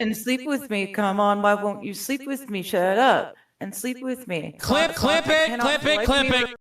and sleep with me. Come on, why won't you sleep with me? Shut up and sleep with me. Clip it, clip it.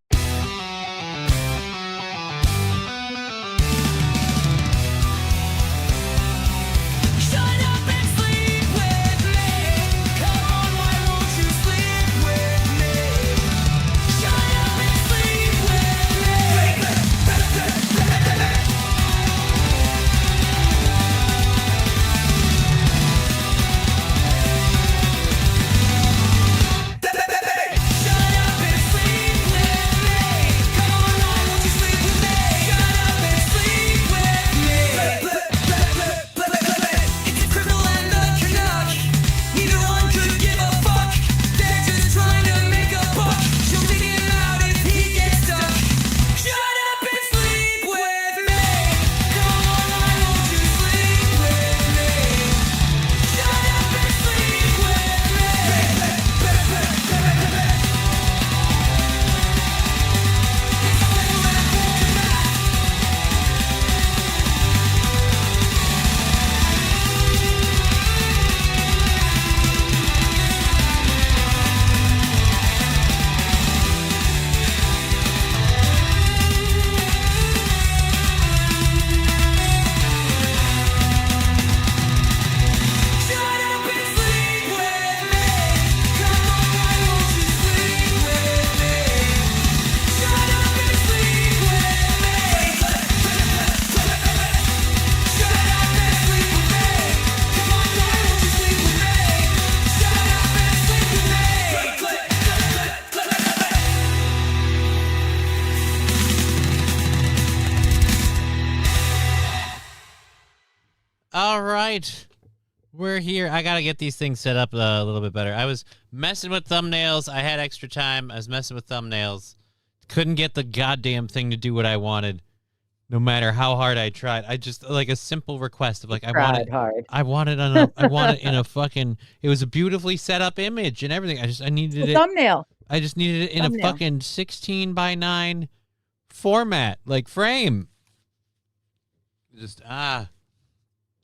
All right, we're here. I got to get these things set up a little bit better. I was messing with thumbnails. I had extra time. I was messing with thumbnails. Couldn't get the goddamn thing to do what I wanted, no matter how hard I tried. I just, like, a simple request of, like, I want it in a fucking, it was a beautifully set up image and everything. I needed it. Thumbnail. I just needed it in a fucking 16:9 format, like frame. Just,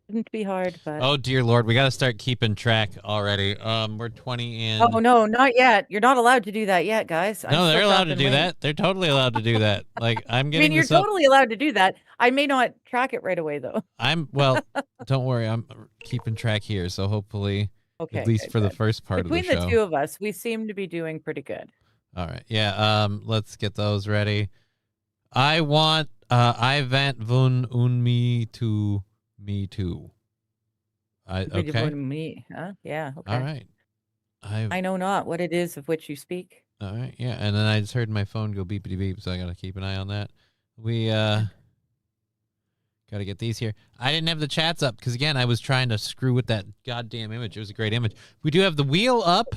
Wouldn't be hard, but oh dear Lord, we got to start keeping track already. We're 20 in. oh no, not yet. You're not allowed to do that yet, guys. No, they're allowed to do that. They're totally allowed to do that. Like, I'm getting. I mean, you're totally allowed to do that. I may not track it right away though. Well, don't worry. I'm keeping track here, so hopefully, at least for the first part Between of the show. the two of us, we seem to be doing pretty good. All right. Yeah. Let's get those ready. I want. I vant von me to me too. Okay. Me, huh? Yeah. Okay. All right. I know not what it is of which you speak. All right. Yeah. And then I just heard my phone go beepity beep, so I got to keep an eye on that. We got to get these here. I didn't have the chats up because, again, I was trying to screw with that goddamn image. It was a great image. We do have the wheel up.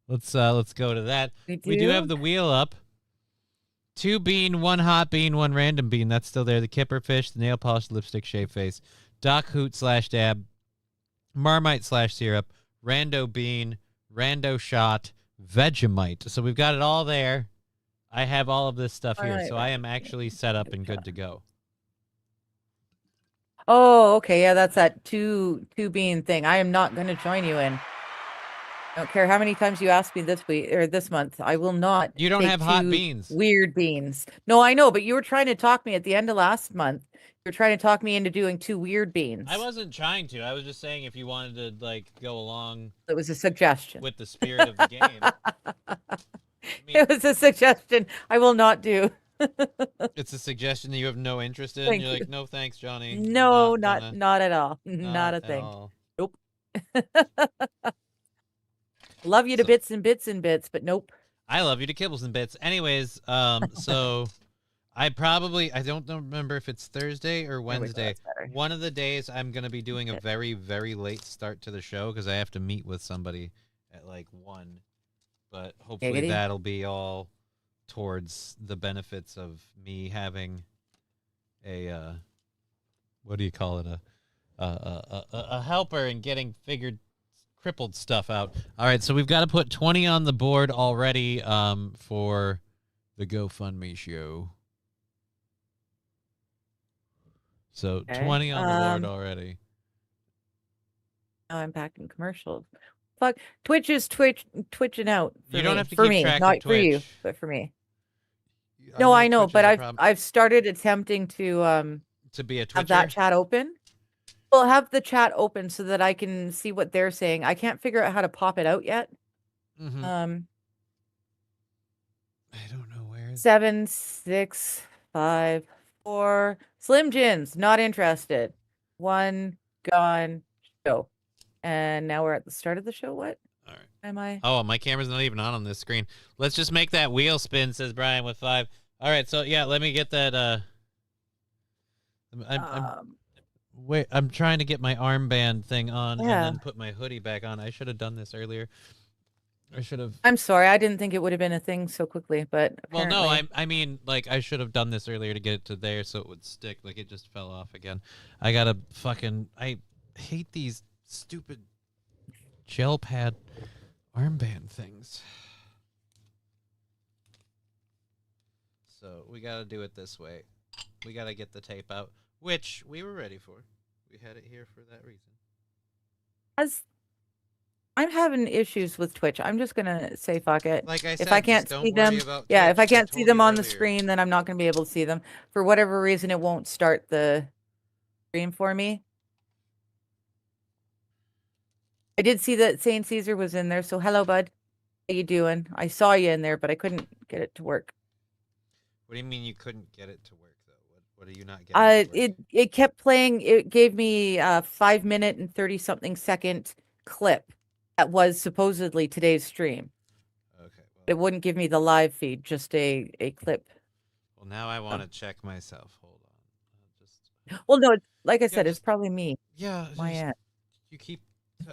Let's go to that. We do have the wheel up. 2 bean, 1 hot bean, 1 random bean. That's still there. The kipper fish, the nail polish, lipstick, shave face, Doc Hoot /dab, Marmite /syrup, Rando bean, Rando shot, Vegemite. So we've got it all there. I have all of this stuff here, so I am actually set up and good to go. Oh, okay. Yeah, that's that two bean thing. I am not going to join you in. I don't care how many times you ask me this week or this month. I will not. You don't have hot beans. Weird beans. No, I know, but you were trying to talk me at the end of last month. You were trying to talk me into doing 2 weird beans. I wasn't trying to. I was just saying if you wanted to, like, go along. It was a suggestion. With the spirit of the game. It was a suggestion I will not do. It's a suggestion that you have no interest in. You're like, no, thanks, Johnny. No, not at all. Not a thing. All. Nope. Love you to bits and bits and bits, but nope. I love you to kibbles and bits. Anyways, so I don't remember if it's Thursday or Wednesday. One of the days I'm going to be doing a very, very late start to the show because I have to meet with somebody at like 1. But hopefully that'll be all towards the benefits of me having a, what do you call it? A helper and getting crippled stuff out. All right, so we've got to put 20 on the board already for the GoFundMe show. So 20 on the board already. Now I'm back in commercials. Fuck, Twitch is twitching out for You don't me. have to For keep me, track of not for you, Twitch. but for me. I No, I know, Twitch is but a I've problem. I've started attempting to To be a have that Twitcher? chat open. Well, have the chat open so that I can see what they're saying. I can't figure out how to pop it out yet. Mm-hmm. Um, I don't know where. 7, 6, 5, 4. Slim Jins, not interested. 1 gone. Show. And now we're at the start of the show. What All right. am I? Oh, my camera's not even on this screen. Let's just make that wheel spin, says Brian with 5. All right, so yeah, let me get that. I'm trying to get my armband thing on and then put my hoodie back on. I should have done this earlier. I should have. I'm sorry. I didn't think it would have been a thing so quickly, but Well, apparently... no, I mean, like, I should have done this earlier to get it to there so it would stick. Like, it just fell off again. I gotta fucking... I hate these stupid gel pad armband things. So, we gotta do it this way. We gotta get the tape out, which we were ready for. We had it here for that reason. As I'm having issues with Twitch, I'm just gonna say fuck it. Like I said, if I can't see them, yeah, if I can't see them on the screen, then I'm not gonna be able to see them. For whatever reason, it won't start the stream for me. I did see that Saint Caesar was in there, so hello, bud. How you doing? I saw you in there, but I couldn't get it to work. What do you mean you couldn't get it to work, though? What are you not getting? It kept playing. It gave me a 5-minute and 30-something second clip that was supposedly today's stream. Okay. Well, it wouldn't give me the live feed, just a clip. Well, now I want to check myself. Hold on. Well, no, like I said, it's probably me. Yeah. My aunt. You keep...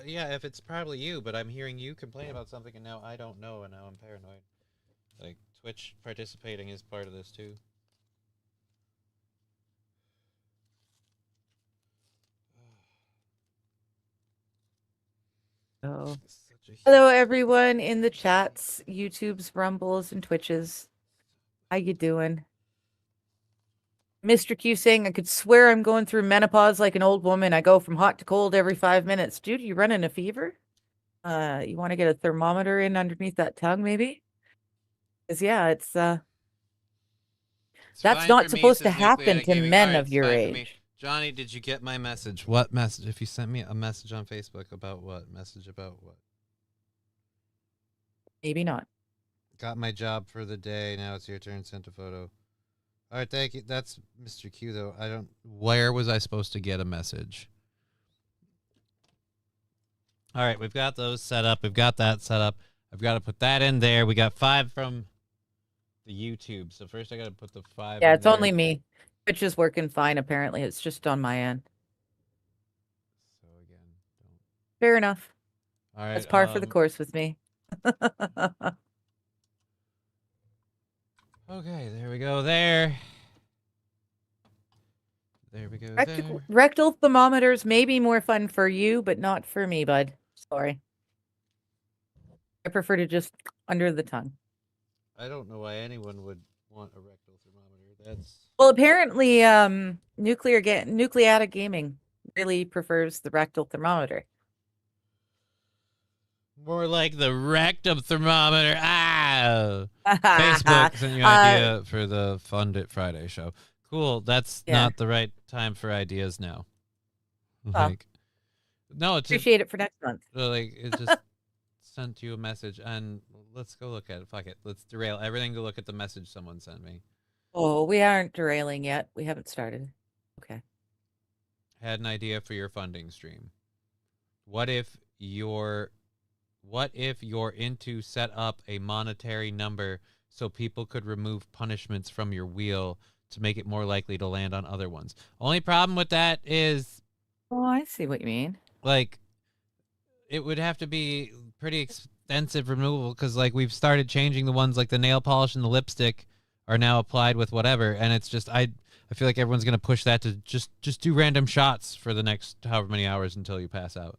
yeah, if it's probably you, but I'm hearing you complain about something, and now I don't know, and now I'm paranoid. Like, Twitch participating is part of this, too. Oh. Hello, everyone in the chats, YouTube's, Rumbles, and Twitches. How you doing? Mr. Q saying, I could swear I'm going through menopause like an old woman. I go from hot to cold every 5 minutes. Dude, you running a fever? You want to get a thermometer in underneath that tongue, maybe? Because, yeah, it's that's not supposed to happen to men of your age. Johnny, did you get my message? What message? If you sent me a message on Facebook about what? Message about what? Maybe not. Got my job for the day. Now it's your turn. Sent a photo. All right, thank you. That's Mr. Q, though. I don't... Where was I supposed to get a message? All right, we've got those set up. We've got that set up. I've got to put that in there. We got 5 from the YouTube. So first I got to put the 5 Yeah, it's only me. Twitch is working fine, apparently. It's just on my end. So again, don't... Fair enough. All right. That's par for the course with me. Okay, there we go there. There we go there. Rectal thermometers may be more fun for you, but not for me, bud. Sorry. I prefer to just under the tongue. I don't know why anyone would want a rectal thermometer. That's... Well, apparently, Nucleatic Gaming really prefers the rectal thermometer. More like the rectum thermometer. Ah! Facebook sent you an idea for the Fund It Friday show. Cool. That's not the right time for ideas now. Like, no, it's appreciate it for next month. Like, it just sent you a message, and let's go look at it. Fuck it. Let's derail everything to look at the message someone sent me. Oh, we aren't derailing yet. We haven't started. Okay. Had an idea for your funding stream. What if you're into set up a monetary number so people could remove punishments from your wheel to make it more likely to land on other ones? Only problem with that is... Oh, I see what you mean. Like, it would have to be pretty extensive removal because, like, we've started changing the ones, like the nail polish and the lipstick are now applied with whatever, and it's just... I feel like everyone's going to push that to just do random shots for the next however many hours until you pass out.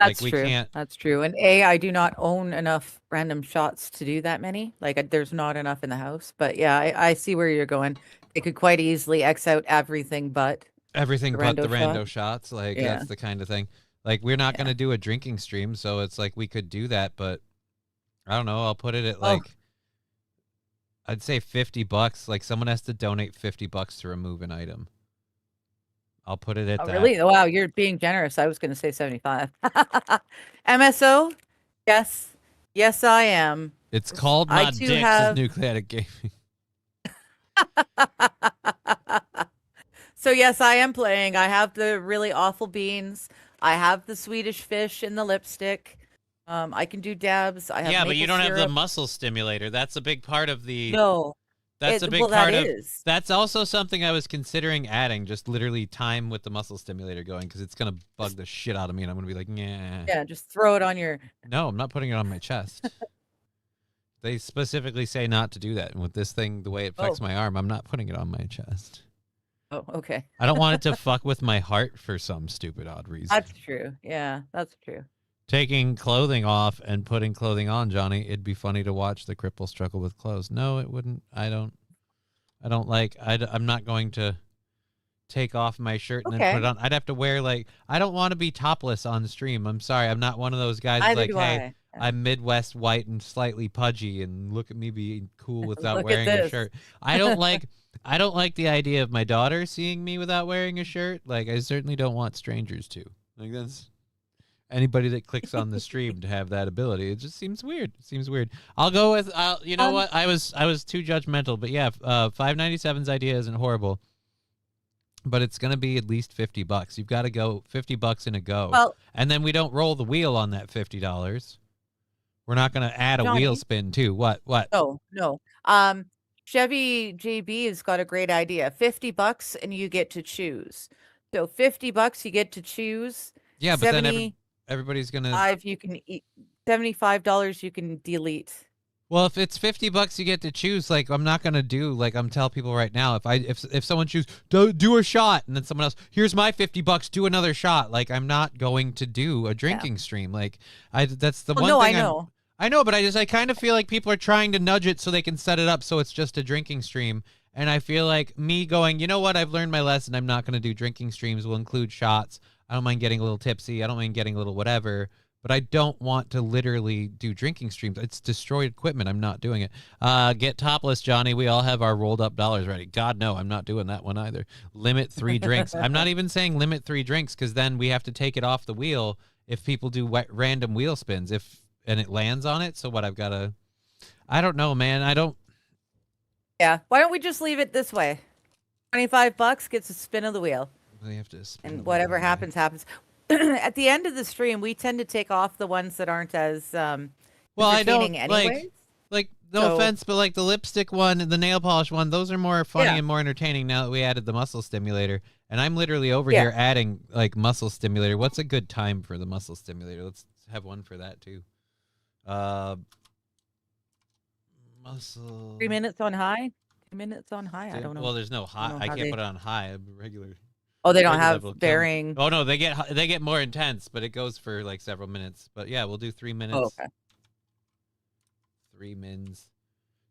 That's true. That's true. And I do not own enough random shots to do that many. Like, there's not enough in the house. But yeah, I see where you're going. They could quite easily X out everything but the rando shots. Like, that's the kind of thing. Like, we're not Yeah. going to do a drinking stream, so it's like we could do that, but I don't know. I'll put it at Oh. like, I'd say $50. Like, someone has to donate $50 to remove an item. I'll put it at Oh, that. really? Wow, you're being generous. I was going to say 75. MSO? Yes. Yes, I am. It's called I My too Dicks have- is Nucleatic Gaming. So yes, I am playing. I have the really awful beans. I have the Swedish fish and the lipstick. I can do dabs. I have Yeah, but you maple don't have the syrup. muscle stimulator. That's a big part of the. No. That's a big well, part that of. is. That's also something I was considering adding. Just literally time with the muscle stimulator going, because it's gonna bug the shit out of me, and I'm gonna be like, yeah. Yeah, just throw it on your. No, I'm not putting it on my chest. They specifically say not to do that, and with this thing, the way it affects my arm, I'm not putting it on my chest. Oh, okay. I don't want it to fuck with my heart for some stupid odd reason. That's true. Yeah, that's true. Taking clothing off and putting clothing on, Johnny, it'd be funny to watch the cripple struggle with clothes. No, it wouldn't. I'm not going to take off my shirt and then put it on. I'd have to wear, like, I don't want to be topless on stream. I'm sorry. I'm not one of those guys Neither like, do hey, I. I'm Midwest white and slightly pudgy and look at me being cool without Look at wearing a this. shirt. I don't like the idea of my daughter seeing me without wearing a shirt. Like, I certainly don't want strangers to. Like, that's anybody that clicks on the stream to have that ability. It just seems weird. It seems weird. I'll go with you know what? I was too judgmental, but yeah, 597's idea isn't horrible. But it's gonna be at least $50. You've got to go $50 in a go. Well, and then we don't roll the wheel on that $50. We're not gonna add a wheel Johnny. spin too. What? No. Chevy JB has got a great idea. $50 and you get to choose. So $50 you get to choose. Yeah, but then 75 everybody's gonna. you can eat. $75 you can delete. Well, if it's $50 you get to choose, like, I'm not gonna do, like, I'm telling people right now, if someone chooses do a shot and then someone else, here's my $50, do another shot, like, I'm not going to do a drinking stream. Like, that's the one No, thing I know. I know, but I kind of feel like people are trying to nudge it so they can set it up so it's just a drinking stream. And I feel like me going, you know what, I've learned my lesson, I'm not gonna do drinking streams, will include shots. I don't mind getting a little tipsy, I don't mind getting a little whatever. But I don't want to literally do drinking streams. It's destroyed equipment. I'm not doing it. Get topless, Johnny. We all have our rolled up dollars ready. God, no, I'm not doing that one either. Limit 3 drinks. I'm not even saying limit 3 drinks because then we have to take it off the wheel if people do random wheel spins and it lands on it. So what, I've got to... I don't know, man. I don't... Yeah. Why don't we just leave it this way? $25 gets a spin of the wheel. We have to spin And the whatever wheel. happens, happens. At the end of the stream, we tend to take off the ones that aren't as Well, I don't entertaining anyways. like no So- offense, but like the lipstick one and the nail polish one, those are more funny Yeah. and more entertaining now that we added the muscle stimulator. And I'm literally over Yeah. here adding like muscle stimulator. What's a good time for the muscle stimulator? Let's have one for that too. Muscle 3 minutes on high. 2 minutes on high. I don't know. Well, there's no high. know I how can't they- put it on high. I'm regular. Oh, they don't regular have level count. varying. Oh no, they get more intense, but it goes for like several minutes. But yeah, we'll do 3 minutes. Oh, okay. 3 mins.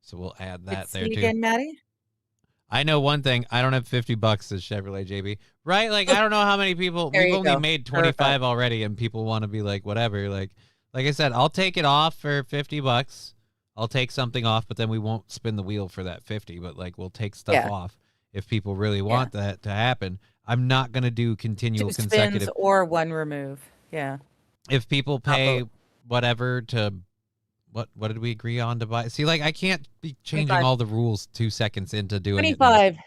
So we'll add that It's there me too. again, Maddie. I know one thing. I don't have $50 as Chevrolet JB. Right? Like, I don't know how many people. There We've you only go. made 25 already, and people want to be like, whatever. Like I said, I'll take it off for $50. I'll take something off, but then we won't spin the wheel for that 50. But like, we'll take stuff Yeah. off if people really want that to happen. I'm not gonna do 2 continual spins consecutive. or 1 remove. Yeah. If people pay both. whatever to. What did we agree on to buy? See, like, I can't be changing 25. all the rules 2 seconds into doing it. 25.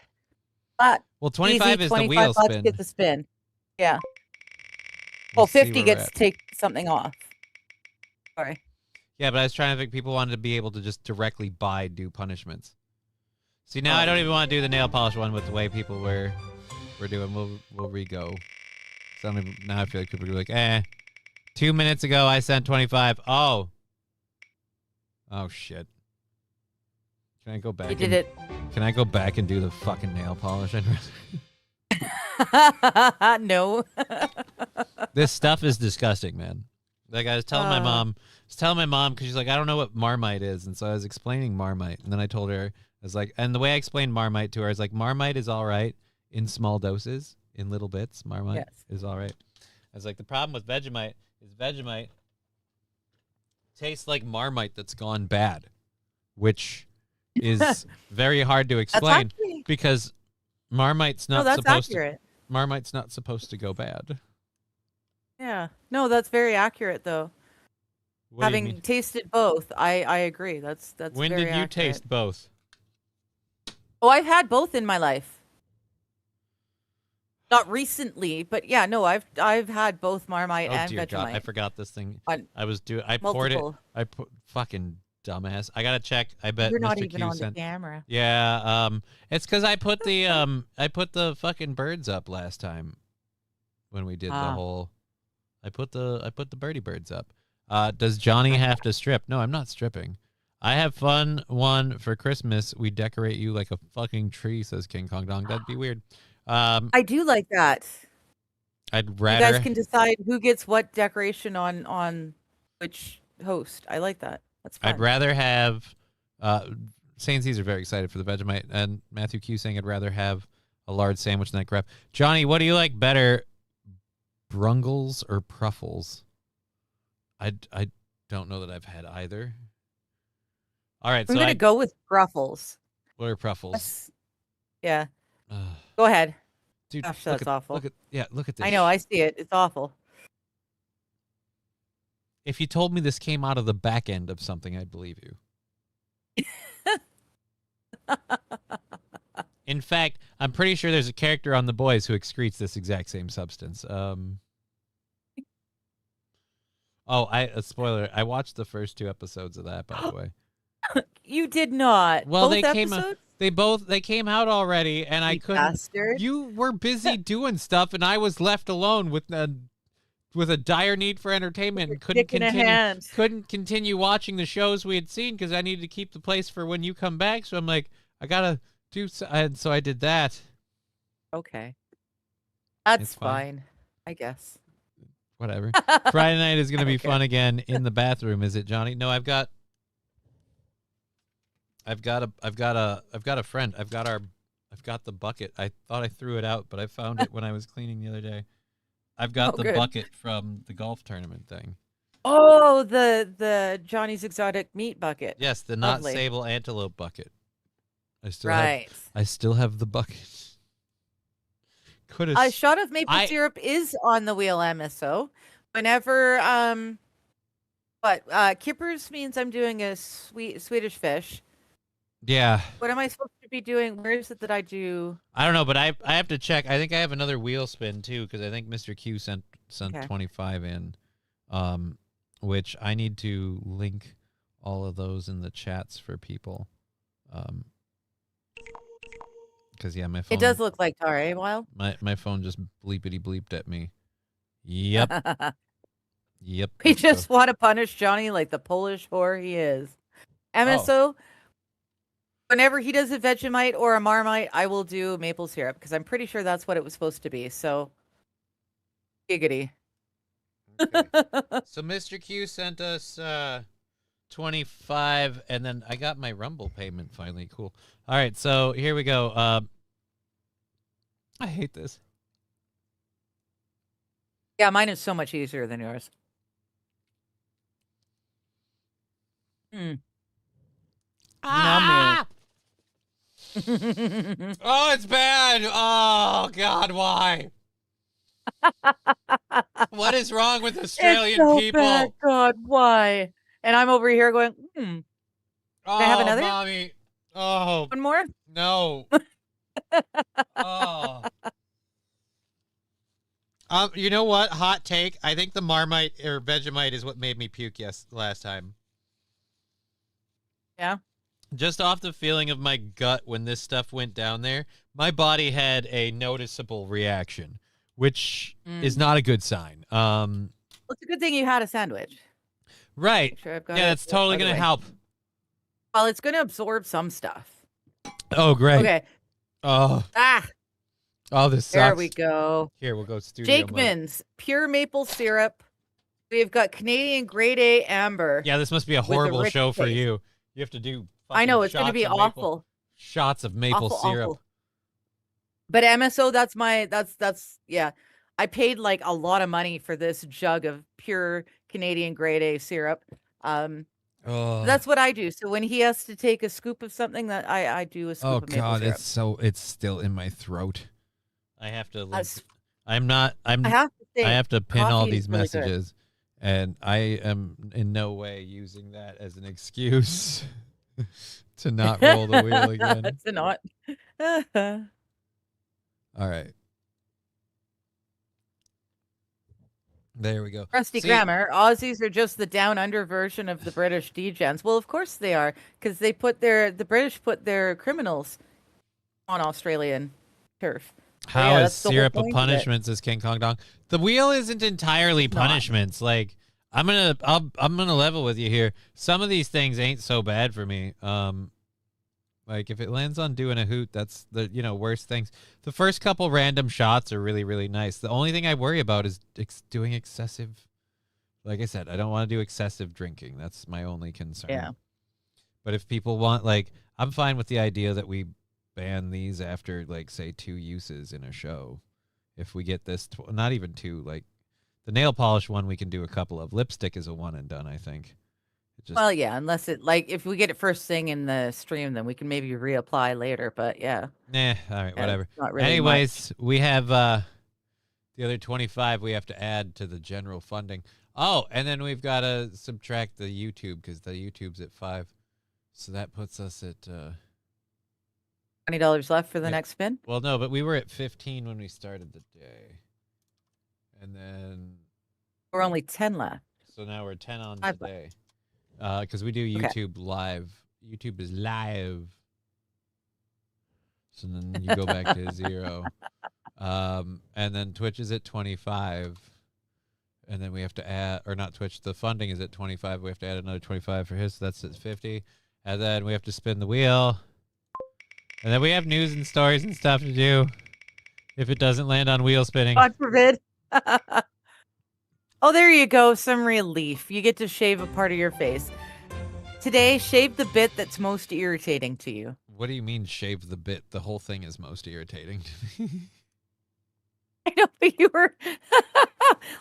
But Well, 25 easy, is the 25 wheel bucks spin. gets a spin. Yeah. We'll Well, see 50 where we're gets at. to take something off. Sorry. Yeah, but I was trying to think people wanted to be able to just directly do punishments. See, now I don't even want to do the nail polish one with the way people were doing. We'll re-go. So now I feel like people are like, 2 minutes ago I sent 25. Oh shit. Can I go back? You did it. Can I go back and do the fucking nail polish? No. This stuff is disgusting, man. Like, I was telling my mom, because she's like, I don't know what Marmite is. And so I was explaining Marmite. And then I told her, I was like, and the way I explained Marmite to her, I was like, Marmite is all right in small doses, in little bits. Marmite Yes. is all right. I was like, the problem with Vegemite is Vegemite tastes like Marmite that's gone bad, which is very hard to That's explain actually because Marmite's no, not that's supposed to. accurate. Marmite's not supposed to go bad. Yeah. No, that's very accurate though. What do you Having mean? tasted both, I agree. That's When very did you accurate. taste both? Oh, I've had both in my life. Not recently, but yeah, no, I've had both Marmite Oh and dear God, I Vegemite. forgot this thing. On I poured it. multiple. I put fucking dumbass. I gotta check. I bet You're not Mr. even Q on the sent. camera. Yeah, it's because I put the fucking birds up last time when we did the Ah. whole. I put the birdie birds up. Does Johnny have to strip? No, I'm not stripping. I have fun one for Christmas. We decorate you like a fucking tree, says King Kong Dong. That'd be weird. I do like that. I'd You rather guys can decide who gets what decoration on which host. I like that. That's fun. I'd rather have Saint C's are very excited for the Vegemite, and Matthew Q saying I'd rather have a large sandwich than that crap. Johnny, what do you like better, Brungles or Pruffles? I don't know that I've had either. All right, I'm so gonna go with Ruffles. what are Pruffles? Yeah. Ugh. Go ahead. Dude, Gosh, look that's at, awful. Look at this. I know. I see it. It's awful. If you told me this came out of the back end of something, I'd believe you. In fact, I'm pretty sure there's a character on The Boys who excretes this exact same substance. A spoiler. I watched the first 2 episodes of that, by the way. You did not. Well, Both they came episodes? they came out already, and I You couldn't. bastard. You were busy doing stuff, and I was left alone with a dire need for entertainment, and Dick in a hand. couldn't continue watching the shows we had seen because I needed to keep the place for when you come back. So I'm like, I gotta do so, and so I did that. Okay. That's It's fine. fine. I guess. Whatever. Friday night is gonna be Okay. fun again in the bathroom. Is it, Johnny? No, I've got a friend. I've got the bucket. I thought I threw it out, but I found it when I was cleaning the other day. I've got Oh, the good. bucket from the golf tournament thing. Oh, the Johnny's Exotic Meat Bucket. Yes, the not Lovely. sable antelope bucket. I Right. still have the bucket. Could A have shot of maple syrup is on the wheel, MSO. Whenever kippers means I'm doing a Swedish fish. Yeah. What am I supposed to be doing? Where is it that I do? I don't know, but I have to check. I think I have another wheel spin too because I think Mr. Q sent Okay. 25 in, which I need to link all of those in the chats for people, because yeah, my phone. It does look like tar, eh, Wild? My phone just bleepity bleeped at me. Yep. Yep. We let's go. just want to punish Johnny like the Polish whore he is. MSO, whenever he does a Vegemite or a Marmite, I will do maple syrup because I'm pretty sure that's what it was supposed to be. So, giggity. Okay. So Mr. Q sent us 25, and then I got my Rumble payment finally. Cool. All right, so here we go. I hate this. Yeah, mine is so much easier than yours. Ah! Nummy. Oh, it's bad. Oh God, why? What is wrong with Australian it's so people? Bad. God, why? And I'm over here going, Oh, I have another? mommy. Oh one more? no. Oh. You know what? Hot take. I think the Marmite or Vegemite is what made me puke last time. Yeah. Just off the feeling of my gut when this stuff went down there, my body had a noticeable reaction, which is not a good sign. Well, it's a good thing you had a sandwich. Right. Make sure I've got Yeah, it that's totally out of the going to way. help. Well, it's going to absorb some stuff. Oh, great. Okay. Oh, this sucks. There we go. Here, we'll go studio mode. Jakeman's pure maple syrup. We've got Canadian Grade A Amber. Yeah, this must be a a horrible rich show for taste. you. You have to do I know, it's going to be awful. Shots of maple Awful, syrup. awful. But MSO, that's yeah. I paid like a lot of money for this jug of pure Canadian grade A syrup. Oh, That's what I do. So when he has to take a scoop of something, that I do a oh scoop of maple God, syrup. it's still in my throat. I have to link. As- I'm not. I I have to say, have to pin all coffee is these really good. messages, and I am in no way using that as an excuse to not roll the wheel again. It's not. All right. There we go. Rusty See, grammar. Aussies are just the down under version of the British degens. Well, of course they are, because the British put their criminals on Australian turf. how yeah, is that's the whole syrup a point of it. punishment? Says King Kong Dong. The wheel isn't entirely Not. punishments. Like I'm gonna level with you here. Some of these things ain't so bad for me. Like if it lands on doing a hoot, that's the worst things. The first couple random shots are really really nice. The only thing I worry about is doing excessive. Like I said, I don't want to do excessive drinking. That's my only concern. Yeah. But if people want, like, I'm fine with the idea that we ban these after, like, say, 2 uses in a show. If we get this, not even 2, like, the nail polish one we can do a couple of. Lipstick is a one and done, I think. Well, yeah, unless it if we get it first thing in the stream, then we can maybe reapply later. But yeah, Nah, all right, yeah, whatever. it's not really Anyways, we have the other 25 we have to add to the general funding. Oh, and then we've got to subtract the YouTube because the YouTube's at 5. So that puts us at $20 left for the Yeah. next spin. well, no, but we were at 15 when we started the day. And then We're only 10 left. so now we're 10 on Five today. Cuz we do Okay. YouTube live. YouTube is live. So then you go back to 0. And then Twitch is at 25. And then we have to add, or not Twitch, the funding is at 25. We have to add another 25 for his, so that's at 50. And then we have to spin the wheel. And then we have news and stories and stuff to do if it doesn't land on wheel spinning. God forbid. Oh, there you go. Some relief. You get to shave a part of your face. Today, shave the bit that's most irritating to you. What do you mean shave the bit? The whole thing is most irritating to me. I know, but you were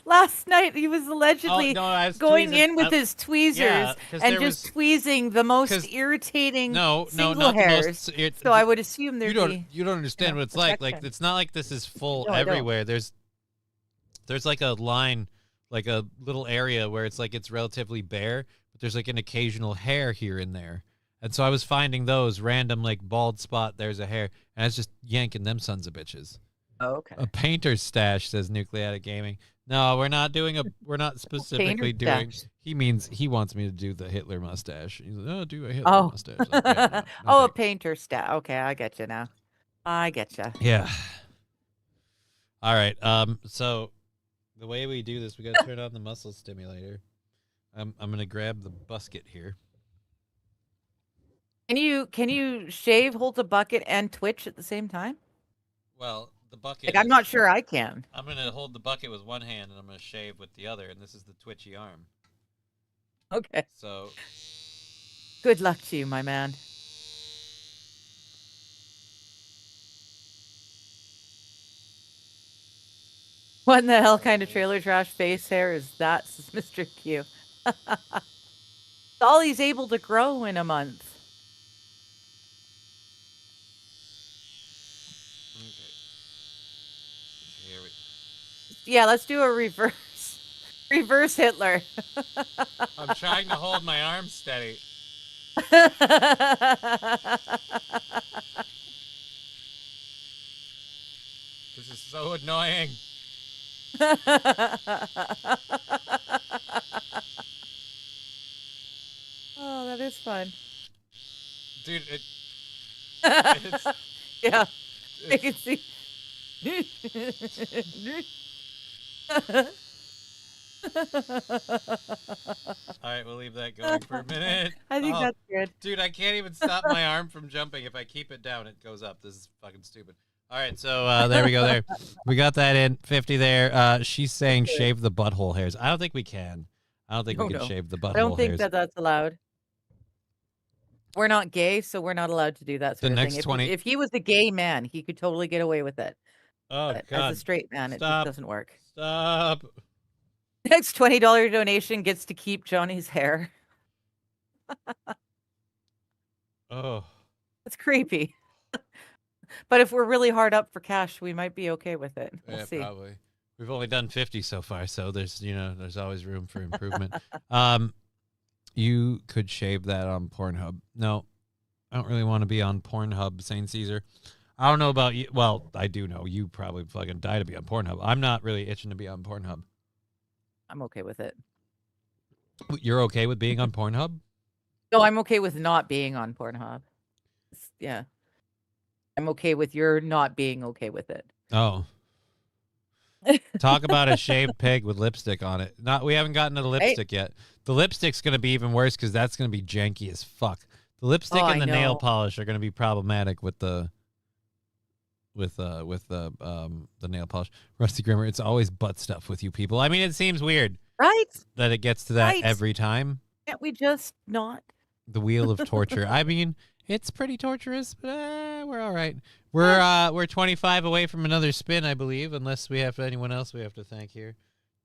last night. He was allegedly I was going tweezing- in with his tweezers yeah, 'cause and there just was- tweezing the 'cause- most irritating no, single not hairs. the most. So I would assume there'd be. You don't understand what it's like. Like protection. it's not like this is full No, I don't. everywhere. There's like a line, like a little area where it's like it's relatively bare, but there's like an occasional hair here and there. And so I was finding those random like bald spot. There's a hair, and I was just yanking them sons of bitches. Oh, okay. A painter's stash, says Nucleatic Gaming. No, we're not doing we're not specifically doing. stash. He wants me to do the Hitler mustache. He's like, oh, do a Hitler Oh. mustache. Like, yeah, no, no Oh, a thanks. painter stat. Okay, I get you now. I get you. Yeah. All right. So the way we do this, we got to turn on the muscle stimulator. I'm gonna grab the busket here. Can you shave, hold a bucket, and twitch at the same time? Well, the bucket. Like, I'm not sure I can. I'm gonna hold the bucket with one hand, and I'm gonna shave with the other, and this is the twitchy arm. Okay. So Good luck to you, my man. What in the hell kind of trailer trash face hair is that, says Mr. Q? It's all he's able to grow in a month. okay. Here we. Yeah, let's do a reverse Hitler. I'm trying to hold my arm steady. This is so annoying. Oh, that is fun. Dude, Yeah, I it's, can see. all right, we'll leave that going for a minute. I think Oh, that's good. dude, I can't even stop my arm from jumping. If I keep it down, it goes up. This is fucking stupid. All right, so there we go. There, we got that in 50 there. She's saying shave the butthole hairs. I don't think we can. I don't think we Oh, can no. shave the butthole I don't think hairs. that that's allowed. We're not gay, so we're not allowed to do that sort The of next thing. 20 If he was a gay man, he could totally get away with it. Oh But as a God! straight man, it just Stop! doesn't work. Stop! Next $20 donation gets to keep Johnny's hair. Oh, It's creepy. But if we're really hard up for cash, we might be okay with it. We'll yeah, see. probably. We've only done 50 so far, so there's always room for improvement. You could shave that on Pornhub. No, I don't really want to be on Pornhub, St. Caesar. I don't know about you. Well, I do know you probably fucking die to be on Pornhub. I'm not really itching to be on Pornhub. I'm okay with it. You're okay with being on Pornhub? No, I'm okay with not being on Pornhub. Yeah. I'm okay with your not being okay with it. Oh. Talk about a shaved pig with lipstick on it. We haven't gotten to the lipstick yet. The lipstick's going to be even worse because that's going to be janky as fuck. The lipstick and the nail polish are going to be problematic with the nail polish. Rusty Grimmer, it's always butt stuff with you people. I mean, it seems weird, right? that it gets to that every time. Can't we just not? The wheel of torture. I mean, it's pretty torturous, but we're all right. We're 25 away from another spin, I believe, unless we have anyone else we have to thank here.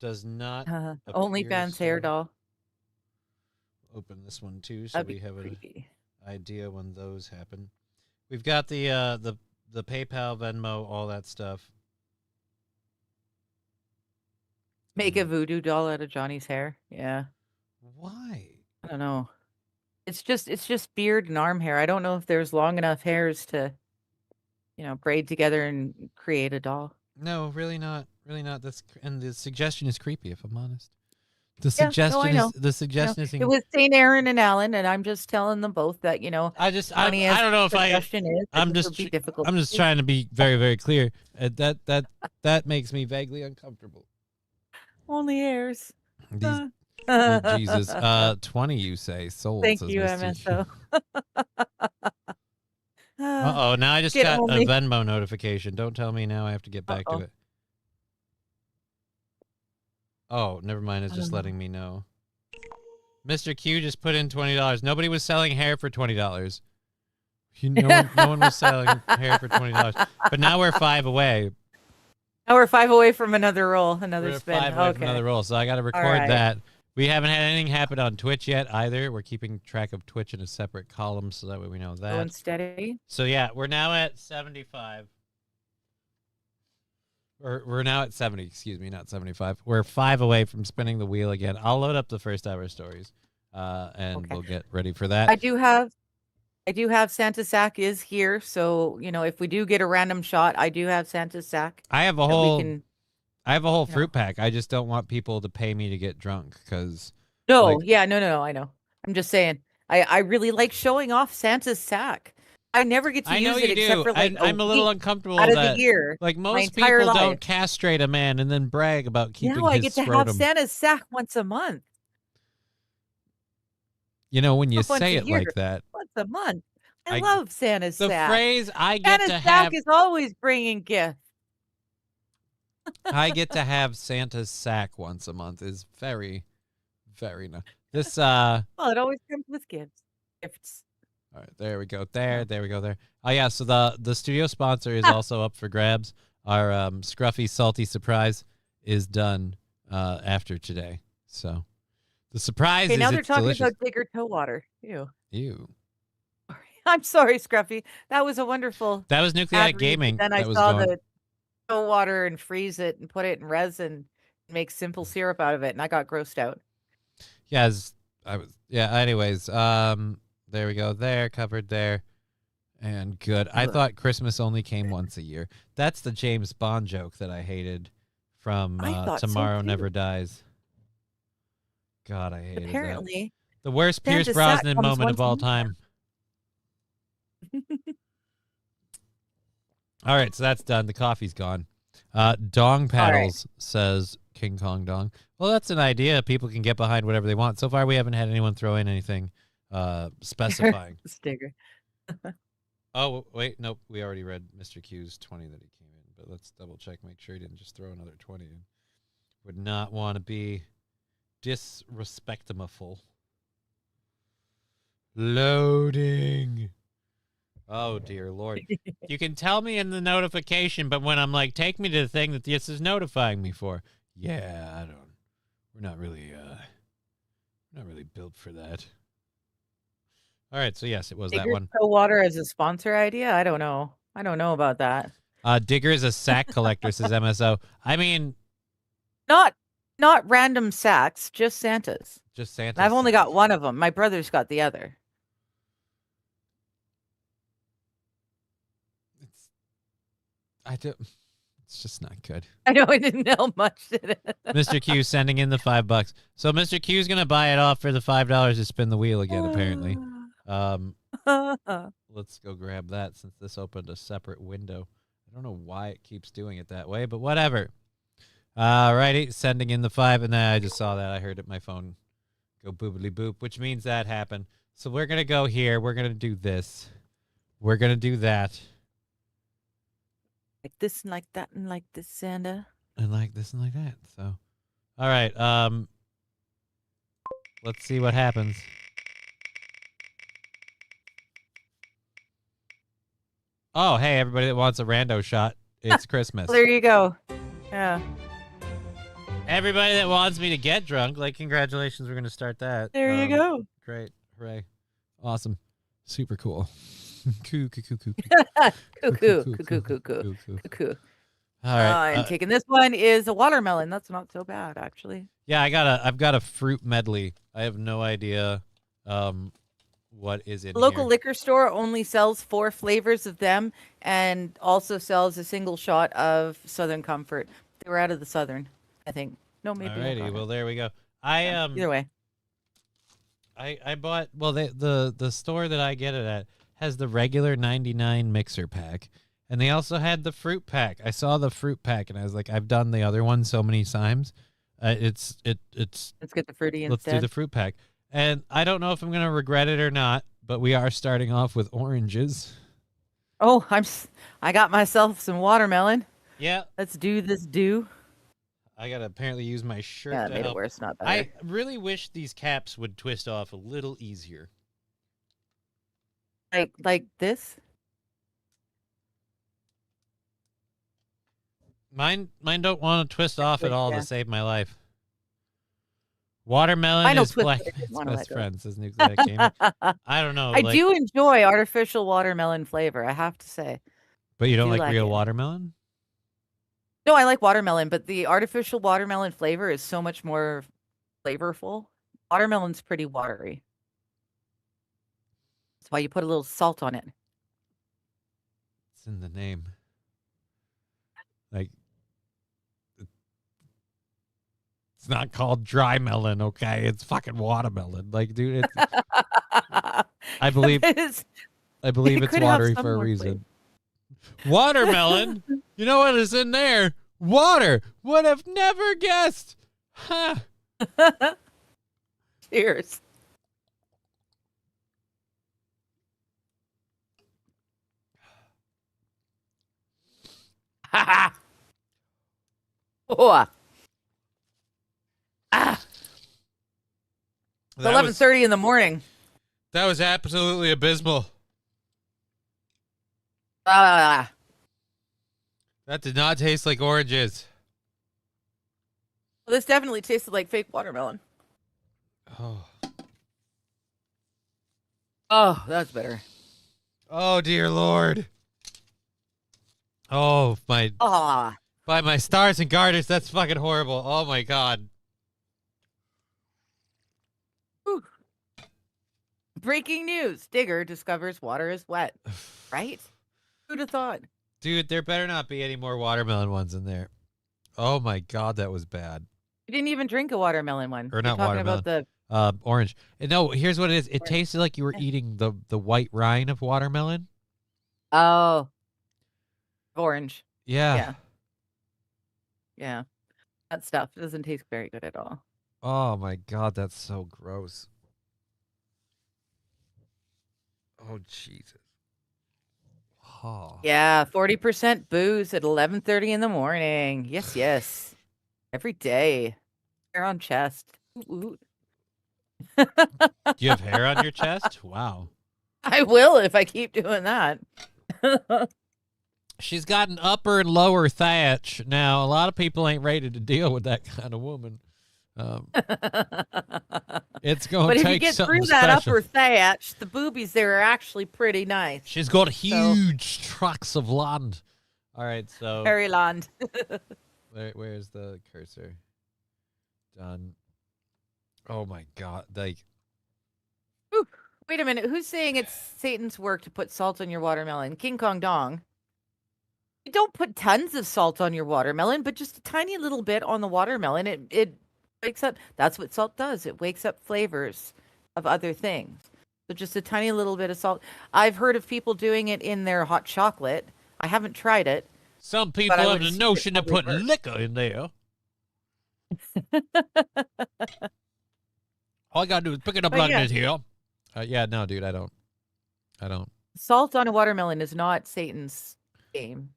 Does not OnlyFans hair doll. Open this one too, so we have an idea when those happen. We've got the PayPal, Venmo, all that stuff. Make a voodoo doll out of Johnny's hair. Yeah. Why? I don't know. It's just beard and arm hair. I don't know if there's long enough hairs to, braid together and create a doll. No, really not. Really not. And the suggestion is creepy, if I'm honest. The suggestion is it was St. Aaron and Alan, and I'm just telling them both that, I don't know if I'm just trying to be very, very clear. That makes me vaguely uncomfortable. Only hairs. Jesus. 20 you say. Sold. Thank you, MSO. Uh-oh, now I just got a Venmo notification. Don't tell me now I have to get back to it. Oh, never mind. It's just letting me know. Mr. Q just put in $20. Nobody was selling hair for $20. No one was selling hair for $20. But now we're 5 away. Now we're 5 away from another roll, another spin. 5 away from another roll, so I got to record that. We haven't had anything happen on Twitch yet either. We're keeping track of Twitch in a separate column, so that way we know that. Going steady. So yeah, we're now at 75. We're now at 70, excuse me, not 75. We're 5 away from spinning the wheel again. I'll load up the first hour stories, and we'll get ready for that. I do have Santa Sack is here, so if we do get a random shot, I do have Santa Sack. I have a whole fruit pack. I just don't want people to pay me to get drunk because. No, I know. I'm just saying. I really like showing off Santa's sack. I never get to use it except for I'm a little uncomfortable out of that, the year. Like most people don't castrate a man and then brag about keeping his I get to scrotum. have Santa's sack once a month. When you say it like that. Once a month. I love Santa's sack. The phrase I get to have. Santa's sack is always bringing gifts. I get to have Santa's sack once a month is very, very nice. This well, it always comes with gifts. All right, there we go. There we go. There. Oh yeah, so the studio sponsor is also up for grabs. Our Scruffy Salty Surprise is done after today. So the surprise is now they're talking delicious. about Digger toe water. Ew. I'm sorry, Scruffy. That was a wonderful. That was Nuclear Gaming. Then I saw the toe water and freeze it and put it in resin and make simple syrup out of it, and I got grossed out. Yes, I was. Yeah. Anyways, there we go. There, covered there, and good. I thought Christmas only came once a year. That's the James Bond joke that I hated from Tomorrow Never Dies. God, I hated that. The worst Pierce Brosnan moment of all time. All right, so that's done. The coffee's gone. Dong Paddles says King Kong Dong. Well, that's an idea. People can get behind whatever they want. So far, we haven't had anyone throw in anything specifying. Sticker. Oh, wait. Nope. We already read Mr. Q's 20 that he came in. But let's double check, make sure he didn't just throw another 20 in. Would not want to be disrespectful. Loading. Oh dear Lord. You can tell me in the notification, but when I'm like, take me to the thing that this is notifying me for. Yeah, I don't. We're not really built for that. All right, so yes, it was that Digger one. Pro Water as a sponsor idea? I don't know. I don't know about that. Digger is a sack collector, says MSO. I mean, Not random sacks, just Santas. just Santa. I've only got one of them. My brother's got the other. It's just not good. I know I didn't know much. Did it? Mr. Q sending in the $5. So Mr. Q's gonna buy it off for the $5 to spin the wheel again, apparently. Let's go grab that since this opened a separate window. I don't know why it keeps doing it that way, but whatever. Alrighty, sending in the 5, and then I just saw that. I heard it my phone go boobily boop, which means that happened. So we're gonna go here. We're gonna do this. We're gonna do that. Like this and like that and like this, Santa. And like this and like that. So, all right. Let's see what happens. Oh, hey, everybody that wants a rando shot, it's Christmas. There you go. Yeah. Everybody that wants me to get drunk, like, congratulations, we're going to start that. There you go. Great. Hooray. Awesome. Super cool. Cuckoo. Cuckoo. All right. And taking this one is a watermelon. That's not so bad, actually. Yeah, I've got a fruit medley. I have no idea what is in The local here. liquor store only sells 4 flavors of them and also sells a single shot of Southern Comfort. They were out of the Southern, I think. No, maybe. Alrighty, well there we go. Either way. I bought the store that I get it at has the regular 99 mixer pack, and they also had the fruit pack. I saw the fruit pack and I was like, I've done the other one so many times. Let's get the fruity let's instead. do the fruit pack. And I don't know if I'm gonna regret it or not, but we are starting off with oranges. Oh, I got myself some watermelon. Yeah. Let's do this. I gotta apparently use my shirt. Yeah, it to made help. it worse, not better. I really wish these caps would twist off a little easier. Like this? Mine don't want to twist off at all Yeah. to save my life. Watermelon Mine will is twist, black. but I didn't Its wanna best let go. friend, says Nuclear Gamer. I don't know. I do enjoy artificial watermelon flavor, I have to say. But you don't do like like real it. watermelon? No, I like watermelon, but the artificial watermelon flavor is so much more flavorful. Watermelon's pretty watery. That's why you put a little salt on it. It's in the name. Like, it's not called dry melon, okay? It's fucking watermelon. Like, dude, I believe it's could have watery some for a more reason. Watermelon? You know what is in there? Water. Would have never guessed. Huh. Cheers. Oh. It's 11:30 in the morning. That was absolutely abysmal. Ah. That did not taste like oranges. Well, this definitely tasted like fake watermelon. Oh. Oh, that's better. Oh dear Lord. Oh my. Ah. By my stars and garters, that's fucking horrible. Oh my god. Whew. Breaking news. Digger discovers water is wet. Right? Who'd have thought? Dude, there better not be any more watermelon ones in there. Oh my god, that was bad. You didn't even drink a watermelon one. Or not You're talking watermelon. about the Orange. No, here's what it is. It Orange. tasted like you were eating the white rind of watermelon. Oh. Orange. Yeah. Yeah. Yeah. That stuff doesn't taste very good at all. Oh my god, that's so gross. Oh Jesus. Oh. Yeah, 40% booze at 11:30 in the morning. Yes, yes. Every day. Hair on chest. Ooh, ooh. Do you have hair on your chest? Wow. I will if I keep doing that. She's got an upper and lower thatch. Now, a lot of people ain't ready to deal with that kind of woman. It's going But to if you take get something through that special. upper thatch, the boobies there are actually pretty nice. She's got huge tracts of land. All right, so Fairy land. where's the cursor? Done. Oh my god! Like, Ooh, wait a minute. Who's saying it's Satan's work to put salt on your watermelon? King Kong Dong. You don't put tons of salt on your watermelon, but just a tiny little bit on the watermelon. It wakes up. That's what salt does. It wakes up flavors of other things. So just a tiny little bit of salt. I've heard of people doing it in their hot chocolate. I haven't tried it. some people I have would the assume it notion of probably putting works. liquor in there. All I gotta do is pick it up But like yeah. this here. Yeah, no, dude, I don't. Salt on a watermelon is not Satan's game.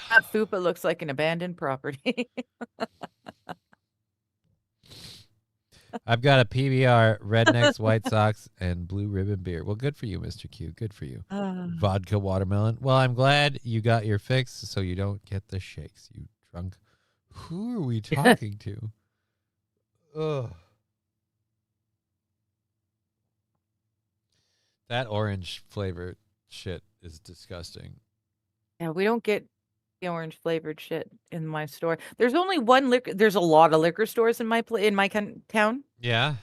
That fupa looks like an abandoned property. I've got a PBR, Rednecks, White Sox, and Blue Ribbon beer. Well, good for you, Mr. Q. Good for you. Vodka watermelon. Well, I'm glad you got your fix so you don't get the shakes, you drunk. Who are we talking to? Ugh. That orange flavor shit is disgusting. Yeah, we don't get the orange flavored shit in my store. There's only one liquor. There's a lot of liquor stores in my town. Yeah.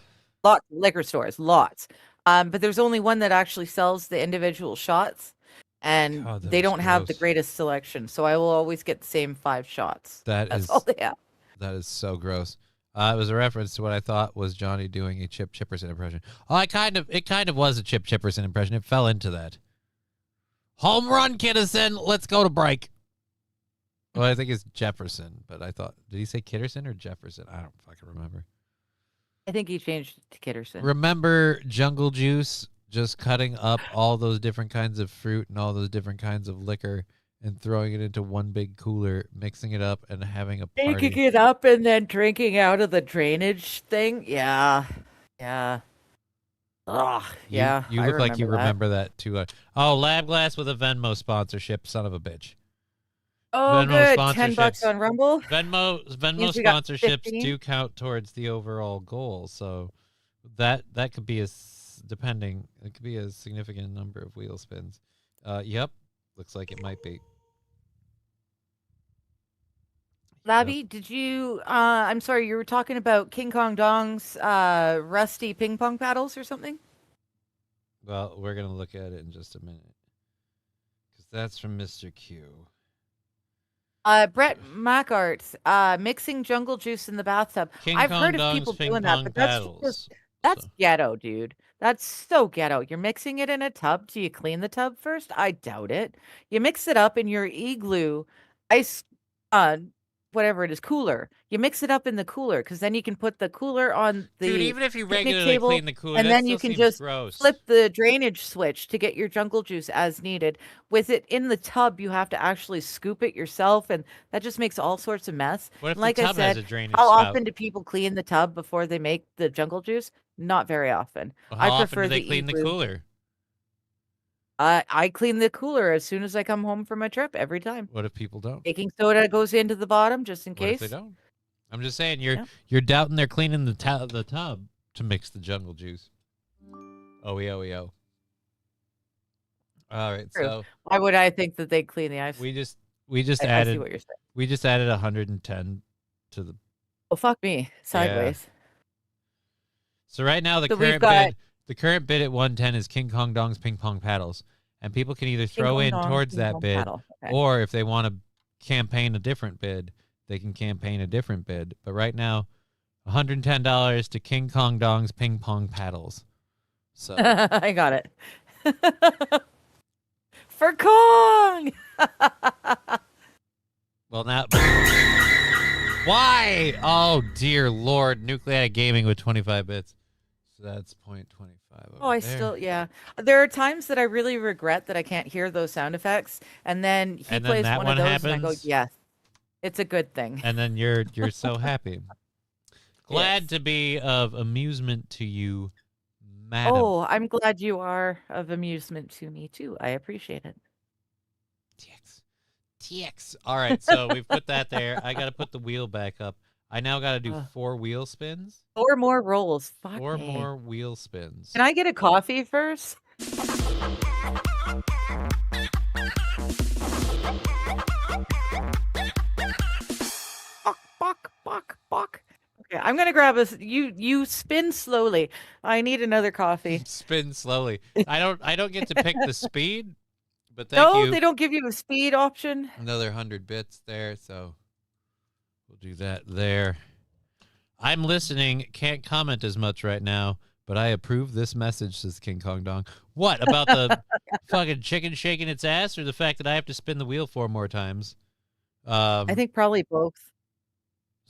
Lots of liquor stores, lots. But there's only one that actually sells the individual shots, and God, that they is don't have the gross. greatest selection. So I will always get the same 5 shots. That That's is all they have. that is so gross. It was a reference to what I thought was Johnny doing a Chip Chipperson impression. Oh, it kind of was a Chip Chipperson impression. It fell into that. Home run, Kidderson. Let's go to break. Well, I think it's Jefferson, but I thought, did he say Kidderson or Jefferson? I don't fucking remember. I think he changed it to Kitterson. Remember Jungle Juice just cutting up all those different kinds of fruit and all those different kinds of liquor and throwing it into one big cooler, mixing it up, and having a Taking party. it up and then drinking out of the drainage thing. Yeah. Yeah. Ugh. Yeah. You I look like you that. remember that too. Oh, Lab Glass with a Venmo sponsorship, son of a bitch. Oh, Venmo good. sponsorships. $10 on Rumble. Venmo Means we got sponsorships 15. do count towards the overall goal, so that could be depending. It could be a significant number of wheel spins. Yep, looks like it might be. Labby, did you I'm sorry, you were talking about King Kong Dong's rusty ping pong paddles or something? Well, we're gonna look at it in just a minute, because that's from Mr. Q. Brett Mackart, mixing jungle juice in the bathtub. King I've Kong heard of Dong's people ping doing that, pong but paddles. that's So- ghetto, dude. That's so ghetto. You're mixing it in a tub. Do you clean the tub first? I doubt it. You mix it up in your igloo ice whatever it is, cooler. You mix it up in the cooler because then you can put the cooler on the Dude, even if you picnic regularly table, clean the cooler, and that then still you can seems just gross. flip the drainage switch to get your jungle juice as needed. With it in the tub, you have to actually scoop it yourself, and that just makes all sorts of mess. What if And like the I tub has said, a drainage how spout? often do people clean the tub before they make the jungle juice? Not very often. Well, I how often prefer do they the clean the igloo. cooler? I clean the cooler as soon as I come home from my trip every time. What if people don't? Baking soda goes into the bottom just in What if case. they don't? I'm just saying, Yeah. you're doubting they're cleaning the tub to mix the jungle juice. Oh. All right, True. so Why would I think that they clean the ice? we just I see added what you're saying. we just added 110 to the. Oh, fuck me. Sideways. So right now So we've the current bid at 110 is King Kong Dong's ping pong paddles, and people can either Ping throw pong in dong, towards ping that pong bid, paddle. Okay. or if they want to campaign a different bid, they can campaign a different bid. But right now, $110 to King Kong Dong's ping pong paddles. So I got it. For Kong! well now. Why? Oh dear Lord! Nucleatic Gaming with 25 bits. So that's 0.25. Oh, I still, yeah. There are times that I really regret that I can't hear those sound effects, and then he And then plays that one one of those, and I go, happens? yes, it's a good thing. And then you're so happy. Glad Yes. to be of amusement to you, madam. Oh, I'm glad you are of amusement to me too. I appreciate it. TX. All right, so we've put that there. I got to put the wheel back up. I now got to do 4 wheel spins. 4 more rolls. Fuck 4 me. more wheel spins. Can I get a coffee first? Bok. Okay, I'm gonna grab you spin slowly. I need another coffee. Spin slowly. I don't get to pick the speed, but thank No, you. they don't give you a speed option. Another 100 bits there, so we'll do that there. I'm listening. Can't comment as much right now, but I approve this message, says King Kong Dong. What, about the fucking chicken shaking its ass, or the fact that I have to spin the wheel 4 more times? I think probably both.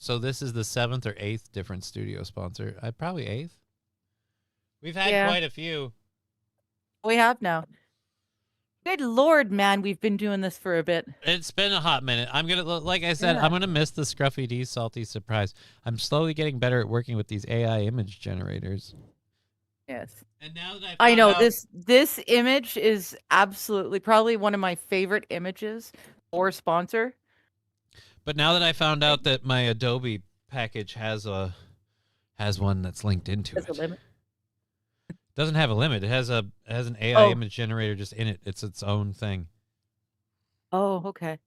So this is the 7th or 8th different studio sponsor. Probably 8th. We've had quite a few. We have now. Good Lord, man, we've been doing this for a bit. It's been a hot minute. I'm gonna, like I said, I'm gonna miss the Scruffy D Salty Surprise. I'm slowly getting better at working with these AI image generators. Yes. And now that I know this image is absolutely probably one of my favorite images for sponsor. But now that I found out that my Adobe package has one that's linked into it. A limit? Doesn't have a limit. It has an AI image generator just in it. It's its own thing. Oh, okay.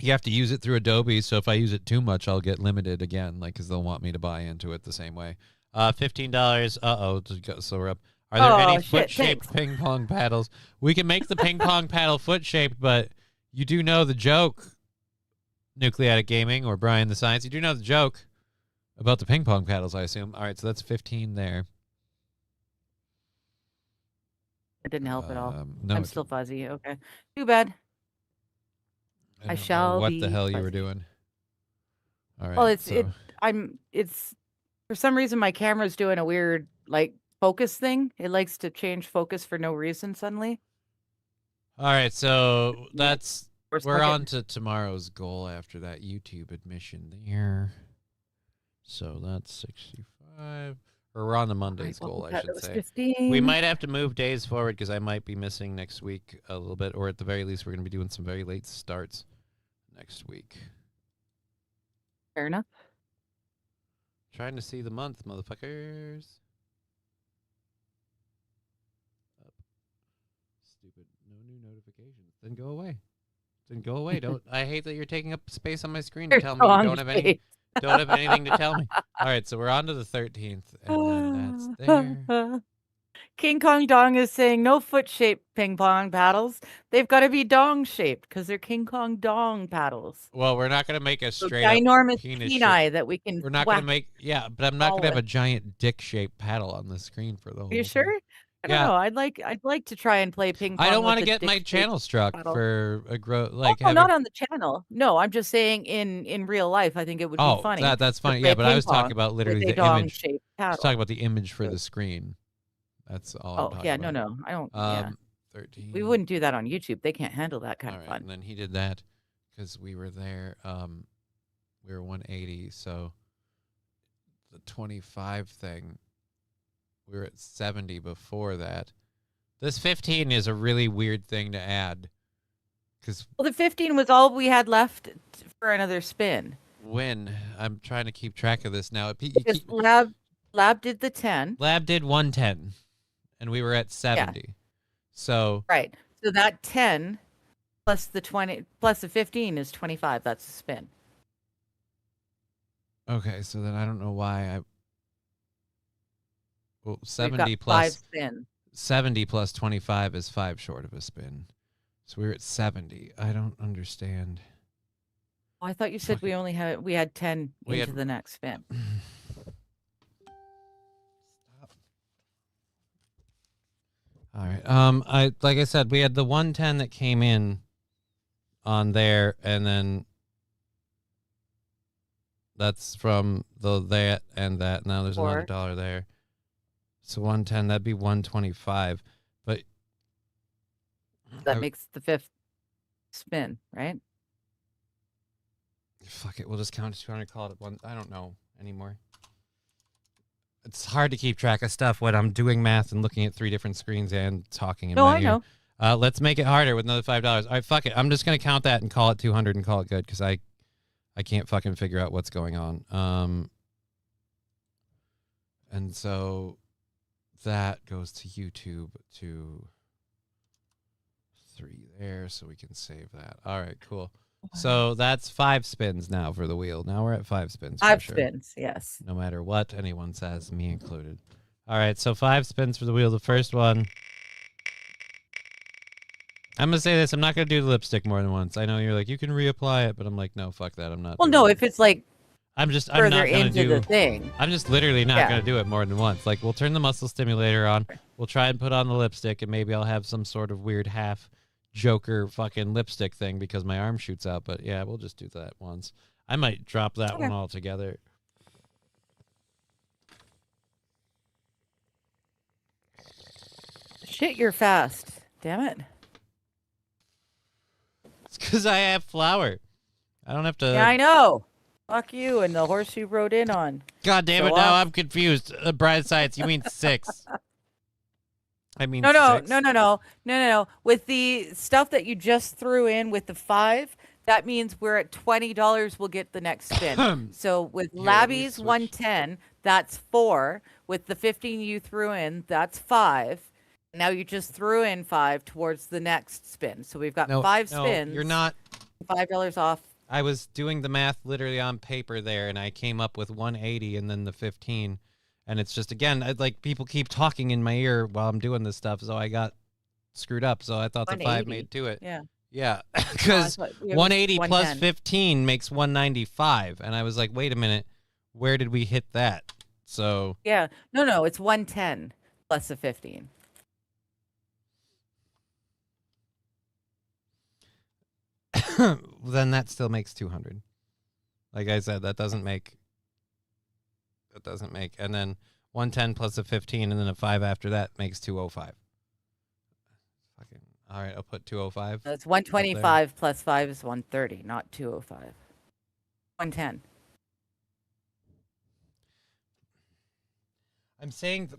You have to use it through Adobe, so if I use it too much, I'll get limited again, like, because they'll want me to buy into it the same way. $15. Uh-oh, so we're up. Are there any foot-shaped ping pong paddles? We can make the ping pong paddle foot-shaped, but you do know the joke, Nucleatic Gaming or Brian the Science. You do know the joke about the ping pong paddles, I assume. All right, so that's 15 there. It didn't help at all. No, I'm still fuzzy. Okay. Too bad. I shall what be the hell you were fuzzy. doing. All right. Well, it's for some reason my camera's doing a weird like focus thing. It likes to change focus for no reason suddenly. All right, so we're bucket. on to tomorrow's goal after that YouTube admission there. So that's 65. Or we're on the Monday's goal, I should say. 15. We might have to move days forward because I might be missing next week a little bit, or at the very least, we're going to be doing some very late starts next week. Fair enough. Trying to see the month, motherfuckers. Up. Stupid. No new notifications. Then go away. Don't. I hate that you're taking up space on my screen to tell me you don't have anything to tell me. All right, so we're on to the 13th, and then that's there. King Kong Dong is saying no foot-shaped ping pong paddles. They've got to be dong-shaped because they're King Kong Dong paddles. Well, we're not going to make a straight ginormous peni that we can. We're not going to make but I'm not going to have a giant dick-shaped paddle on the screen for the whole. Are you sure? I don't know. I'd like to try and play ping pong. I don't want to get my channel struck for a not on the channel. No, I'm just saying in real life. I think it would be funny. That's funny. Yeah, but I was talking about literally the image. I was talking about the image for the screen. That's all. I'm talking about. No, I don't. 13. We wouldn't do that on YouTube. They can't handle that kind of fun. And then he did that because we were there. We were 180, so the 25 thing. We were at 70 before that. This 15 is a really weird thing to add. Well, the 15 was all we had left for another spin. When? I'm trying to keep track of this now. Lab did the 10. Lab did 110, and we were at 70. Yeah. So right. So that 10 plus the 20 plus the 15 is 25. That's a spin. Okay, so then I don't know why 70 plus 5 spin. 70 plus 25 is 5 short of a spin. So we were at 70. I don't understand. Oh, I thought you said we had 10 into the next spin. Stop. All right. Like I said, we had the 110 that came in on there, and then that's from that and that. Now there's another dollar there. So 110, that'd be 125. But that makes the 5th spin, right? Fuck it. We'll just count it 200, call it one. I don't know anymore. It's hard to keep track of stuff when I'm doing math and looking at 3 different screens and talking in No, my I ear. know. Let's make it harder with another $5. All right, fuck it. I'm just gonna count that and call it 200 and call it good because I can't fucking figure out what's going on. And so that goes to YouTube to 3 there, so we can save that. All right, cool. So that's 5 spins now for the wheel. Now we're at 5 spins. For 5 sure. spins, yes. No matter what anyone says, me included. All right, so 5 spins for the wheel. The first one. I'm going to say this. I'm not going to do the lipstick more than once. I know you're like, you can reapply it, but I'm like, no, fuck that. I'm not. Well, doing no, it. if it's like I'm further not going to into the do. thing. I'm just literally not Yeah. going to do it more than once. Like, we'll turn the muscle stimulator on. We'll try and put on the lipstick, and maybe I'll have some sort of weird half Joker fucking lipstick thing because my arm shoots out. But yeah, we'll just do that once. I might drop that one altogether. Shit, you're fast. Damn it. It's because I have flour. I don't have to. Yeah, I know. Fuck you and the horse you rode in on. God damn Go it! Now off. I'm confused. Brian Science, you mean 6? I mean No. 6. With the stuff that you just threw in with the 5, that means we're at $20. We'll get the next spin. So with Here, let me Labby's switch. 110, that's 4. With the 15 you threw in, that's 5. Now you just threw in 5 towards the next spin. So we've got 5 spins. You're not. $5 off. I was doing the math literally on paper there, and I came up with 180 and then the 15. And it's just, again, like people keep talking in my ear while I'm doing this stuff, so I got screwed up. So I thought the 5 180. made to it. Yeah. Yeah, because thought it was 180 plus 110. 15 makes 195. And I was like, wait a minute, where did we hit that? So Yeah. No, it's 110 plus the 15. then that still makes 200. Like I said, that doesn't make. And then 110 plus a 15 and then a 5 after that makes 205. Fucking. All right, I'll put 205. That's 125 plus 5 is 130, not 205. 110. I'm saying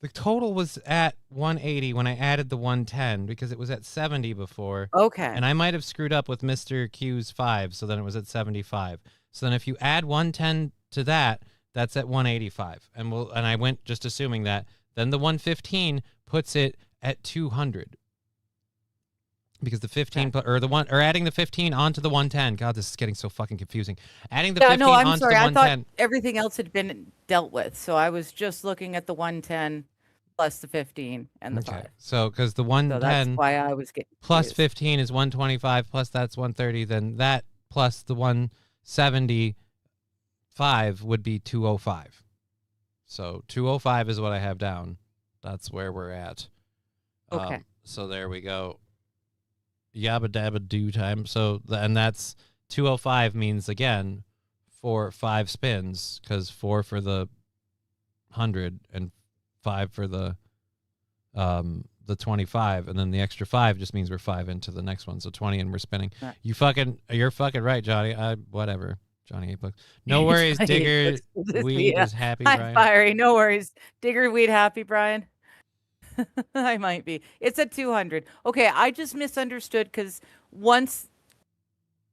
the total was at 180 when I added the 110 because it was at 70 before. Okay. And I might have screwed up with Mr. Q's 5, so then it was at 75. So then if you add 110 to that, that's at 185. And I went just assuming that. Then the 115 puts it at 200. Because the 15 or adding the 15 onto the 110. God, this is getting so fucking confusing. Adding the 15 I'm onto sorry. the I 110. thought everything else had been dealt with. So I was just looking at the 110 plus the 15 and the 5. So because the So 110 that's why I was getting plus confused. 15 is 125 plus that's 130, then that plus the 175 would be 205. So 205 is what I have down. That's where we're at. Okay. So there we go. Yabba dabba do time. So and that's 205 means again 5 spins because 4 for the 100 and 5 for the 25, and then the extra 5 just means we're 5 into the next one, so 20, and we're spinning. Right. You're fucking right, Johnny. Whatever, Johnny 8 bucks. No worries, Johnny Digger. 8 bucks. Weed Yeah. is happy, I'm Brian. fiery. No worries. Digger weed happy, Brian. I might be. It's at 200. Okay, I just misunderstood because once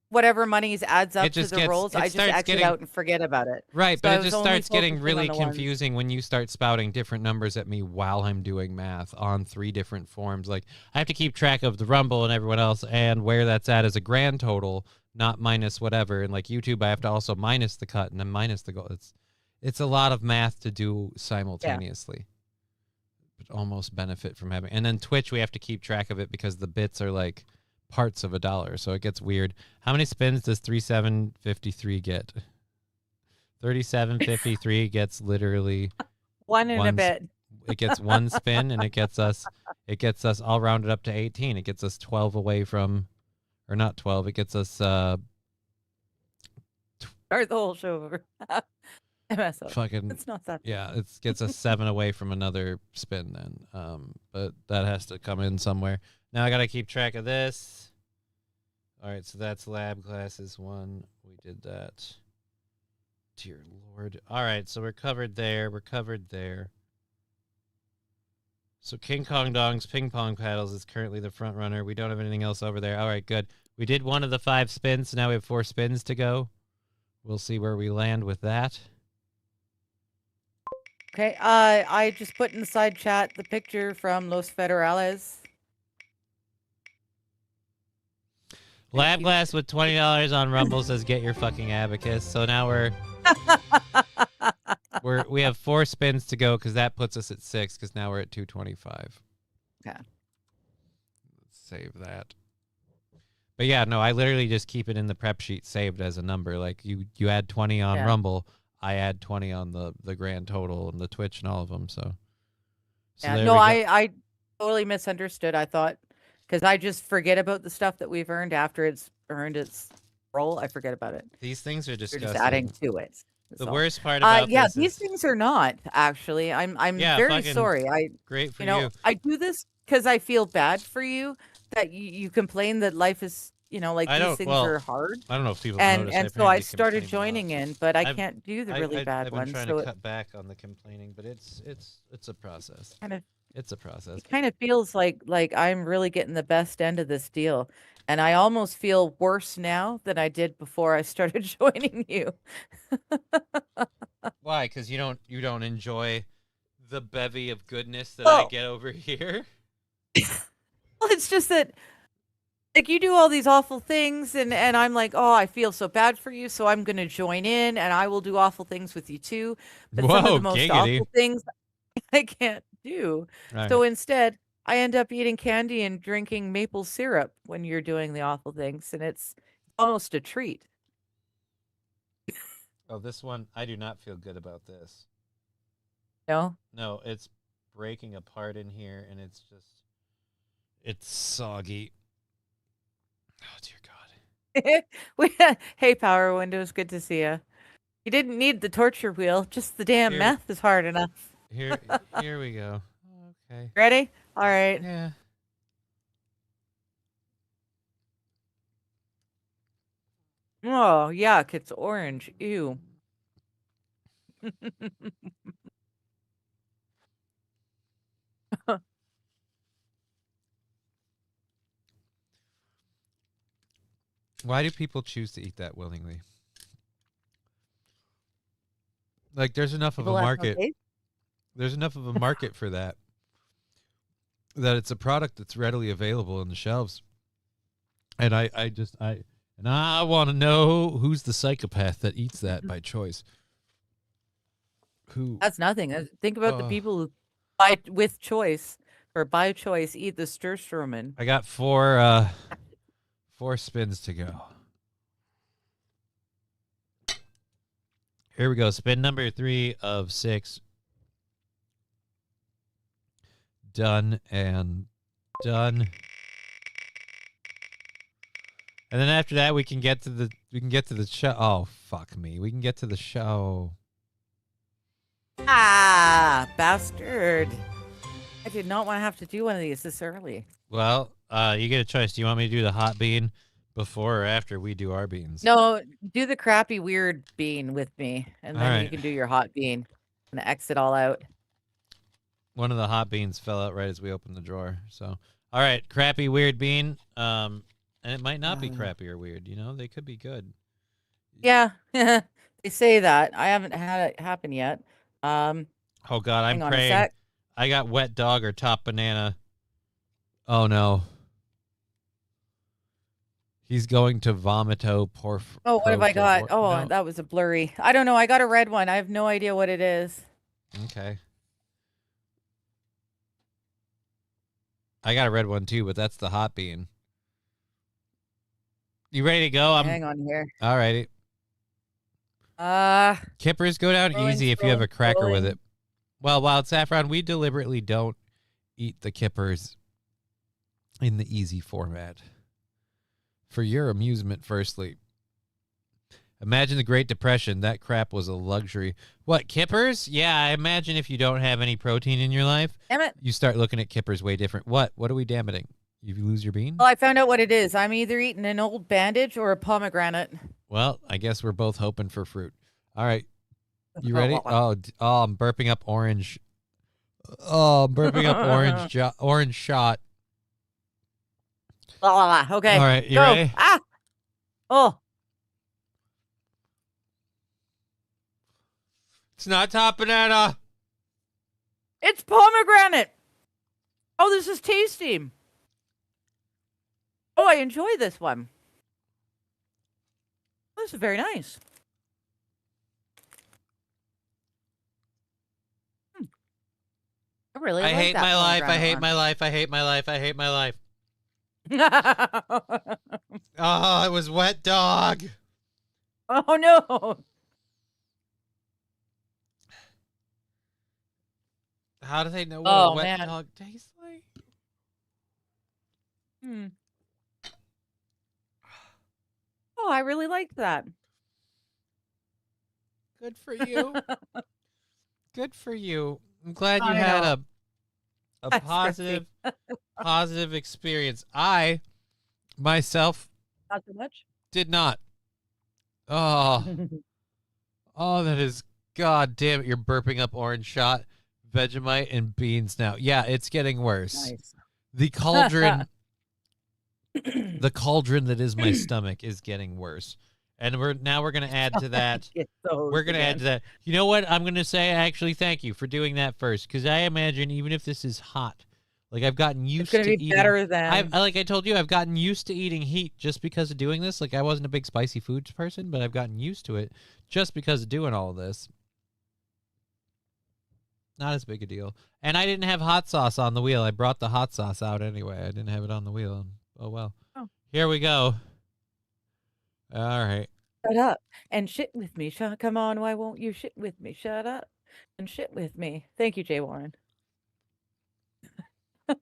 whatever monies adds up It to just the gets- rolls, it I just starts exit getting- out and forget about it. Right, So but I it was just only starts getting focusing really on the ones- confusing when you start spouting different numbers at me while I'm doing math on 3 different forms. Like, I have to keep track of the Rumble and everyone else and where that's at as a grand total, not minus whatever. And like YouTube, I have to also minus the cut and then minus the goal. It's a lot of math to do simultaneously. But almost benefit from having. And then Twitch, we have to keep track of it because the bits are like parts of $1, so it gets weird. How many spins does 3753 get? 3753 gets literally One in a One's- bit. it gets 1 spin and it gets us all rounded up to 18. It gets us 12 away from, or not 12, it gets us Start the whole show over. I mess up. fucking It's not that. yeah, it gets us 7 away from another spin then. But that has to come in somewhere. Now I got to keep track of this. All right, so that's lab classes 1. We did that. dear Lord. All right, so we're covered there. We're covered there. So King Kong Dong's ping pong paddles is currently the front runner. We don't have anything else over there. All right, good. We did one of the 5 spins. So now we have 4 spins to go. We'll see where we land with that. Okay, I just put in the side chat the picture from Los Federales. Lab Glass with $20 on Rumble says get your fucking abacus. So now we have 4 spins to go because that puts us at 6 because now we're at 225. Okay. Let's save that. But yeah, no, I literally just keep it in the prep sheet saved as a number. Like you add 20 on Rumble, I add 20 on the grand total and the Twitch and all of them. So yeah, no, I totally misunderstood. I thought because I just forget about the stuff that we've earned after it's earned its roll. I forget about it. These things are disgusting. You're just adding to it. The worst part about this these is, things are not actually. I'm very sorry. Great for you. I do this because I feel bad for you that you complain that life is like these things are hard. I don't know if people and so I started complain joining in, but I can't do the really bad ones. I've been trying to cut back on the complaining, but it's a process. It's a process. It kind of feels like I'm really getting the best end of this deal, and I almost feel worse now than I did before I started joining you. Why? Because you don't enjoy the bevy of goodness that I get over here. Well, it's just that like you do all these awful things and I'm like, oh, I feel so bad for you, so I'm gonna join in and I will do awful things with you too. But some of the most awful things I can't do. Right. So instead, I end up eating candy and drinking maple syrup when you're doing the awful things, and it's almost a treat. Oh, this one, I do not feel good about this. No? No, it's breaking apart in here, and it's soggy. Oh, dear God. Hey, Power Windows, good to see you. You didn't need the torture wheel, just the damn meth is hard enough. Here we go. Okay. Ready? All right. Yeah. Oh, yuck, it's orange. Ew. Why do people choose to eat that willingly? Like, there's enough of a market. There's enough of a market for that. That it's a product that's readily available on the shelves. And I want to know who's the psychopath that eats that by choice. Who? That's nothing. Think about the people who buy with choice or by choice eat the Sturströmmen. I got 4 spins to go. Here we go. Spin number 3 of 6. Done and done. And then after that we can get to the show. Oh, fuck me. We can get to the show. Ah, bastard. I did not want to have to do one of these this early. Well, you get a choice. Do you want me to do the hot bean before or after we do our beans? No, do the crappy weird bean with me, and then you can do your hot bean and exit all out. One of the hot beans fell out right as we opened the drawer. So, all right, crappy weird bean. And it might not be crappy or weird. They could be good. Yeah, they say that. I haven't had it happen yet. Oh God, I'm praying. I got wet dog or top banana. Oh no. He's going to vomito Oh, what have I got? Oh, that was a blurry. I don't know. I got a red one. I have no idea what it is. Okay. I got a red one too, but that's the hot bean. You ready to go? Hang on here. All righty. Kippers, go down easy if you have a cracker with it. Well, Wild Saffron, we deliberately don't eat the kippers in the easy format. For your amusement, firstly. Imagine the Great Depression. That crap was a luxury. What, kippers? Yeah, I imagine if you don't have any protein in your life, damn it, you start looking at kippers way different. What are we damaging? You lose your bean? Well, I found out what it is. I'm either eating an old bandage or a pomegranate. Well, I guess we're both hoping for fruit. All right. You ready? Oh, I'm burping up orange. Oh, I'm burping up orange shot. Okay. All right, you go. ready? Ah. Oh. It's not top banana. It's pomegranate. Oh, this is tasty. Oh, I enjoy this one. This is very nice. I really I like hate that my life. I pomegranate hate one. my life. I hate my life. I hate my life. Oh, it was wet dog. Oh no. How do they know what a Oh, wet man. dog tastes like? Oh, I really like that. Good for you. Good for you. I'm glad you I had know. a That's positive experience. I myself Not so much. did not. Oh, that is, god damn it. You're burping up orange shot, Vegemite, and beans now. Yeah, it's getting worse. Nice. The cauldron that is my stomach is getting worse. And we're going to add to that. We're going to add to that. You know what? I'm going to say actually thank you for doing that first, because I imagine even if this is hot, like I've gotten used It's to gonna be eating. better than. Like I told you, I've gotten used to eating heat just because of doing this. Like I wasn't a big spicy foods person, but I've gotten used to it just because of doing all of this. Not as big a deal. And I didn't have hot sauce on the wheel. I brought the hot sauce out anyway. I didn't have it on the wheel. Oh well. Oh. Here we go. All right. Shut up and shit with me. Come on, why won't you shit with me? Shut up and shit with me. Thank you, Jay Warren.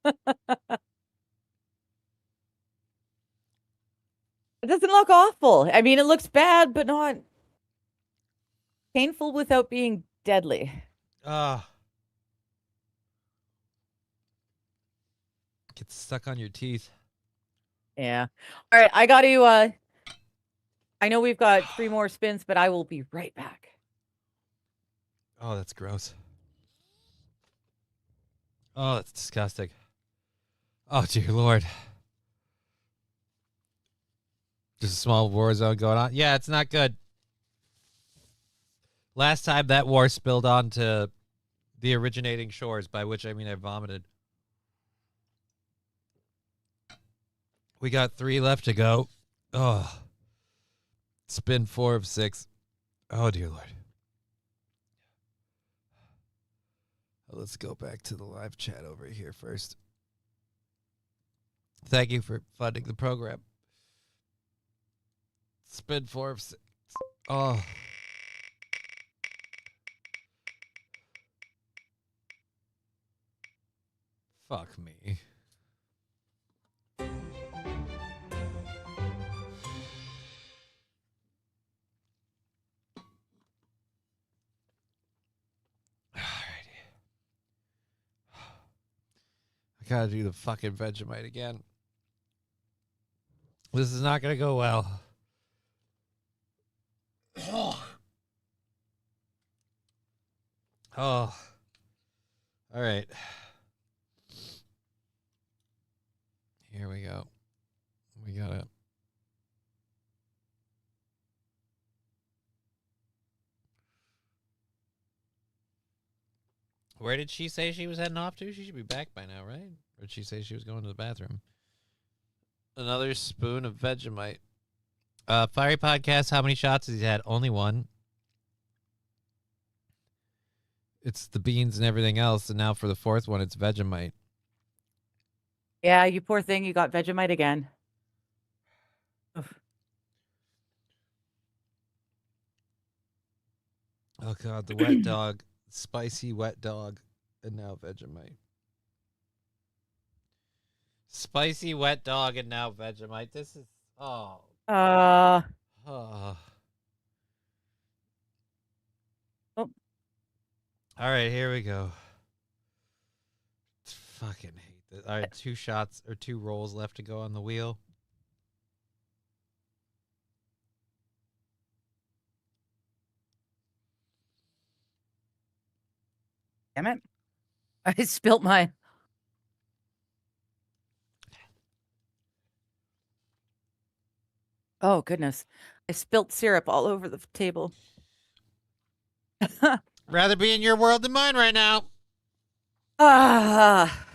It doesn't look awful. I mean, it looks bad, but not painful without being deadly. Gets stuck on your teeth. Yeah. All right, I got to I know we've got 3 more spins, but I will be right back. Oh, that's gross. Oh, that's disgusting. Oh, dear Lord. Just a small war zone going on. Yeah, it's not good. Last time that war spilled onto the originating shores, by which I mean I vomited. We got 3 left to go. Oh. Spin 4 of 6. Oh, dear Lord. Let's go back to the live chat over here first. Thank you for funding the program. Spin 4 of 6. Oh. Fuck me. I gotta do the fucking Vegemite again. This is not gonna go well. Oh. All right. Here we go. We gotta. Where did she say she was heading off to? She should be back by now, right? Or did she say she was going to the bathroom? Another spoon of Vegemite. Fiery Podcast, how many shots has he had? Only 1. It's the beans and everything else, and now for the 4th one, it's Vegemite. Yeah, you poor thing, you got Vegemite again. Oof. Oh, God, the wet dog. Spicy wet dog. And now Vegemite. Spicy wet dog and now Vegemite. This is... Oh. Oh. All right, here we go. Fucking hate this. All right, 2 shots or 2 rolls left to go on the wheel. Damn it. I spilt my. Oh, goodness. I spilt syrup all over the table. Rather be in your world than mine right now. Ah.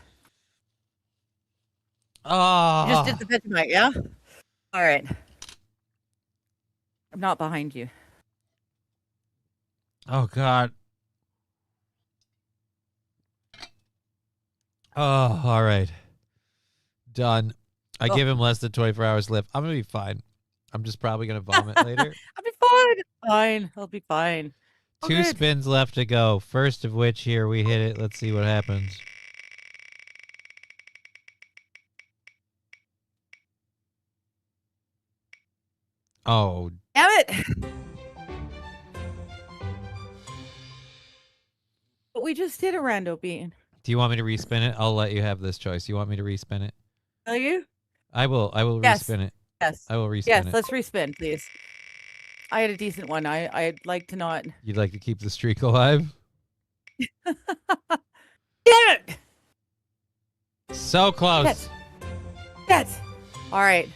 Oh. You just did the Vegemite, yeah? All right. I'm not behind you. Oh, God. Oh, all right. Done. I give him less than 24 hours left. I'm going to be fine. I'm just probably going to vomit later. I'll be fine. Fine. I'll be fine. Oh, 2 good. spins left to go. First of which, here, we hit it. Let's see what happens. Oh. Damn it. But we just did a rando bean. Do you want me to respin it? I'll let you have this choice. You want me to respin it? Will you? I will Yes. respin it. Yes. I will respin Yes, it. let's respin, please. I had a decent one. I'd like to not. You'd like to keep the streak alive? Damn it! So close. Yes. Yes. All right.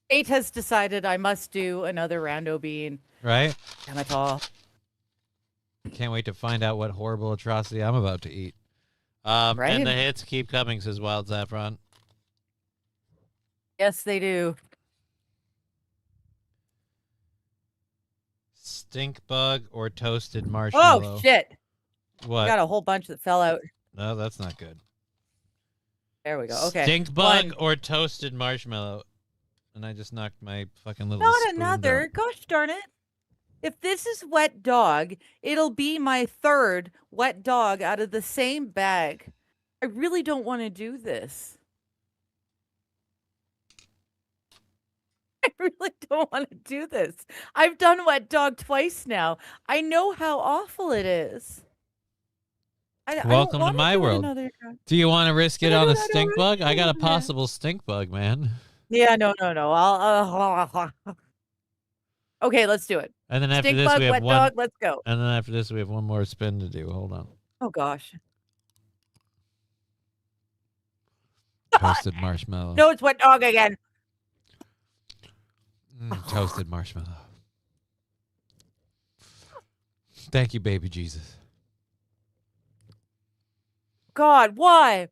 Fate has decided I must do another rando bean. Right? Damn it all. Can't wait to find out what horrible atrocity I'm about to eat. Right? And the hits keep coming, says Wild Saffron. Yes, they do. Stink bug or toasted marshmallow? Oh, shit. What? Got a whole bunch that fell out. No, that's not good. There we go. Okay. Stink bug One. or toasted marshmallow? And I just knocked my fucking little Not spoon another. down. Gosh darn it. If this is wet dog, it'll be my third wet dog out of the same bag. I really don't want to do this. I really don't want to do this. I've done wet dog twice now. I know how awful it is. I don't Welcome to wanna my do world. another- Do you want to risk it I on a don't stink bug? I got a wanna- possible stink bug, man. Yeah, no. I'll. Okay, let's do it. And then after Stink this, bug, we have wet one. dog. Let's go. And then after this, we have one more spin to do. Hold on. Oh gosh. Toasted marshmallow. No, it's wet dog again. Toasted marshmallow. Thank you, baby Jesus. God, why?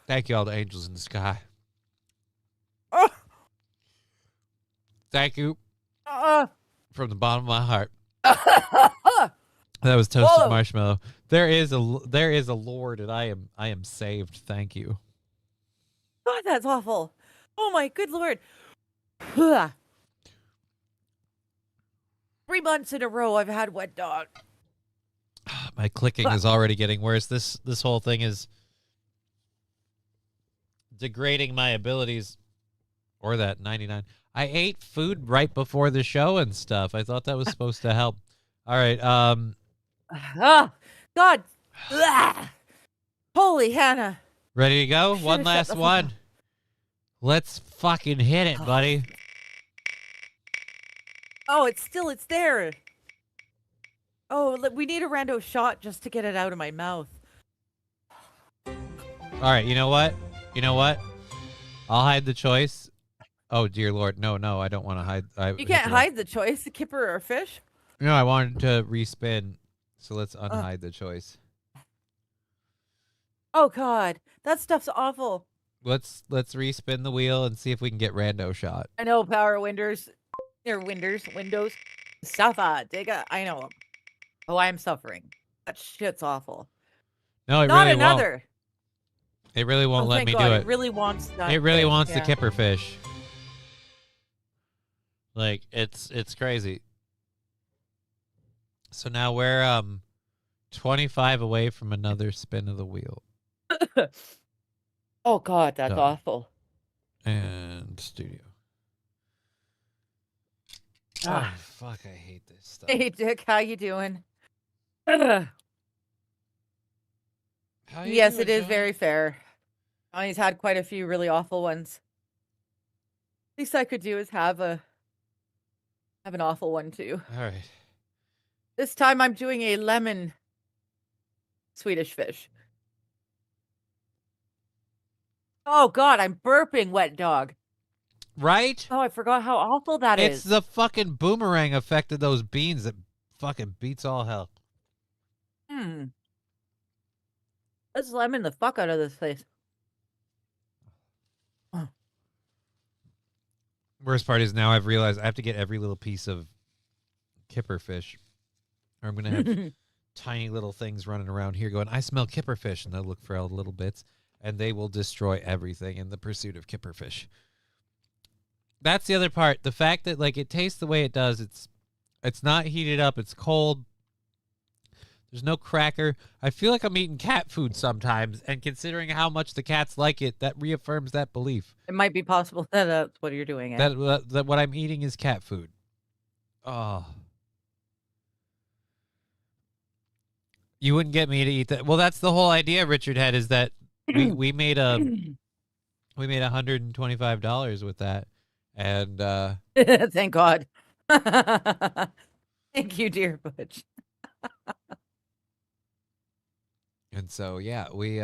Thank you, all the angels in the sky. Oh, Thank you uh, from the bottom of my heart. God, That was toasted Whoa. marshmallow. There is a Lord, and I am saved. Thank you. that's awful. Oh my good Lord. 3 months in a row I've had wet dog. My clicking is already getting worse. This whole thing is degrading my abilities. Or that 99. I ate food right before the show and stuff. I thought that was supposed to help. All right. Oh, God. Ugh. Holy Hannah. Ready to go? Should've One shut last the fuck one. up. Let's fucking hit it, buddy. Oh, it's there. Oh, we need a rando shot just to get it out of my mouth. All right. You know what? I'll hide the choice. Oh, dear Lord. No, I don't want to hide. You can't hide the choice, the kipper or fish. No, I wanted to respin. So let's unhide the choice. Oh God, that stuff's awful. Let's respin the wheel and see if we can get rando shot. I know power windows. Windows. Suffer, digga. I know 'em. Oh, I'm suffering. That shit's awful. No, it Not really another. won't. It really won't Oh, let thank me God. do It it. really wants that. It really thing, wants the yeah. kipper fish. Like it's crazy. So now we're 25 away from another spin of the wheel. Oh God, that's Done. awful. And studio. Ah. Oh fuck, I hate this stuff. Hey Dick, how you doing? Ugh. How you Yes, doing, it is Johnny? very fair. Johnny's had quite a few really awful ones. Least I could do is have have an awful one too. All right. This time I'm doing a lemon Swedish fish. Oh God, I'm burping, wet dog. Right? Oh, I forgot how awful that is. It's the fucking boomerang effect of those beans that fucking beats all hell. Let's lemon the fuck out of this place. Worst part is now I've realized I have to get every little piece of kipper fish, or I'm gonna have tiny little things running around here going, I smell kipper fish, and they'll look for all the little bits, and they will destroy everything in the pursuit of kipper fish. That's the other part. The fact that like it tastes the way it does, it's not heated up, it's cold. There's no cracker. I feel like I'm eating cat food sometimes, and considering how much the cats like it, that reaffirms that belief. It might be possible that that's what you're doing. That what I'm eating is cat food. Oh. You wouldn't get me to eat that. Well, that's the whole idea Richard had, is that we made $125 with that. And thank God. Thank you, dear Butch. And so yeah, we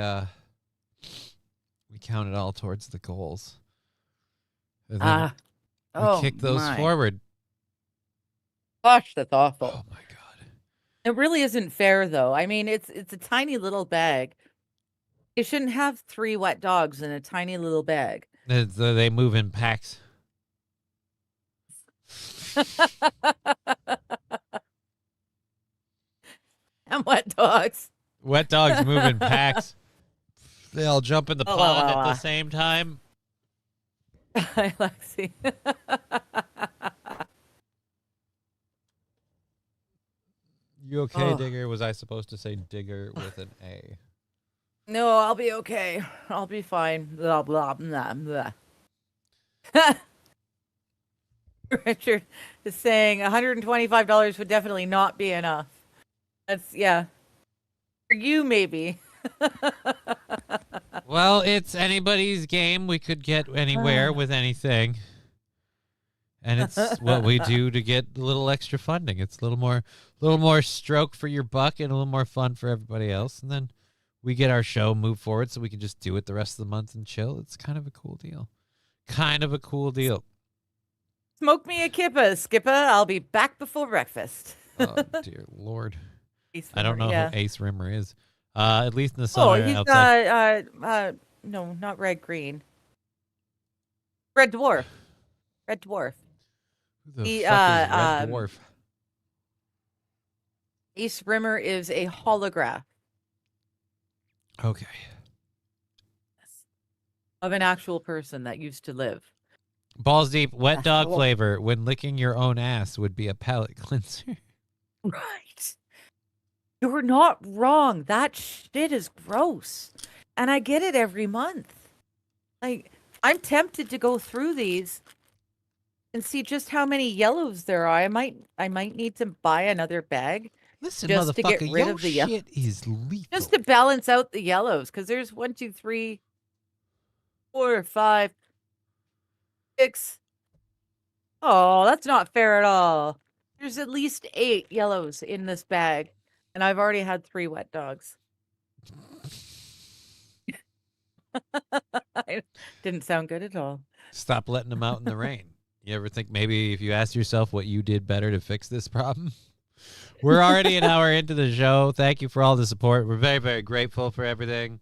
count it all towards the goals. And then we kick those forward. Gosh, that's awful. Oh my God. It really isn't fair though. I mean, it's a tiny little bag. You shouldn't have 3 wet dogs in a tiny little bag. They move in packs. And wet dogs. Wet dogs move in packs. They all jump in the pond at the same time. Hi, Lexi. You okay, Digger? Was I supposed to say Digger with an A? No, I'll be okay. I'll be fine. Blah, blah, blah, blah. Richard is saying $125 would definitely not be enough. That's, yeah. For you, maybe. Well, it's anybody's game. We could get anywhere with anything. And it's what we do to get a little extra funding. It's a little more stroke for your buck and a little more fun for everybody else. And then we get our show moved forward so we can just do it the rest of the month and chill. It's kind of a cool deal. Smoke me a kippa, Skipper. I'll be back before breakfast. Oh, dear Lord. I don't know who Ace Rimmer is. At least in the summer. Oh, he's outside. No, not red green. Red dwarf. Red dwarf. Who the fuck is Red Dwarf? Ace Rimmer is a holograph. Okay. Of an actual person that used to live. Balls deep, wet dog flavor. When licking your own ass would be a palate cleanser. Right. You're not wrong. That shit is gross. And I get it every month. Like, I'm tempted to go through these and see just how many yellows there are. I might need to buy another bag. Listen, just to get rid of the shit is lethal. Just to balance out the yellows, because there's 1, 2, 3, 4, 5, 6. Oh, that's not fair at all. There's at least 8 yellows in this bag, and I've already had 3 wet dogs. It didn't sound good at all. Stop letting them out in the rain. You ever think maybe if you ask yourself what you did better to fix this problem? We're already an hour into the show. Thank you for all the support. We're very, very grateful for everything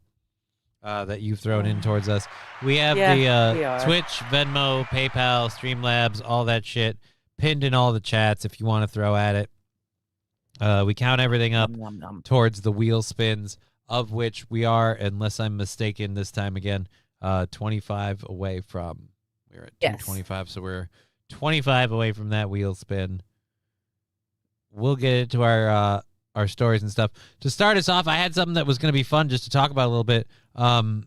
that you've thrown in towards us. We have the Twitch, Venmo, PayPal, Streamlabs, all that shit pinned in all the chats if you want to throw at it. We count everything up towards the wheel spins, of which we are, unless I'm mistaken this time again, 25 away from. We're at 225, so we're 25 away from that wheel spin. We'll get into our stories and stuff. To start us off, I had something that was going to be fun just to talk about a little bit. I'm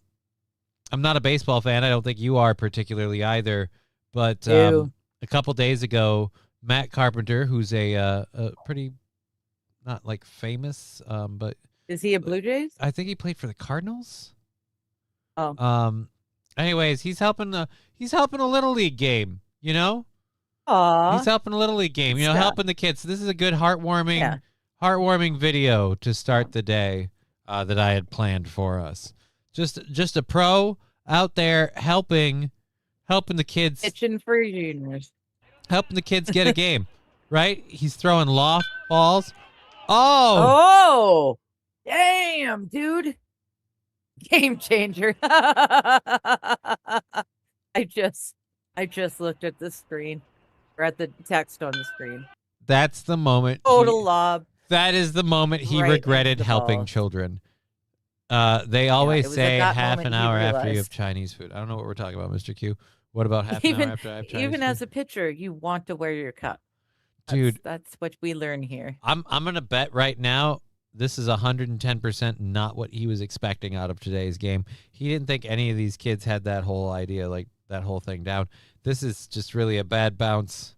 not a baseball fan. I don't think you are particularly either. But a couple days ago, Matt Carpenter, who's a pretty, not like famous, but is he a Blue Jays? I think he played for the Cardinals. Oh. Anyways, he's helping a little league game, you know? Aw. He's helping a little league game, Good stuff. helping the kids. This is a good heartwarming, Yeah. heartwarming video to start the day that I had planned for us. Just a pro out there helping the kids, Kitchen for juniors. helping the kids get a game. Right? He's throwing loft balls. Oh, damn, dude. Game changer. I just looked at the screen. Or at the text on the screen. That's the moment. Total lob. That is the moment he Right into regretted the helping balls. children. They always it was at say that half moment an he hour after you have realized. Chinese food. I don't know what we're talking about, Mr. Q. What about half an hour after I have Chinese Even food? as a pitcher, you want to wear your cup. Dude, That's what we learn here. I'm gonna bet right now this is 110% not what he was expecting out of today's game. He didn't think any of these kids had that whole idea, like that whole thing down. This is just really a bad bounce.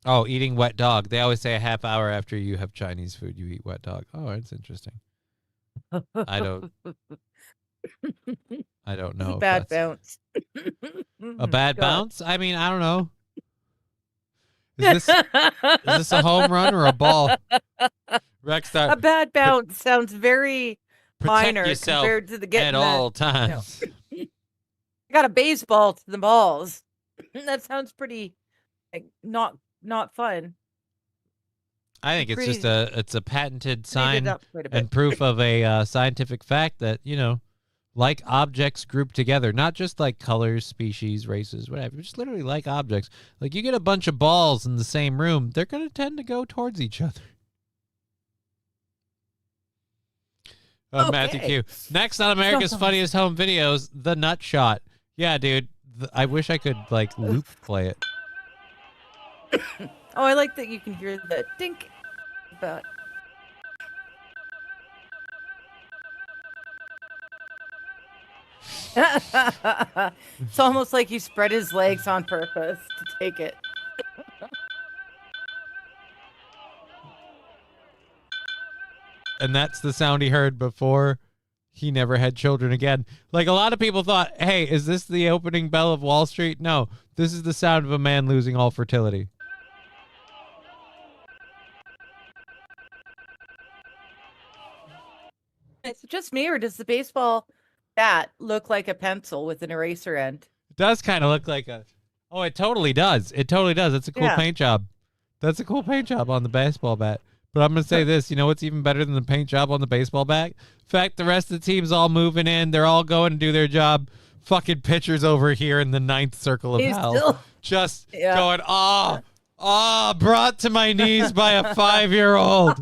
Oh, eating wet dog. They always say a half hour after you have Chinese food, you eat wet dog. Oh, that's interesting. I don't know. if Bad that's bounce. a bad God. bounce? I mean, I don't know. Is this a home run or a ball? Rexstar, A bad bounce sounds very protect minor yourself compared to the at getting all times. I got a baseball to the balls. That sounds pretty like, not fun. I think it's just it's a patented Made it sign up quite a bit. and proof of a scientific fact that, like objects group together, not just like colors, species, races, whatever, just literally like objects. Like you get a bunch of balls in the same room, they're going to tend to go towards each other. Matthew Q. Next on America's Funniest Home Videos, The Nut Shot. Yeah, dude. I wish I could like loop play it. Oh, I like that you can hear the dink. But it's almost like he spread his legs on purpose to take it. And that's the sound he heard before he never had children again. Like a lot of people thought, hey, is this the opening bell of Wall Street? No, this is the sound of a man losing all fertility. Is it just me, or does the baseball bat look like a pencil with an eraser end? It does kind of look like a... Oh, it totally does. It totally does. It's a cool paint job. That's a cool paint job on the baseball bat. But I'm going to say this. You know what's even better than the paint job on the baseball bat? In fact, the rest of the team's all moving in. They're all going to do their job. Fucking pitchers over here in the ninth circle of hell. Just going, brought to my knees by a 5-year-old.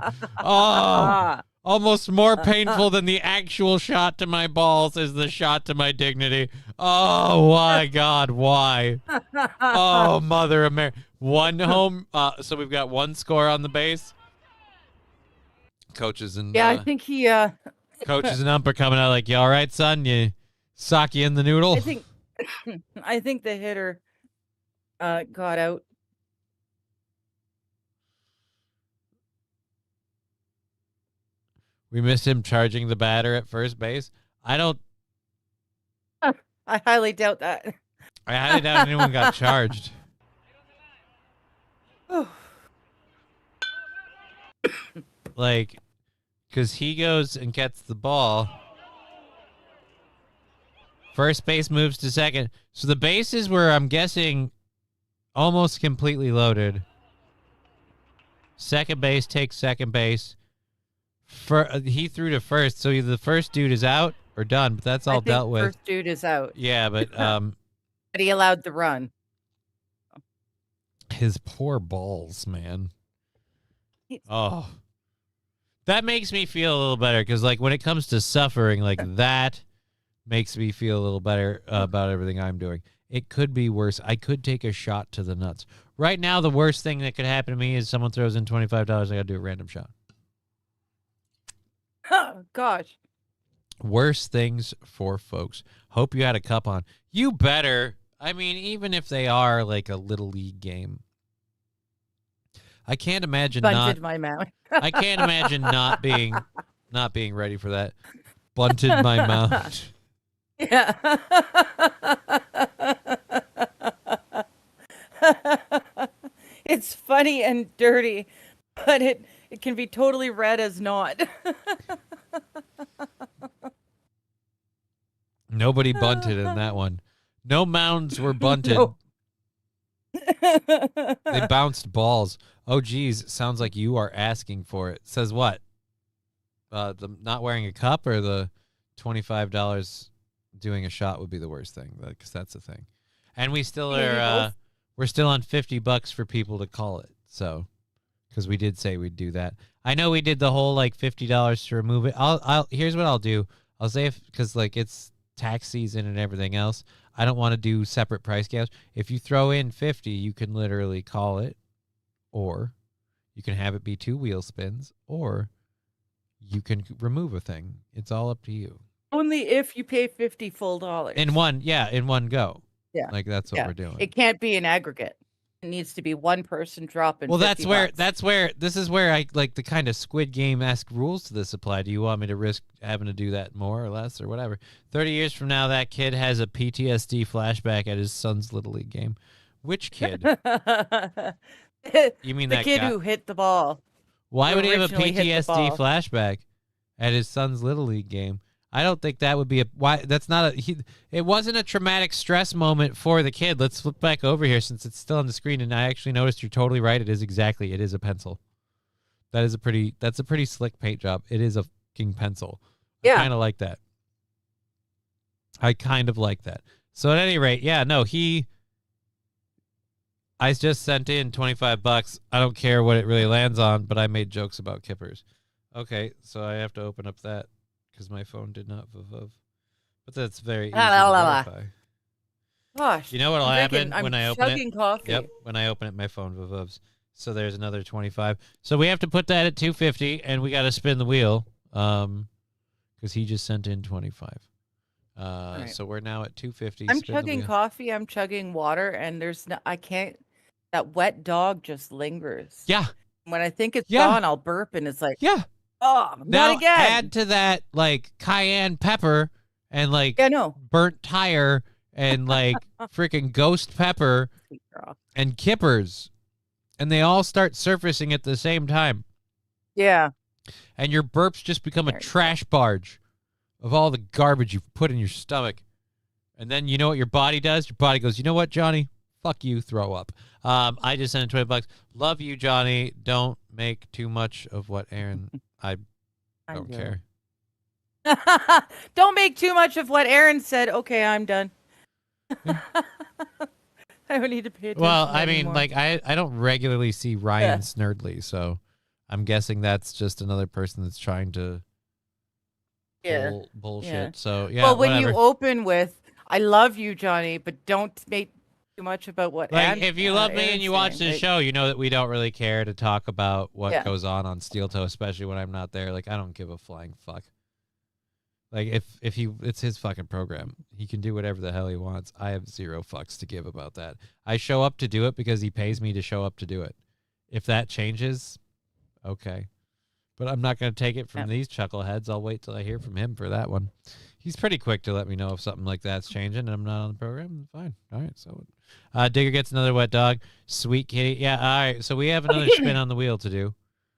Almost more painful than the actual shot to my balls is the shot to my dignity. Oh, my God, why? Oh, Mother America. One home. So we've got one score on the base. Coaches and I think he. coaches and ump are coming out like, you all right, son? You sock you in the noodle? I think the hitter got out. We missed him charging the batter at first base. I highly doubt that. I highly doubt anyone got charged. Like, because he goes and gets the ball. First base moves to second. So the bases were, I'm guessing, almost completely loaded. Second base takes second base. He threw to first, so either the first dude is out or done, but that's all dealt with. First dude is out. Yeah, but But he allowed the run. His poor balls, man. Oh. That makes me feel a little better, because like when it comes to suffering, like that makes me feel a little better about everything I'm doing. It could be worse. I could take a shot to the nuts. Right now, the worst thing that could happen to me is someone throws in $25. I got to do a random shot. Oh, gosh. Worst things for folks. Hope you had a cup on. You better. I mean, even if they are like a little league game. I can't imagine Bunted my mouth. I can't imagine not being ready for that. Bunted my mouth. Yeah. funny and dirty, but it can be totally read as not. Nobody bunted in that one. No mounds were bunted. No. They bounced balls. Oh, geez. Sounds like you are asking for it. Says what? The not wearing a cup or the $25 doing a shot would be the worst thing, because that's the thing. And we still are. We're still on $50 for people to call it. So, because we did say we'd do that. I know we did the whole like $50 to remove it. Here's what I'll do. I'll say because like it's tax season and everything else. I don't want to do separate price gaps. If you throw in 50, you can literally call it, or you can have it be 2 wheel spins, or you can remove a thing. It's all up to you. Only if you pay $50 full dollars. In one go. Yeah. Like that's what we're doing. It can't be an aggregate. It needs to be one person dropping. Well, $50. that's where this is where I like the kind of Squid Game-esque rules to this apply. Do you want me to risk having to do that more or less or whatever? 30 years from now, that kid has a PTSD flashback at his son's Little League game. Which kid? You mean the that kid guy? who hit the ball? Why would he have a originally hit the PTSD ball. flashback at his son's Little League game? I don't think that would be that's not it wasn't a traumatic stress moment for the kid. Let's flip back over here since it's still on the screen, and I actually noticed you're totally right. It is a pencil. That's a pretty slick paint job. It is a fucking pencil. Yeah. I kind of like that. So at any rate, yeah, no, I just sent in $25. I don't care what it really lands on, but I made jokes about kippers. Okay, so I have to open up that because my phone did not VVV. But that's very easy to verify. Gosh. You know what'll happen when I open chugging it? coffee. Yep, when I open it, my phone VVVs. So there's another 25. So we have to put that at 250, and we got to spin the wheel because he just sent in 25. Right. So we're now at 250. I'm Spin the chugging wheel. coffee. I'm chugging water, and I can't. That wet dog just lingers. Yeah, When I think it's Yeah. gone, I'll burp, and it's like, yeah. oh, Now not again. add to that like cayenne pepper and like Yeah, no. burnt tire and like freaking ghost pepper Sweet girl. and kippers, and they all start surfacing at the same time, Yeah. and your burps just become There a you go. trash barge of all the garbage you've put in your stomach. And then you know what your body does? Your body goes, you know what, Johnny? Fuck you, throw up. I just sent in $20. Love you, Johnny. Don't make too much of what Aaron. I don't care. Don't make too much of what Aaron said. Okay, I'm done. I don't need to pay attention. Well, I mean, anymore. like I don't regularly see Ryan Snurdly, so I'm guessing that's just another person that's trying to yeah. bullshit. Yeah. So yeah. Well, when whatever. you open with, "I love you, Johnny," but don't make too much about what. Like, if you love me and Aaron's you watch saying, this like, show, you know that we don't really care to talk about what Yeah. goes on Steel Toe, especially when I'm not there. Like, I don't give a flying fuck. Like, if it's his fucking program. He can do whatever the hell he wants. I have zero fucks to give about that. I show up to do it because he pays me to show up to do it. If that changes, okay. But I'm not going to take it from these chuckleheads. I'll wait till I hear from him for that one. He's pretty quick to let me know if something like that's changing and I'm not on the program. Fine. All right. So, Digger gets another wet dog. Sweet kitty. Yeah. All right. So we have another spin on the wheel to do.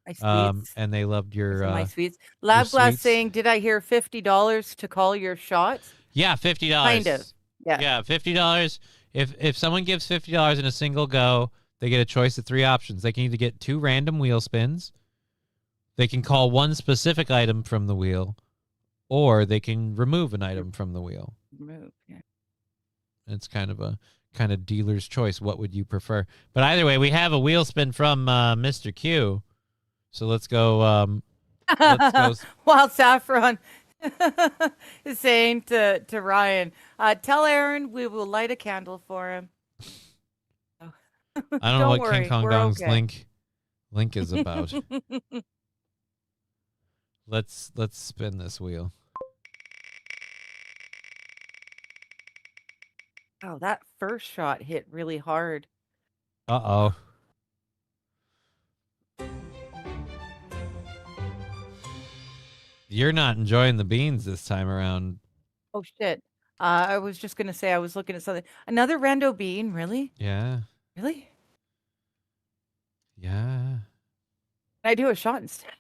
My sweets. And they loved your My sweets. Lab sweets. Blast saying, "Did I hear $50 to call your shots?" yeah, $50. Kind of. Yeah. Yeah, $50. If someone gives $50 in a single go, they get a choice of 3 options. They can either get 2 random wheel spins, they can call one specific item from the wheel, or they can remove an item from the wheel. Move. Yeah. It's kind of a dealer's choice. What would you prefer? But either way, we have a wheel spin from Mr. Q. So let's go. Let's go. While Saffron is saying to Ryan, "Tell Aaron we will light a candle for him." I don't know Don't what worry, King Kong we're Dong's okay. link is about. Let's spin this wheel. Oh, that first shot hit really hard. Uh-oh. You're not enjoying the beans this time around. Oh shit! I was just gonna say I was looking at something. Another rando bean, really? Yeah. Really? Yeah. I do a shot instead.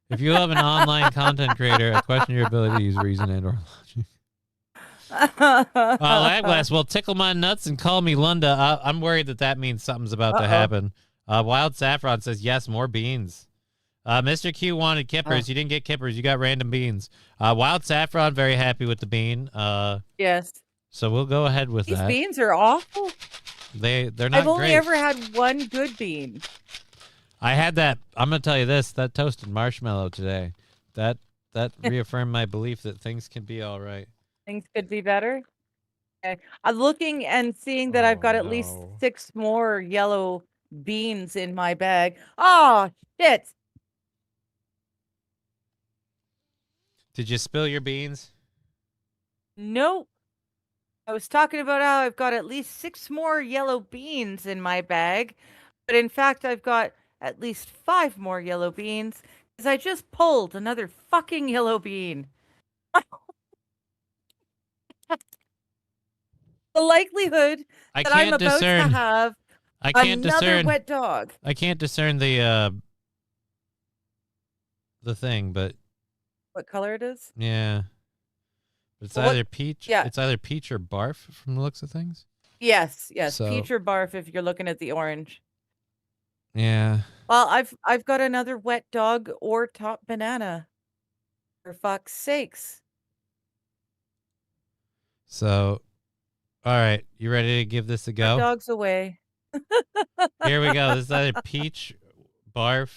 If you have an online content creator, I question your ability to use reason and or logic. Labglass, well, tickle my nuts and call me Lunda. I'm worried that means something's about to happen. Wild Saffron says, yes, more beans. Mr. Q wanted kippers. You didn't get kippers. You got random beans. Wild Saffron, very happy with the bean. Yes. So we'll go ahead with These that. beans are awful. They're not I've only great. ever had one good bean. I had that. I'm going to tell you this. That toasted marshmallow today, that reaffirmed my belief that things can be all right. Things could be better. Okay. I'm looking and seeing that I've got at least 6 more yellow beans in my bag. Oh, shit. Did you spill your beans? Nope. I was talking about how I've got at least 6 more yellow beans in my bag. But in fact, I've got at least 5 more yellow beans because I just pulled another fucking yellow bean. The likelihood that I'm about to have another wet dog. I can't discern the thing, but what color it is? Yeah. It's either peach. Yeah. It's either peach or barf from the looks of things. Yes, So, peach or barf if you're looking at the orange. Yeah. Well, I've got another wet dog or top banana. For fuck's sakes. So, all right, you ready to give this a go? Wet dogs away. Here we go. This is either peach, barf,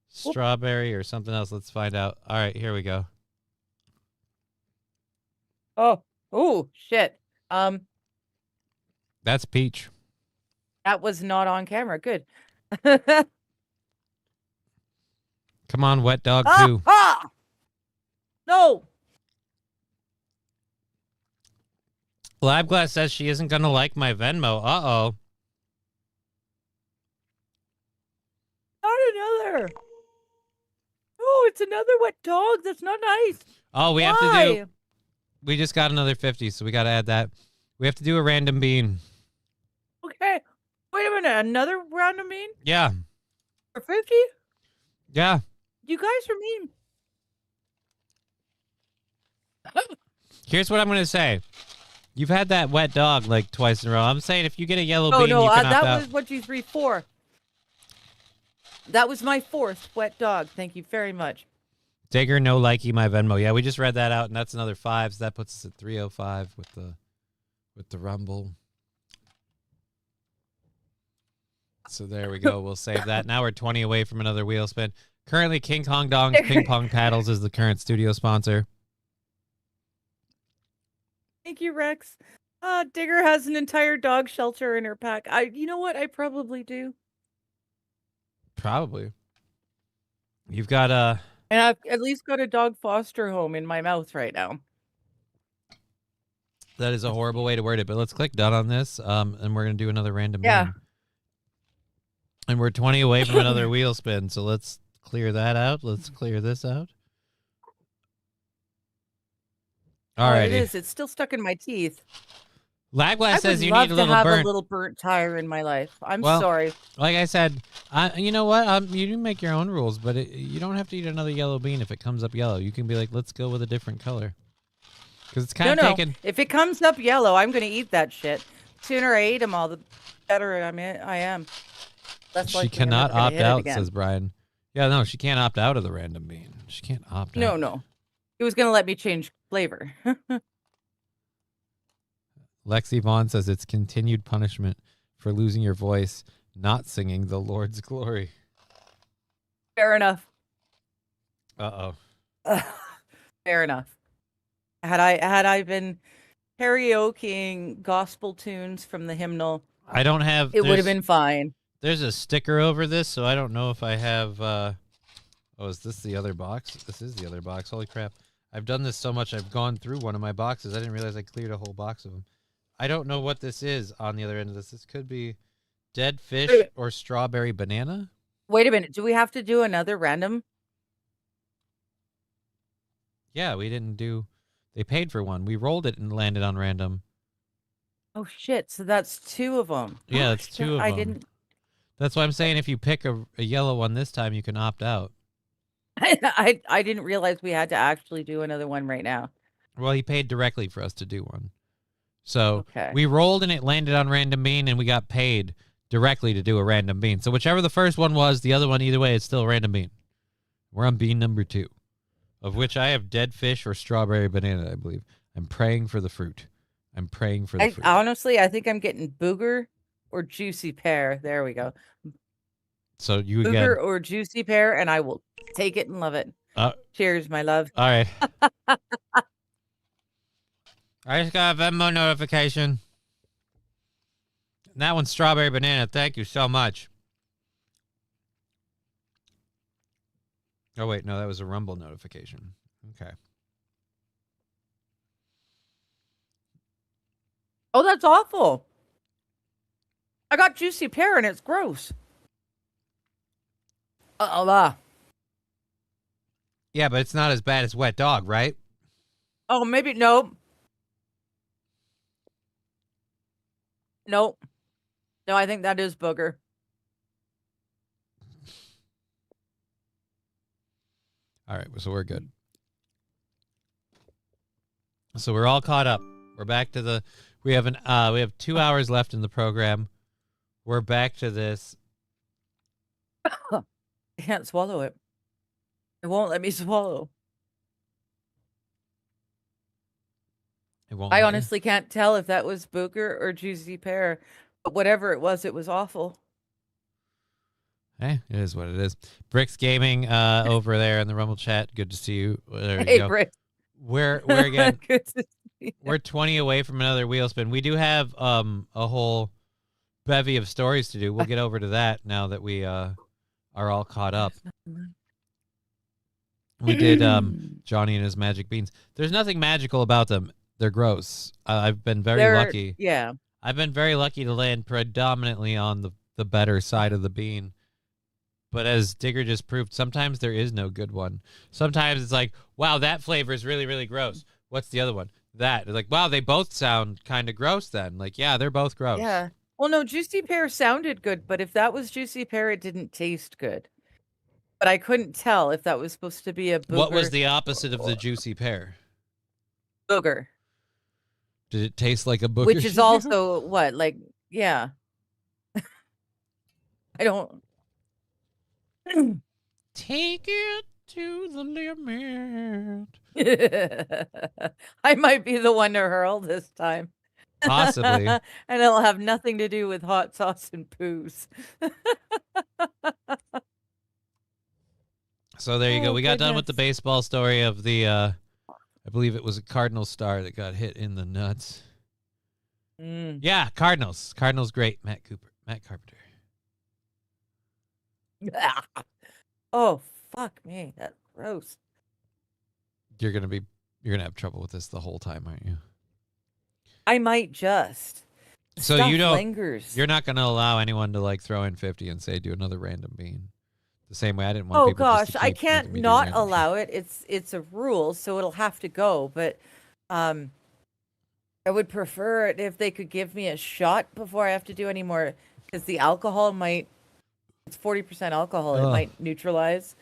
strawberry, or something else. Let's find out. All right, here we go. Oh, shit. That's peach. That was not on camera. Good. Come on, wet dog 2. No. Labglass says she isn't going to like my Venmo. Uh-oh. Not another. Oh, it's another wet dog. That's not nice. Oh, we have to do... We just got another 50, so we got to add that. We have to do a random bean. Okay. Wait a minute. Another random bean? Yeah. For 50? Yeah. You guys are mean. Here's what I'm going to say. You've had that wet dog like twice in a row. I'm saying if you get a yellow bean, you can opt out. That was 1, 2, 3, 4. That was my 4th wet dog. Thank you very much. Digger, no likey, my Venmo. Yeah, we just read that out, and that's another 5, so that puts us at 305 with the rumble. So there we go. We'll save that. Now we're 20 away from another wheel spin. Currently, King Kong Dong Ping Pong Paddles is the current studio sponsor. Thank you, Rex. Digger has an entire dog shelter in her pack. You know what? I probably do. Probably. You've got And I've at least got a dog foster home in my mouth right now. That is a horrible way to word it, but let's click done on this, and we're going to do another random Yeah. bean. And we're 20 away from another wheel spin, so let's clear that out. Let's clear this out. All right. It is. It's still stuck in my teeth. Laglass says you need a little burnt. a little burnt tire in my life. I'm sorry. Like I said, you know what? You can make your own rules, but you don't have to eat another yellow bean if it comes up yellow. You can be like, let's go with a different color. Because it's kind of taken. If it comes up yellow, I'm going to eat that shit. The sooner I eat them all, the better I am. She cannot opt out, says Brian. Yeah, no, she can't opt out of the random bean. She can't opt out. No. It was going to let me change flavor. Lexi Vaughn says it's continued punishment for losing your voice, not singing the Lord's glory. Fair enough. Uh-oh. Fair enough. Had I been karaokeing gospel tunes from the hymnal, I don't have. It would have been fine. There's a sticker over this, so I don't know if I have. Oh, is this the other box? This is the other box. Holy crap! I've done this so much. I've gone through one of my boxes. I didn't realize I cleared a whole box of them. I don't know what this is on the other end of this. This could be dead fish or strawberry banana. Wait a minute. Do we have to do another random? Yeah, we didn't do. They paid for one. We rolled it and landed on random. Oh shit! So that's 2 of them. Yeah, that's 2 of them. I didn't. That's why I'm saying if you pick a yellow one this time, you can opt out. I didn't realize we had to actually do another one right now. Well, he paid directly for us to do one. So Okay. we rolled and it landed on random bean, and we got paid directly to do a random bean. So whichever the first one was, the other one, either way, it's still a random bean. We're on bean number 2, of which I have dead fish or strawberry banana, I believe. I'm praying for the fruit. I'm praying for the fruit. Honestly, I think I'm getting booger or juicy pear. There we go. So you Booger again. or juicy pear, and I will take it and love it. Cheers, my love. All right. I just got a Venmo notification. And that one's strawberry banana. Thank you so much. Oh, wait. No, that was a Rumble notification. Okay. Oh, that's awful. I got juicy pear and it's gross. Yeah, but it's not as bad as wet dog, right? Oh, maybe no. Nope. No, I think that is booger. All right, so we're good. So we're all caught up. We're back to the. We have 2 hours left in the program. We're back to this. I can't swallow it. It won't let me swallow. It won't. I honestly can't tell if that was booger or juicy pear, but whatever it was awful. Hey, it is what it is. Bricks Gaming over there in the Rumble chat. Good to see you. There you Hey, go. Bricks. We're again. Good to see you. We're 20 away from another wheel spin. We do have a whole bevy of stories to do. We'll get over to that now that we are all caught up. We did Johnny and his magic beans. There's nothing magical about them. They're gross. I've been very lucky. Yeah. I've been very lucky to land predominantly on the better side of the bean. But as Digger just proved, sometimes there is no good one. Sometimes it's like, wow, that flavor is really, really gross. What's the other one? That. It's like, wow, they both sound kind of gross then. Like, yeah, they're both gross. Yeah. Well, no, juicy pear sounded good, but if that was juicy pear, it didn't taste good. But I couldn't tell if that was supposed to be a booger. What was the opposite of the juicy pear? Booger. Did it taste like a booger? Which is also what? Like, yeah. I don't. Take it to the limit. I might be the one to hurl this time. Possibly. And it'll have nothing to do with hot sauce and poos. So there you go. We got done with the goodness. baseball story of the, I believe it was a Cardinal star that got hit in the nuts. Yeah, Cardinals. Cardinals great. Matt Carpenter. Oh, fuck me. That's gross. You're gonna have trouble with this the whole time, aren't you? I might just. So Stuff you don't. lingers. You're not gonna allow anyone to like throw in 50 and say do another random bean. The same way I didn't want. Oh people just gosh, to I keep can't making me do not random allow it. It's a rule, so it'll have to go. But I would prefer it if they could give me a shot before I have to do any more, because the alcohol might. It's 40% alcohol. It Ugh. might neutralize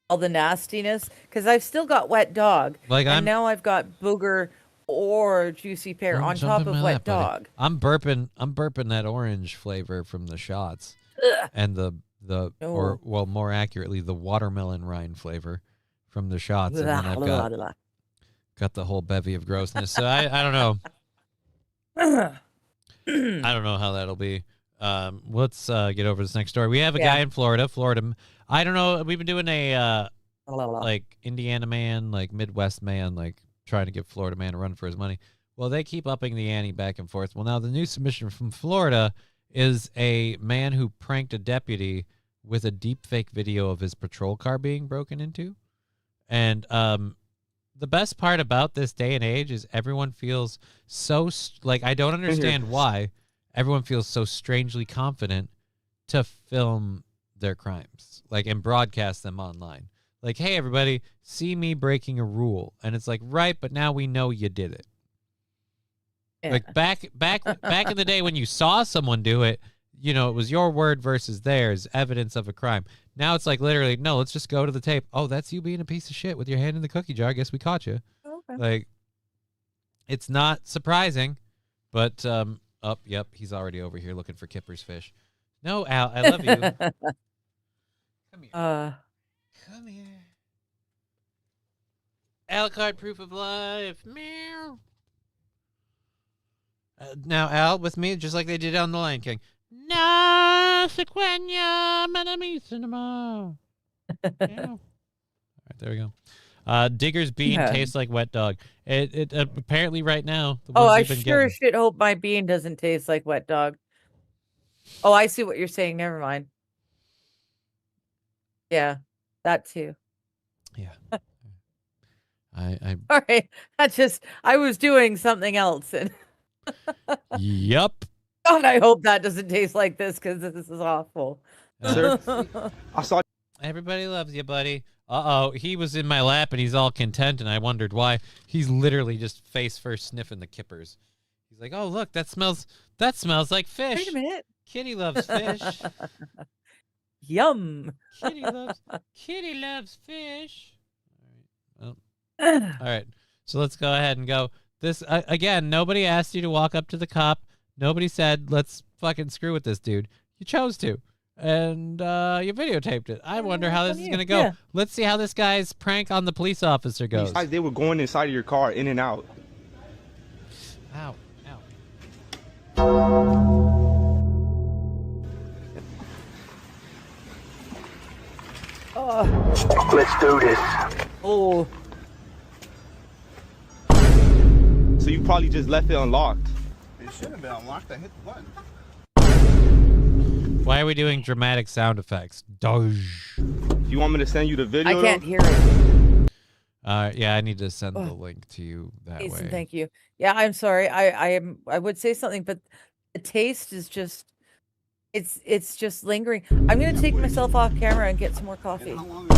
all the nastiness. Because I've still got wet dog, Like and now I've got booger or juicy pear Don't on jump top in of my wet lap, buddy. dog. I'm burping that orange flavor from the shots, Ugh. and the or No. well, more accurately, the watermelon rind flavor from the shots, and then I've got the whole bevy of grossness. So I don't know. I don't know how that'll be. Let's get over this next story. We have a guy in Florida. I don't know. We've been doing a like Indiana man, like Midwest man, like trying to give Florida man a run for his money. Well, they keep upping the ante back and forth. Well, now the new submission from Florida is a man who pranked a deputy with a deep fake video of his patrol car being broken into. And the best part about this day and age is everyone feels so like, I don't understand why everyone feels so strangely confident to film their crimes, like, and broadcast them online. Like, hey, everybody, see me breaking a rule. And it's like, right, but now we know you did it. Yeah. Like back in the day when you saw someone do it, you know, it was your word versus theirs, evidence of a crime. Now it's like literally, no, let's just go to the tape. Oh, that's you being a piece of shit with your hand in the cookie jar. I guess we caught you. Okay. Like, it's not surprising, but yep, he's already over here looking for Kipper's fish. No, Al, I love you. Come here. Come here. Alucard proof of life. Meow. Now, Al, with me, just like they did on The Lion King. No, sequenia, manami cinema. All right, there we go. Digger's bean Yeah. tastes like wet dog. It apparently right now. The Oh, ones I we've been sure getting- as shit hope my bean doesn't taste like wet dog. Oh, I see what you're saying. Never mind. Yeah, that too. Yeah. I All right. I was doing something else. And Yup. God, I hope that doesn't taste like this because this is awful. Sir, I saw Everybody loves you, buddy. Uh-oh, he was in my lap and he's all content and I wondered why. He's literally just face first sniffing the kippers. He's like, "Oh, look, that smells like fish." Wait a minute. Kitty loves fish. Yum. Kitty loves fish. All right. So let's go ahead and go. This again, nobody asked you to walk up to the cop. Nobody said, "Let's fucking screw with this dude." You chose to. And you videotaped it. I wonder how this is going to go. Yeah. Let's see how this guy's prank on the police officer goes. they were going inside of your car, in and out. Ow. Let's do this. Oh, So you probably just left it unlocked. It should have been unlocked. I hit the button. Why are we doing dramatic sound effects? Doge. You want me to send you the video? I can't though? hear it. Yeah, I need to send the link to you that Jason, way. thank you. Yeah, I'm sorry. I would say something, but the taste is just it's just lingering. I'm gonna take myself off camera and get some more coffee. How long ago?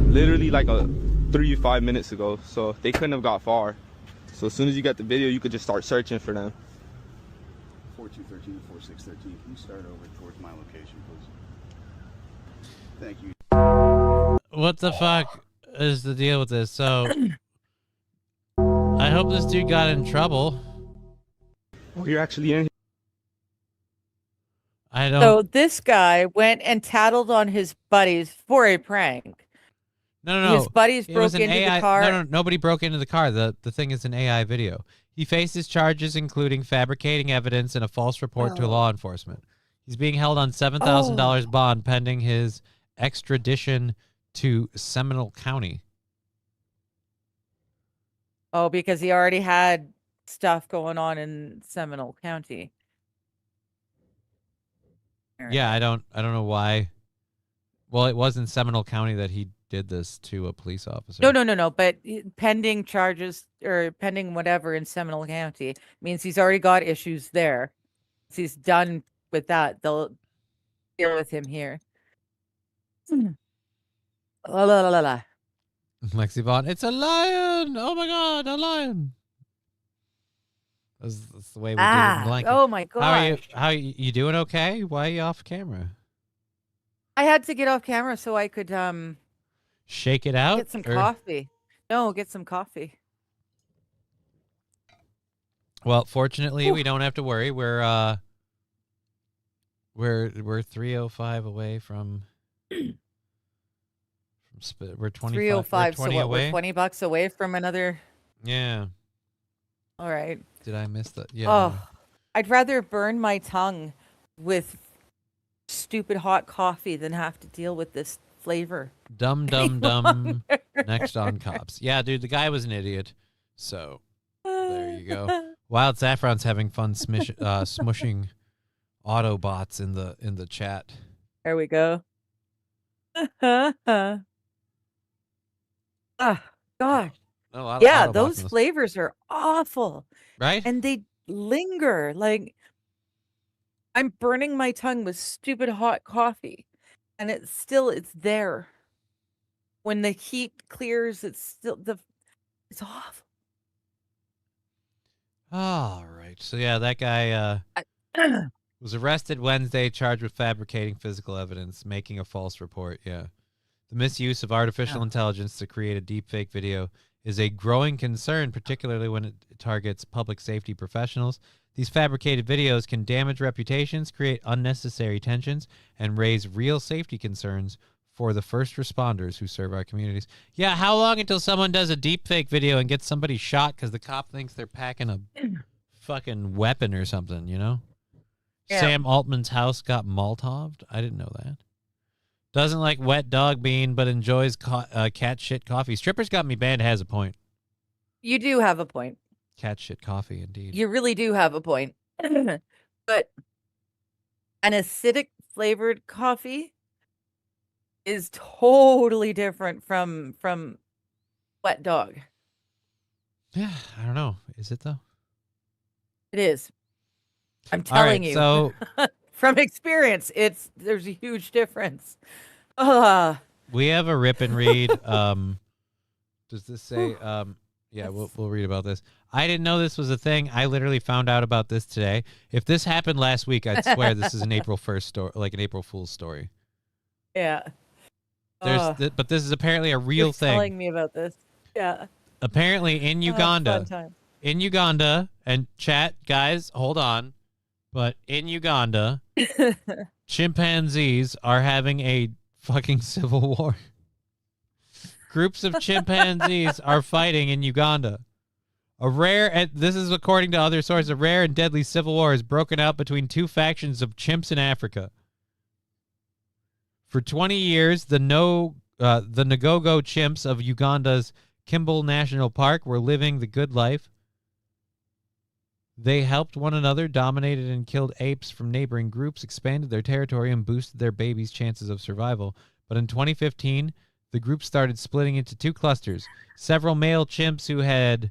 Literally like 3 to 5 minutes ago. So they couldn't have got far. So as soon as you got the video, you could just start searching for them. 4213, 4613. Can you start over towards my location, please? Thank you. What the fuck is the deal with this? So, I hope this dude got in trouble. Oh, you're actually in here. I don't. So this guy went and tattled on his buddies for a prank. No. His buddies It broke was an into AI. the car. No, nobody broke into the car. The thing is an AI video. He faces charges including fabricating evidence and a false report to Oh. law enforcement. He's being held on $7,000 bond pending his extradition to Seminole County. Oh, because he already had stuff going on in Seminole County. Yeah, I don't know why. Well, it was in Seminole County that he did this to a police officer. No. But pending charges or pending whatever in Seminole County means he's already got issues there. Once he's done with that, they'll deal with him here. La, la, la, la, la. Lexi Vaughn, it's a lion! Oh my god, a lion! That's the way we did it in Blanket. Oh my gosh. How are you doing okay? Why are you off camera? I had to get off camera so I could Shake it out? get some or- coffee. No, get some coffee. Well, fortunately, Whew. we don't have to worry. We're 305 away from we're 25 305. we're 20 So what? away. We're $20 away from another. Yeah. All right. Did I miss that? Yeah. Oh, I'd rather burn my tongue with stupid hot coffee than have to deal with this flavor. Dumb. Next on Cops. Yeah, dude, the guy was an idiot. So there you go. Wild Saffron's having fun smushing Autobots in the chat. There we go. Ah, gosh. Oh, a lot of Yeah, Autobots those in this- flavors are awful. right? And they linger. Like, I'm burning my tongue with stupid hot coffee. And it's there. When the heat clears, it's awful. All right. So yeah, that guy was Was arrested Wednesday, charged with fabricating physical evidence, making a false report. Yeah. The misuse of artificial intelligence to create a deepfake video is a growing concern, particularly when it targets public safety professionals. These fabricated videos can damage reputations, create unnecessary tensions, and raise real safety concerns for the first responders who serve our communities. Yeah, how long until someone does a deepfake video and gets somebody shot because the cop thinks they're packing a fucking weapon or something, you know? Yeah. Sam Altman's house got Molotov. I didn't know that. Doesn't like wet dog bean, but enjoys cat shit coffee. Strippers Got Me Banned has a point. You do have a point. Cat shit coffee, indeed. You really do have a point. But an acidic flavored coffee is totally different from wet dog. Yeah, I don't know. Is it though? It is. I'm All right, telling you. so From experience, there's a huge difference. we have a rip and read. Does this say? Yeah, we'll read about this. I didn't know this was a thing. I literally found out about this today. If this happened last week, I'd swear this is an April 1st story, like an April Fool's story. Yeah. But this is apparently a real You're thing. telling me about this. Yeah. Apparently in Uganda, Fun and chat guys, hold on. But in Uganda, chimpanzees are having a fucking civil war. Groups of chimpanzees are fighting in Uganda. This is according to other sources, a rare and deadly civil war has broken out between two factions of chimps in Africa. For 20 years, the Ngogo chimps of Uganda's Kimball National Park were living the good life. They helped one another, dominated and killed apes from neighboring groups, expanded their territory, and boosted their babies' chances of survival. But in 2015, the group started splitting into two clusters. Several male chimps who had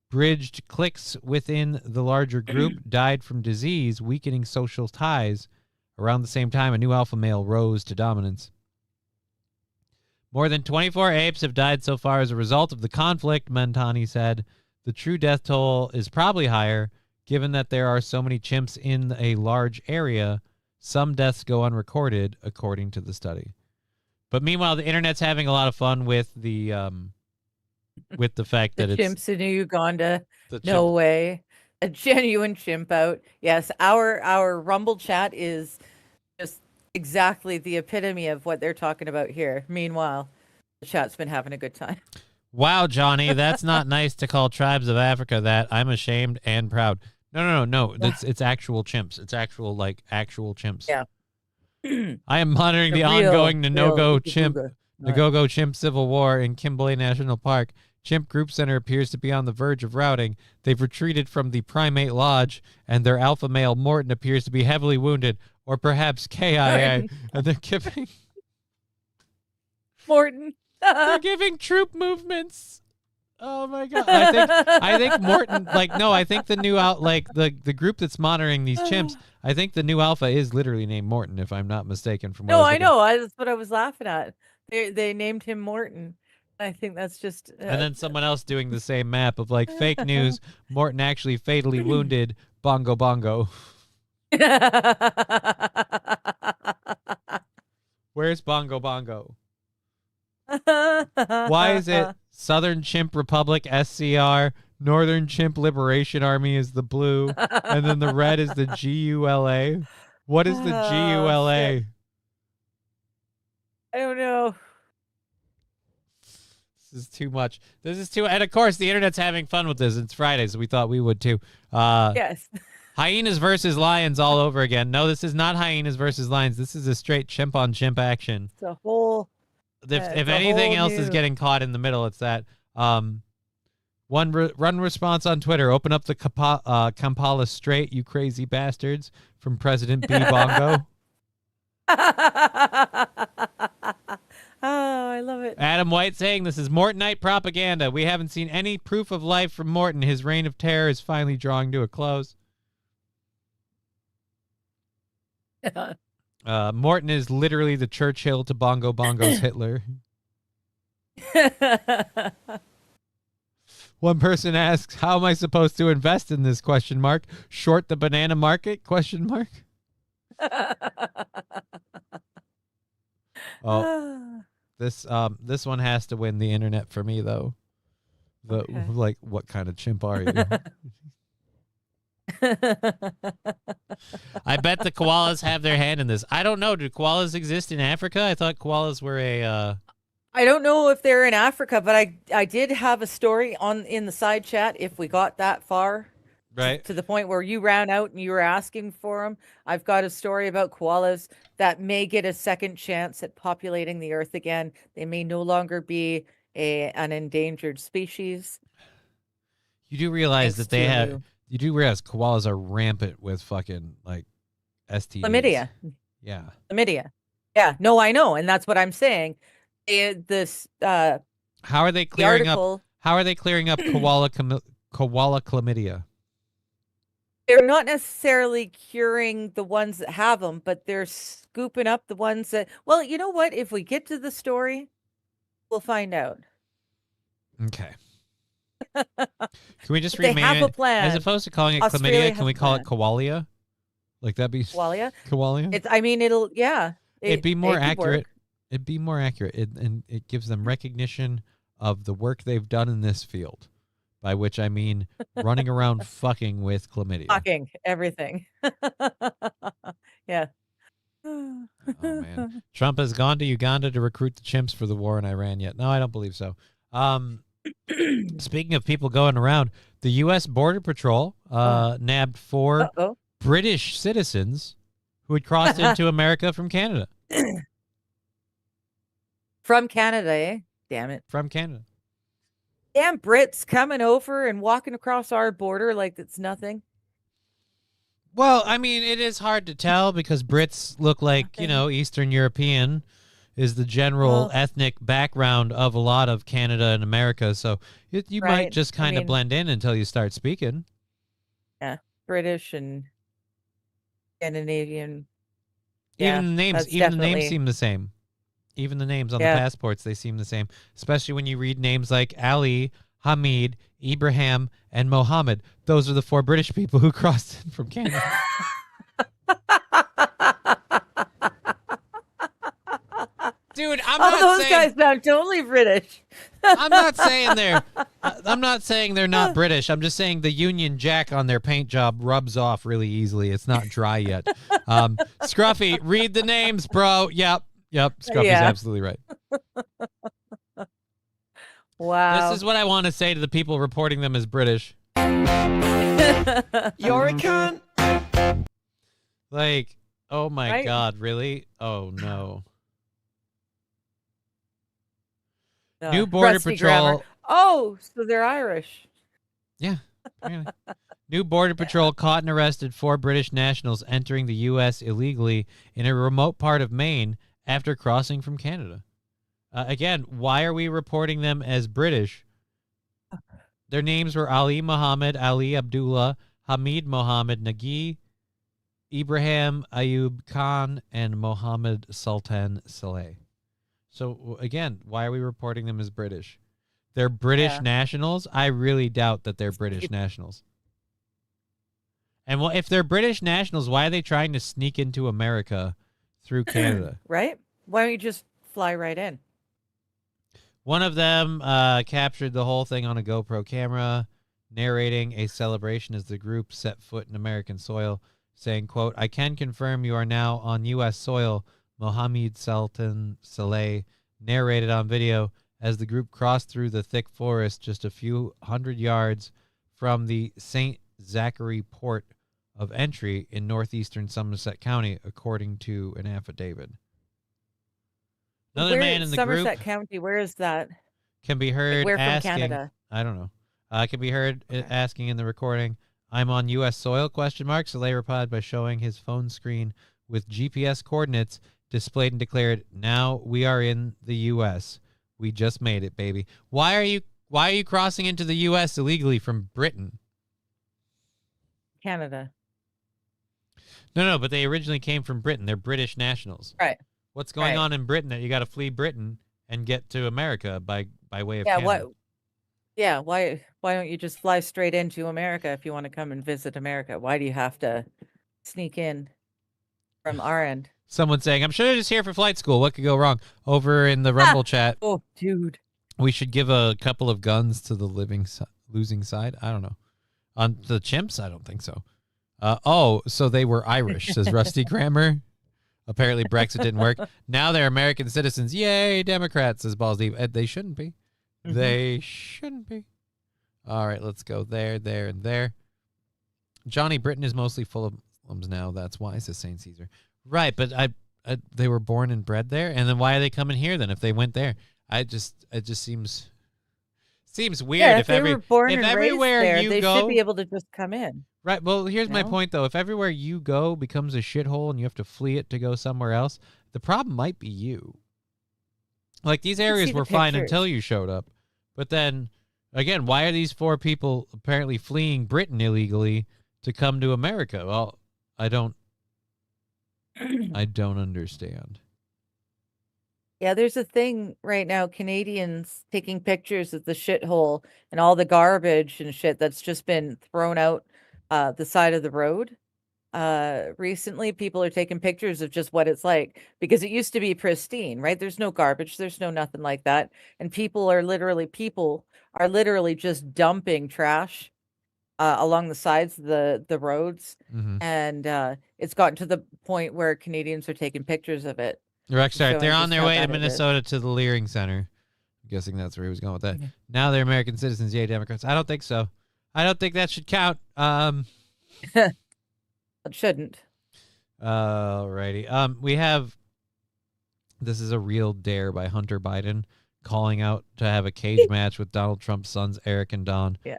bridged cliques within the larger group died from disease, weakening social ties. Around the same time, a new alpha male rose to dominance. More than 24 apes have died so far as a result of the conflict, Mentani said. The true death toll is probably higher, given that there are so many chimps in a large area. Some deaths go unrecorded, according to the study. But meanwhile, the internet's having a lot of fun with the fact that The it's chimps in Uganda. the No chimp- way. A genuine chimp out. Yes, our Rumble chat is just exactly the epitome of what they're talking about here. Meanwhile, the chat's been having a good time. Wow, Johnny, that's not nice to call tribes of Africa that. I'm ashamed and proud. No. It's actual chimps. It's actual chimps. Yeah. I am monitoring the ongoing Ngogo chimp civil war in Kimberley National Park. Chimp Group Center appears to be on the verge of routing. They've retreated from the primate lodge, and their alpha male Morton appears to be heavily wounded, or perhaps KIA. And they're giving Morton. they're giving troop movements. Oh my god! I think Morton. I think the new the group that's monitoring these chimps. I think the new alpha is literally named Morton, if I'm not mistaken. From what No, I I know. That's what I was laughing at. They named him Morton. I think that's just. And then someone else doing the same map of fake news. Morton actually fatally wounded Bongo Bongo. Where's Bongo Bongo? Why is it Southern Chimp Republic SCR, Northern Chimp Liberation Army is the blue, and then the red is the GULA? What is the GULA? Shit. I don't know. This is too much. And of course, the internet's having fun with this. It's Friday, so we thought we would too. Yes. Hyenas versus lions all over again. No, this is not hyenas versus lions. This is a straight chimp on chimp action. It's a whole. If anything else is getting caught in the middle, it's that. Run response on Twitter. Open up the Kampala Strait, you crazy bastards, from President B. Bongo. Oh, I love it. Adam White saying this is Mortonite propaganda. We haven't seen any proof of life from Morton. His reign of terror is finally drawing to a close. Morton is literally the Churchill to Bongo Bongo's Hitler. One person asks, how am I supposed to invest in this? ? Short the banana market? ? Oh, this one has to win the internet for me though. Okay. Like, what kind of chimp are you? I bet the koalas have their hand in this. I don't know. Do koalas exist in Africa? I thought koalas were a. I don't know if they're in Africa, but I did have a story in the side chat if we got that far. Right. To the point where you ran out and you were asking for them. I've got a story about koalas that may get a second chance at populating the earth again. They may no longer be an endangered species. You do realize Thanks that they to have. you. You do realize koalas are rampant with fucking like STDs. Chlamydia. Yeah. Chlamydia. Yeah, no, I know, and that's what I'm saying. This How are they the clearing up? article, How are they clearing up koala chlamydia? they're not necessarily curing the ones that have them, but they're scooping up the ones that. Well, you know what? If we get to the story, we'll find out. Okay. Can we just They rename have a it plan. as opposed to calling it Australia chlamydia? has Can we a call it plan. koalia? Like that'd be Koalia. koalia. It's. I mean, it'll. Yeah. It'd be more it could accurate. work. It'd be more accurate, and it gives them recognition of the work they've done in this field, by which I mean running around fucking with chlamydia. Fucking everything. Yeah. Oh man, Trump has gone to Uganda to recruit the chimps for the war in Iran yet? No, I don't believe so. Speaking of people going around, the U.S. Border Patrol nabbed 4 Uh-oh. British citizens who had crossed into America from Canada. From Canada, eh? Damn it. From Canada. Damn Brits coming over and walking across our border like it's nothing. Well, I mean, it is hard to tell because Brits look like, you know, Eastern European is the general Well- ethnic background of a lot of Canada and America. So you might Right. just I kind of mean- blend in until you start speaking. British and Scandinavian. Yeah, Even the names, that's even the names definitely- seem the same. Even the names on Yeah. the passports, they seem the same. Especially when you read names like Ali, Hamid, Ibrahim, and Mohammed. Those are the 4 British people who crossed in from Canada. Dude, I'm Oh, not those saying guys sound totally British. I'm not saying I'm not saying they're not British. I'm just saying the Union Jack on their paint job rubs off really easily. It's not dry yet. Scruffy, read the names, bro. Yep. Scruffy's Yeah. absolutely right. Wow. This is what I want to say to the people reporting them as British. You're a cunt. Like, oh my Right? God, really? Oh no. No, New Border rusty Patrol. grammar. Oh, so they're Irish. Yeah. Apparently. New Border Patrol caught and arrested 4 British nationals entering the U.S. illegally in a remote part of Maine after crossing from Canada. Again, why are we reporting them as British? Their names were Ali Mohammed, Ali Abdullah, Hamid Mohammed, Nagi, Ibrahim Ayub Khan, and Mohammed Sultan Saleh. So, again, why are we reporting them as British? They're British Yeah. nationals? I really doubt that they're British nationals. And well, if they're British nationals, why are they trying to sneak into America through Canada? Right? Why don't you just fly right in? One of them captured the whole thing on a GoPro camera, narrating a celebration as the group set foot in American soil, saying, quote, "I can confirm you are now on U.S. soil," Mohammed Sultan Saleh narrated on video as the group crossed through the thick forest just a few hundred yards from the St. Zachary port of entry in northeastern Somerset County, according to an affidavit. Another Where man in the Somerset group County, where is that? can be heard Where from asking, Canada? I don't know. Can be heard Okay. asking in the recording, "I'm on U.S. soil?" Saleh replied by showing his phone screen with GPS coordinates displayed and declared, "Now we are in the U.S. We just made it, baby." Why are you crossing into the U.S. illegally from Britain? Canada. No, but they originally came from Britain. They're British nationals. Right. What's going Right. on in Britain that you got to flee Britain and get to America by way of Yeah, Canada? what? Yeah, why don't you just fly straight into America if you want to come and visit America? Why do you have to sneak in? from our end. Someone saying, I'm sure they're just here for flight school. What could go wrong? Over in the Rumble chat, Oh, dude. we should give a couple of guns to the losing side. I don't know. On the chimps, I don't think so. So they were Irish, says Rusty Grammar. Apparently Brexit didn't work. Now they're American citizens. Yay, Democrats, says Balls Deep. They shouldn't be. Mhm. They shouldn't be. All right, let's go there, there, and there. Johnny, Britain is mostly full of Muslims now. That's why, says St. Caesar. Right, but they were born and bred there, and then why are they coming here then if they went there? It just seems weird. Yeah, if they were born if and everywhere raised there, you they go, should be able to just come in. right. Well, here's my No? point though. If everywhere you go becomes a shithole and you have to flee it to go somewhere else, the problem might be you. Like these can areas see the were fine pictures. until you showed up, but then again, why are these 4 people apparently fleeing Britain illegally to come to America? Well, I don't understand. Yeah, there's a thing right now, Canadians taking pictures of the shithole and all the garbage and shit that's just been thrown out the side of the road. Recently, people are taking pictures of just what it's like because it used to be pristine, right? There's no garbage, there's no nothing like that. And people are literally just dumping trash along the sides of the roads. Mm-hmm. And it's gotten to the point where Canadians are taking pictures of it. Rex, sorry, showing they're on just their how way to bad it is. Minnesota to the Leering Center. I'm guessing that's where he was going with that. Yeah. Now they're American citizens. Yay, Democrats. I don't think so. I don't think that should count. It shouldn't. Alrighty. We have. This is a real dare by Hunter Biden calling out to have a cage match with Donald Trump's sons Eric and Don. Yeah.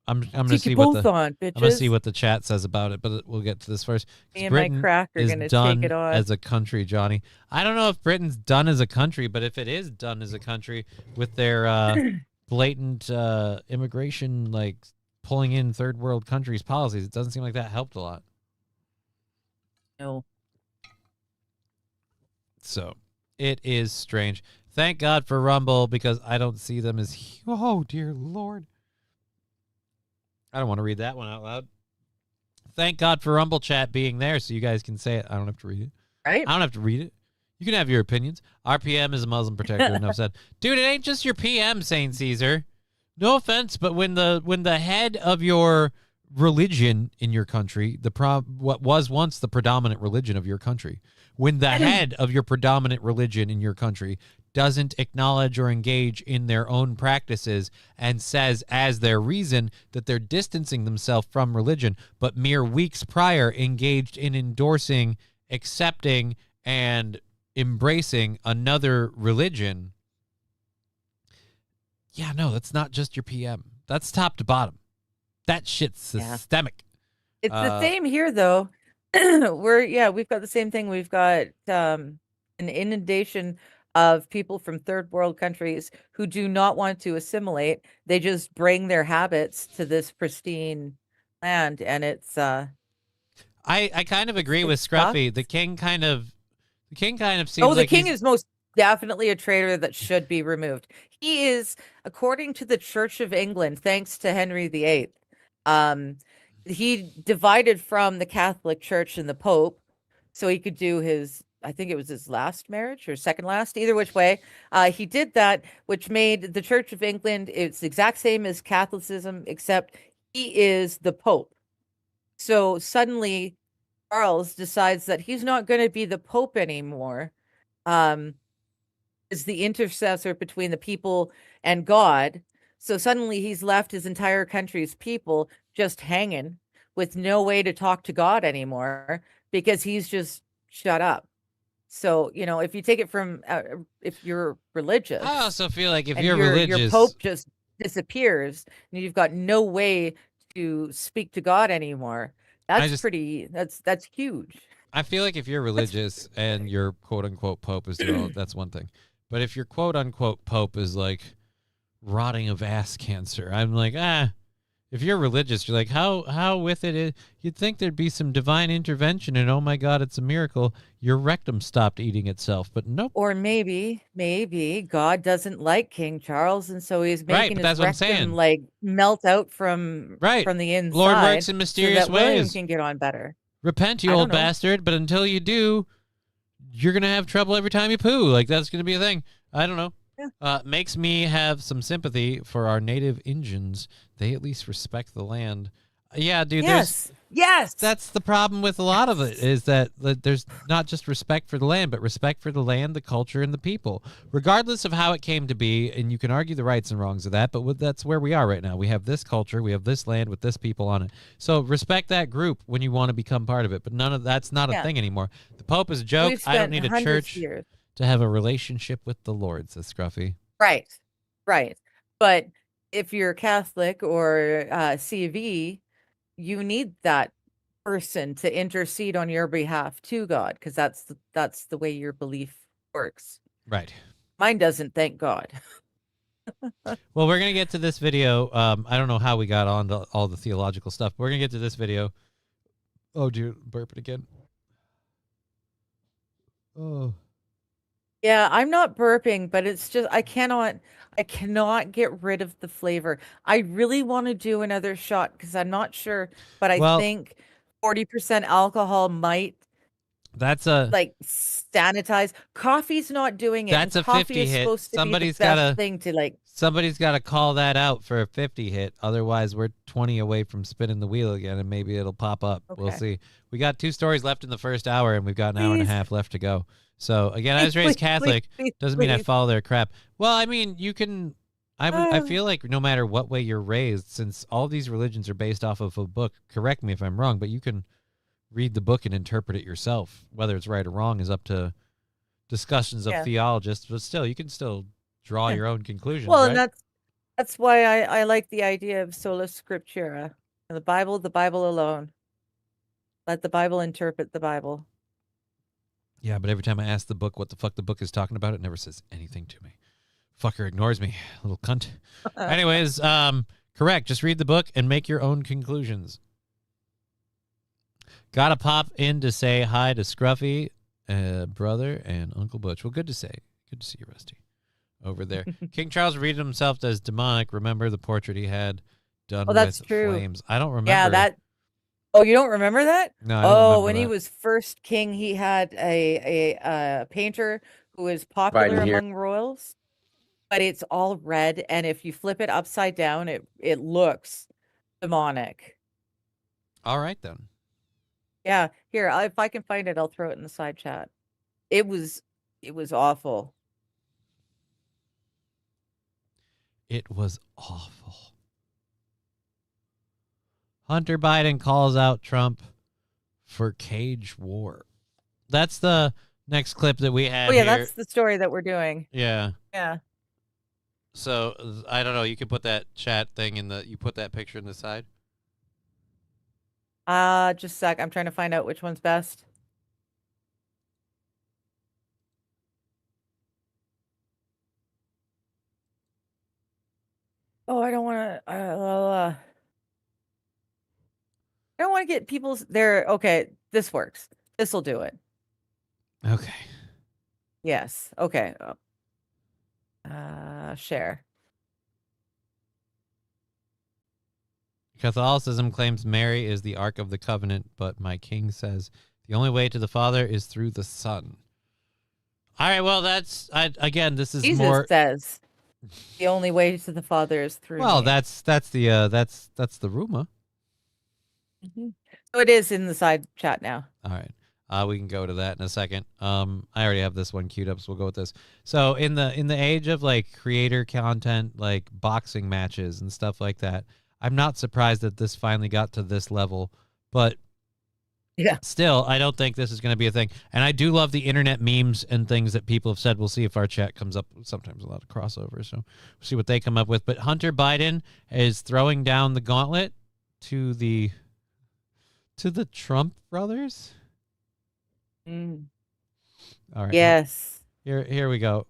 I'm gonna Take see you what both the on, bitches. I'm gonna see what the chat says about it, but we'll get to this first. 'Cause Me and my Britain crack are is gonna done take it on. as a country, Johnny. I don't know if Britain's done as a country, but if it is done as a country with their blatant immigration, like pulling in third world countries policies, it doesn't seem like that helped a lot. No. So it is strange. Thank God for Rumble because I don't see them as. Oh dear Lord. I don't want to read that one out loud. Thank God for Rumble chat being there so you guys can say it. I don't have to read it. Right? I don't have to read it. You can have your opinions. Our PM is a Muslim protector. Enough said. Dude, it ain't just your PM, St. Caesar. No offense, but when the head of your religion in your country, what was once the predominant religion of your country, when the head of your predominant religion in your country doesn't acknowledge or engage in their own practices and says as their reason that they're distancing themselves from religion, but mere weeks prior engaged in endorsing, accepting, and embracing another religion. Yeah, no, that's not just your PM. That's top to bottom. That shit's Yeah. systemic. It's the same here, though. We've got the same thing. We've got an inundation of people from third world countries who do not want to assimilate. They just bring their habits to this pristine land, and it's I kind of agree it with Scruffy. sucks. The king kind of seems the like king he's- is most definitely a traitor that should be removed. He is, according to the Church of England, thanks to Henry VIII, he divided from the Catholic Church and the Pope so he could do his, I think it was his last marriage or second last, either which way. He did that, which made the Church of England, it's the exact same as Catholicism, except he is the Pope. So suddenly Charles decides that he's not going to be the Pope anymore. Is the intercessor between the people and God. So suddenly he's left his entire country's people just hanging with no way to talk to God anymore because he's just shut up. So, if you take it from, if you're religious, I also feel like if and you're your religious, Pope just disappears and you've got no way to speak to God anymore, that's that's huge. I feel like if you're religious and your quote unquote Pope is developed, that's one thing. But if your quote unquote Pope is like rotting of ass cancer, I'm like, if you're religious, you're like, how with it is, you'd think there'd be some divine intervention and oh my God, it's a miracle. Your rectum stopped eating itself, but nope. Or maybe God doesn't like King Charles, and so he's Right, making but that's his what I'm saying. rectum like melt out from Right. the inside. Lord works in so mysterious that William ways. can get on better. Repent, you I don't old know. bastard. But until you do, you're going to have trouble every time you poo. Like, that's going to be a thing. I don't know. Yeah. Makes me have some sympathy for our native Indians. They at least respect the land. Yeah, dude, Yes. that's the problem with a lot of it, is that there's not just respect for the land, but respect for the land, the culture, and the people, regardless of how it came to be. And you can argue the rights and wrongs of that, but that's where we are right now. We have this culture, we have this land with this people on it. So respect that group when you want to become part of it, but none of that's not a Yeah. thing anymore. The Pope is a joke. We've I don't spent need a hundreds of church years. to have a relationship with the Lord, says Scruffy. Right. But if you're Catholic or CV, you need that person to intercede on your behalf to God, because that's the way your belief works. Right. Mine doesn't, thank God. Well, we're going to get to this video. I don't know how we got on to all the theological stuff. But we're going to get to this video. Oh, dear. Burp it again. Oh. Yeah, I'm not burping, but it's just I cannot get rid of the flavor. I really want to do another shot because I'm not sure, but I Well- think 40% alcohol might That's a like sanitize. Coffee's not doing it. and That's a coffee 50 is hit. supposed to Somebody's be the best gotta- thing to like. somebody's got to call that out for a 50 hit. Otherwise, we're 20 away from spinning the wheel again, and maybe it'll pop up. We'll Okay. see. We got 2 stories left in the first hour, and we've got an hour and a Please. half left to go. So again, I was raised Catholic. Doesn't mean I follow their crap. Well, I mean, you can. I feel like no matter what way you're raised, since all these religions are based off of a book. Correct me if I'm wrong, but you can read the book and interpret it yourself. Whether it's right or wrong is up to discussions of Yeah. theologists. But still, you can still draw Yeah. your own conclusions. Well, right? and that's why I like the idea of sola scriptura, the Bible alone. Let the Bible interpret the Bible. Yeah, but every time I ask the book what the fuck the book is talking about, it never says anything to me. Fucker ignores me, little cunt. Anyways, correct. Just read the book and make your own conclusions. Gotta pop in to say hi to Scruffy, brother, and Uncle Butch. Well, good to see you, Rusty, over there. King Charles read himself as demonic. Remember the portrait he had done Oh, that's with true. flames? I don't remember. Yeah, that. Oh, you don't remember that? No, I don't Oh, remember when he that. was first king, he had a painter who was popular here. among royals, but it's all red, and if you flip it upside down, it looks demonic. All right, then. Yeah, here, if I can find it, I'll throw it in the side chat. It was awful. It was awful. Hunter Biden calls out Trump for cage war. That's the next clip that we have Oh yeah, here. that's the story that we're doing. Yeah. Yeah. So I don't know. You can put that chat thing you put that picture in the side. Just a sec. I'm trying to find out which one's best. Oh, I don't want to. I don't want to get people's. There. Okay, this works. This will do it. Okay. Yes. Okay. Share. Catholicism claims Mary is the Ark of the Covenant, but my king says the only way to the Father is through the Son. All right. Well, again, this is Jesus more. says the only way to the Father is through. Well, me. that's the rumor. Mhm. So it is in the side chat now. All right. We can go to that in a second. I already have this one queued up, so we'll go with this. So in the age of like creator content, like boxing matches and stuff like that, I'm not surprised that this finally got to this level. But Yeah. still, I don't think this is going to be a thing. And I do love the internet memes and things that people have said. We'll see if our chat comes up. Sometimes a lot of crossover, so we'll see what they come up with. But Hunter Biden is throwing down the gauntlet to the Trump brothers. Mm. All right. Yes. Here we go.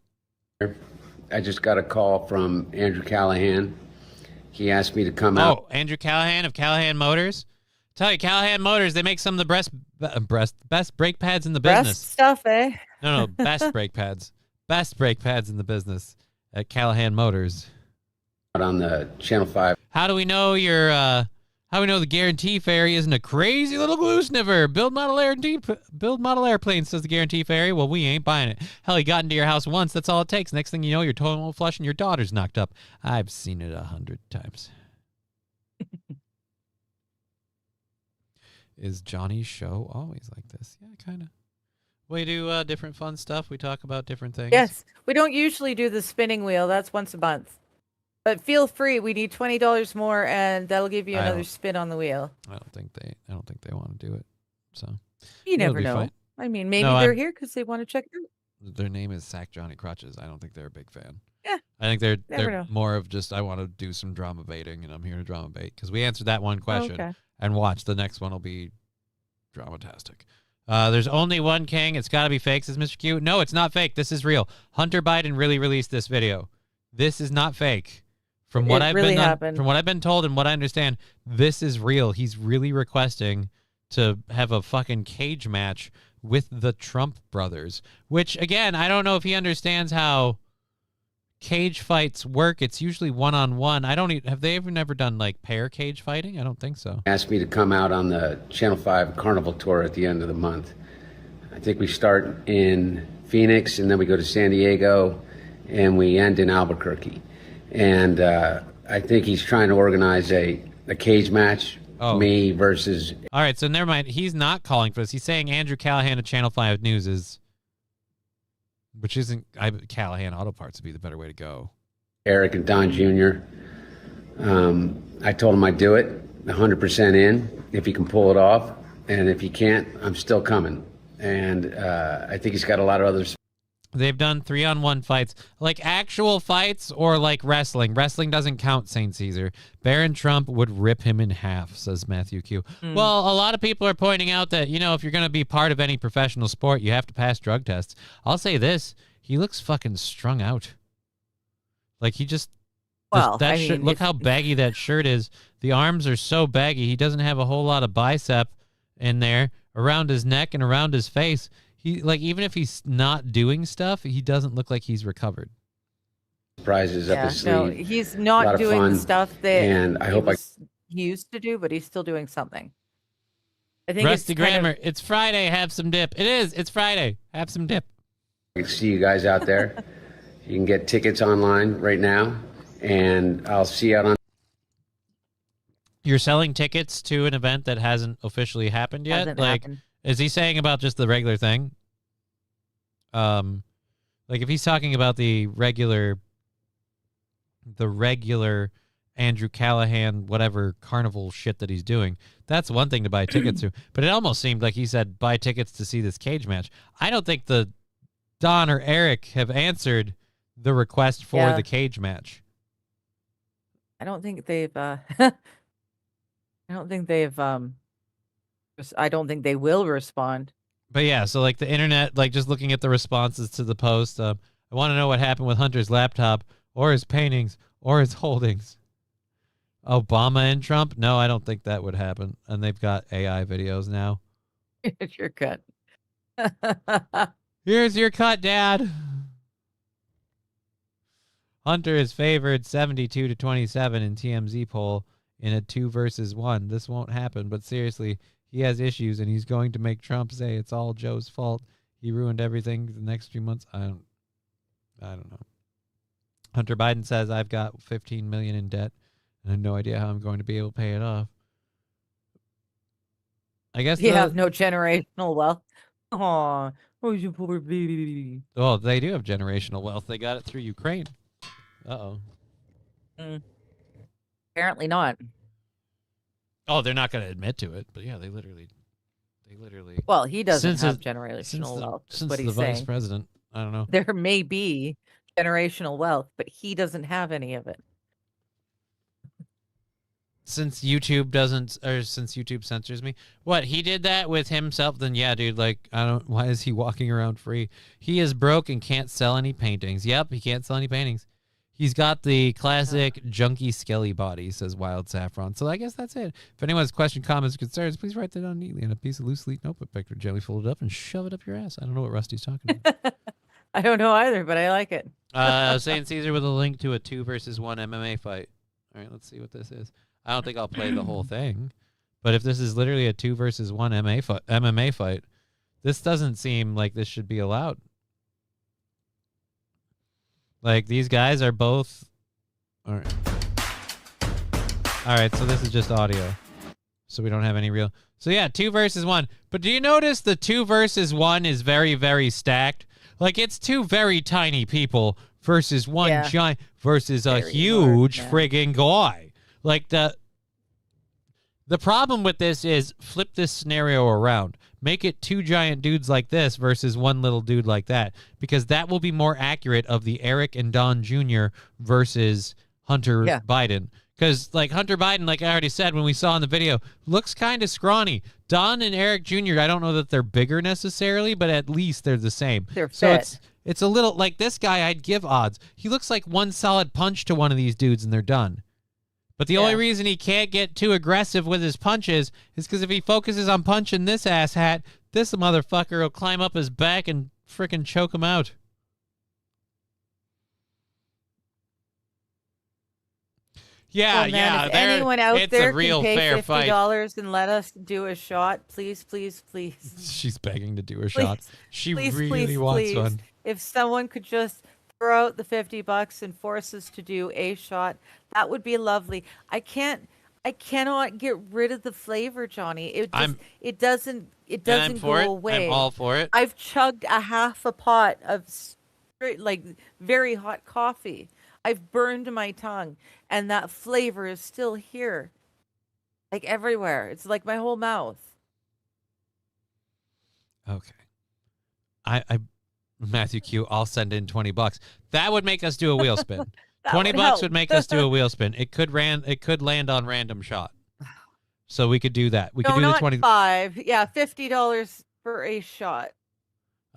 I just got a call from Andrew Callahan. He asked me to come out. Oh, Andrew Callahan of Callahan Motors. Tell you, Callahan Motors, they make some of the best brake pads in the Breast business. stuff, eh? No, best brake pads. Best brake pads in the business at Callahan Motors. On the Channel 5. How do we know you're How we know the Guarantee Fairy isn't a crazy little glue sniffer? Build model airplanes, says the Guarantee Fairy. Well, we ain't buying it. Hell, he got into your house once. That's all it takes. Next thing you know, your toilet won't flush and your daughter's knocked up. I've seen it 100 times. Is Johnny's show always like this? Yeah, kind of. We do different fun stuff. We talk about different things. Yes, we don't usually do the spinning wheel. That's once a month. But feel free. We need $20 more, and that'll give you I another don't- spin on the wheel. I don't think they want to do it. So You It'll never be know. fine. I mean, maybe No, they're I'm- here because they want to check it out. their name is Sack Johnny Crutches. I don't think they're a big fan. Yeah, I think they're never know. more of just I want to do some drama baiting, and I'm here to drama bait because we answered that one question. Okay. And watch, the next one will be dramatastic. There's only one king. It's got to be fake, says Mr. Q. No, it's not fake. This is real. Hunter Biden really released this video. This is not fake. From what It really happened. from what I've been told and what I understand, this is real. He's really requesting to have a fucking cage match with the Trump brothers, which again, I don't know if he understands how cage fights work. It's usually one-on-one. I don't have they ever never done like pair cage fighting? I don't think so. Asked me to come out on the Channel 5 Carnival Tour at the end of the month. I think we start in Phoenix, and then we go to San Diego, and we end in Albuquerque. And I think he's trying to organize a cage match, Oh. me versus All right, so never mind. He's not calling for this. He's saying Andrew Callahan of Channel 5 News is, which isn't, Callahan Auto Parts would be the better way to go. Eric and Don Jr. I told him I'd do it, 100% in, if he can pull it off. And if he can't, I'm still coming. And I think he's got a lot of others. They've done 3-on-1 fights, like actual fights or like wrestling. Wrestling doesn't count, St. Caesar. Barron Trump would rip him in half, says Matthew Q. Well, a lot of people are pointing out that, you know, if you're going to be part of any professional sport, you have to pass drug tests. I'll say this. He looks fucking strung out. Like he just, Well, that I shirt, mean, look if- how baggy that shirt is. The arms are so baggy. He doesn't have a whole lot of bicep in there around his neck and around his face. He like even if he's not doing stuff, he doesn't look like he's recovered. Prizes up his sleeve. No, he's A lot not of doing the fun, stuff that and I hope he used to do, but he's still doing something. I think Rusty it's kind of- Grammar, it's Friday, have some dip. It is, it's Friday. Have some dip. I can see you guys out there. You can get tickets online right now, and I'll see you out on. You're selling tickets to an event that hasn't officially happened yet? hasn't Like happened. is he saying about just the regular thing? Like if he's talking about the regular Andrew Callahan, whatever carnival shit that he's doing, that's one thing to buy tickets to. But it almost seemed like he said buy tickets to see this cage match. I don't think the Don or Eric have answered the request for Yeah. the cage match. I don't think they've. I don't think they've. I don't think they will respond. But yeah, so like the internet, like just looking at the responses to the post, I want to know what happened with Hunter's laptop or his paintings or his holdings. Obama and Trump? No, I don't think that would happen. And they've got AI videos now. It's your cut. Here's your cut, Dad. Hunter is favored 72 to 27 in TMZ poll in a 2 versus 1. This won't happen, but seriously, he has issues and he's going to make Trump say it's all Joe's fault. He ruined everything the next few months. I don't know. Hunter Biden says I've got 15 million in debt and I have no idea how I'm going to be able to pay it off. I guess You have no generational wealth. Aw, oh, you poor baby. Oh, they do have generational wealth. They got it through Ukraine. Uh-oh. Apparently not. Oh, they're not going to admit to it, but yeah, they literally. Well, he doesn't Since have the- generational wealth. Is since what the he's vice saying. president, I don't know. There may be generational wealth, but he doesn't have any of it. Since YouTube doesn't, or since YouTube censors me, what he did that with himself? Then yeah, dude. Like, I don't. Why is he walking around free? He is broke and can't sell any paintings. Yep, he can't sell any paintings. He's got the classic junky skelly body, says Wild Saffron. So I guess that's it. If anyone has questions, comments, or concerns, please write that down neatly in a piece of loose leaf notebook paper, gently folded up, and shove it up your ass. I don't know what Rusty's talking about. I don't know either, but I like it. St. Caesar with a link to a 2 versus 1 MMA fight. All right, let's see what this is. I don't think I'll play the whole thing. But if this is literally a 2 versus 1 MMA fight, this doesn't seem like this should be allowed. Like, these guys are both... All right, so this is just audio. So we don't have any real... So yeah, 2 versus 1. But do you notice the 2 versus 1 is very, very stacked? Like, it's 2 very tiny people versus 1 giant versus a Very huge large, friggin' guy. Like, the problem with this is flip this scenario around. Make it 2 giant dudes like this versus 1 little dude like that, because that will be more accurate of the Eric and Don Jr. versus Hunter Biden. Because, like, Hunter Biden, like I already said when we saw in the video, looks kind of scrawny. Don and Eric Jr., I don't know that they're bigger necessarily, but at least they're the same. They're so fit. it's a little, like this guy, I'd give odds. He looks like one solid punch to one of these dudes and they're done. But the only reason he can't get too aggressive with his punches is because if he focuses on punching this asshat, this motherfucker will climb up his back and frickin' choke him out. Yeah, Well, man, if anyone out it's there a real can pay fair fight. $50 and let us do a shot, please, please, please. She's begging to do a Please, shot. She please, really please, wants please. one. If someone could just throw out the $50 and force us to do a shot, that would be lovely. I cannot get rid of the flavor, Johnny. It doesn't And I'm go for it. away. I'm all for it. I've chugged a half a pot of like very hot coffee. I've burned my tongue, and that flavor is still here, like everywhere. It's like my whole mouth. Okay. I Matthew Q, I'll send in $20. That would make us do a wheel spin. $20 would make us do a wheel spin. It could land on random shot. So we could do that. We could do the 20 $5. Yeah, $50 for a shot.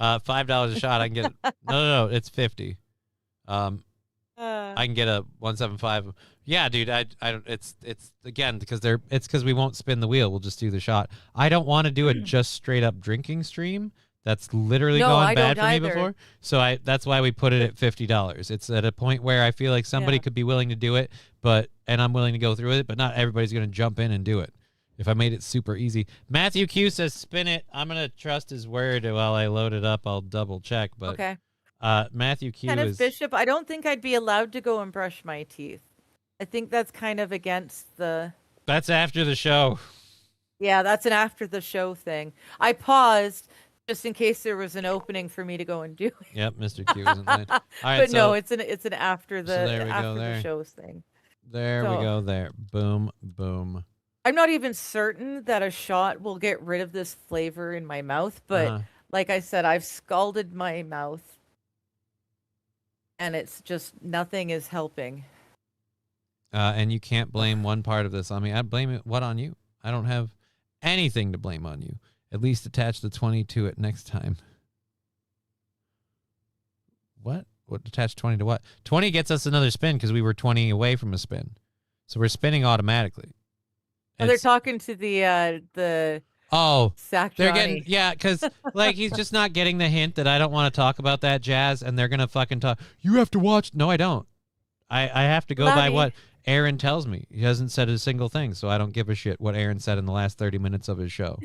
$5 a shot. I can get no, it's 50. I can get a 175. Yeah, dude. I don't. It's again because because we won't spin the wheel. We'll just do the shot. I don't want to do it just straight up drinking stream. That's literally gone bad for me before. So that's why we put it at $50. It's at a point where I feel like somebody could be willing to do it, and I'm willing to go through it, but not everybody's going to jump in and do it. If I made it super easy. Matthew Q says spin it. I'm going to trust his word while I load it up. I'll double check, but Okay. Matthew Q Kenneth is Bishop, I don't think I'd be allowed to go and brush my teeth. I think that's kind of against the... That's after the show. Yeah, that's an after the show thing. I paused just in case there was an opening for me to go and do it. Yep, Mr. Q isn't there. All right, But so, no, it's an after the there we go after there. the shows thing. There we so- go there. Boom, boom. I'm not even certain that a shot will get rid of this flavor in my mouth, but Uh-huh. like I said, I've scalded my mouth. And it's just nothing is helping. And you can't blame one part of this on me. I blame it on you. I don't have anything to blame on you. At least attach the 20 to it next time. What? What? Attach 20 to what? 20 gets us another spin because we were 20 away from a spin. So we're spinning automatically. Oh, they're talking to the Oh, Sack they're Johnny. getting, because like he's just not getting the hint that I don't want to talk about that jazz, and they're gonna fucking talk. You have to watch. No, I don't. I have to go by Laddie. what Aaron tells me. He hasn't said a single thing, so I don't give a shit what Aaron said in the last 30 minutes of his show.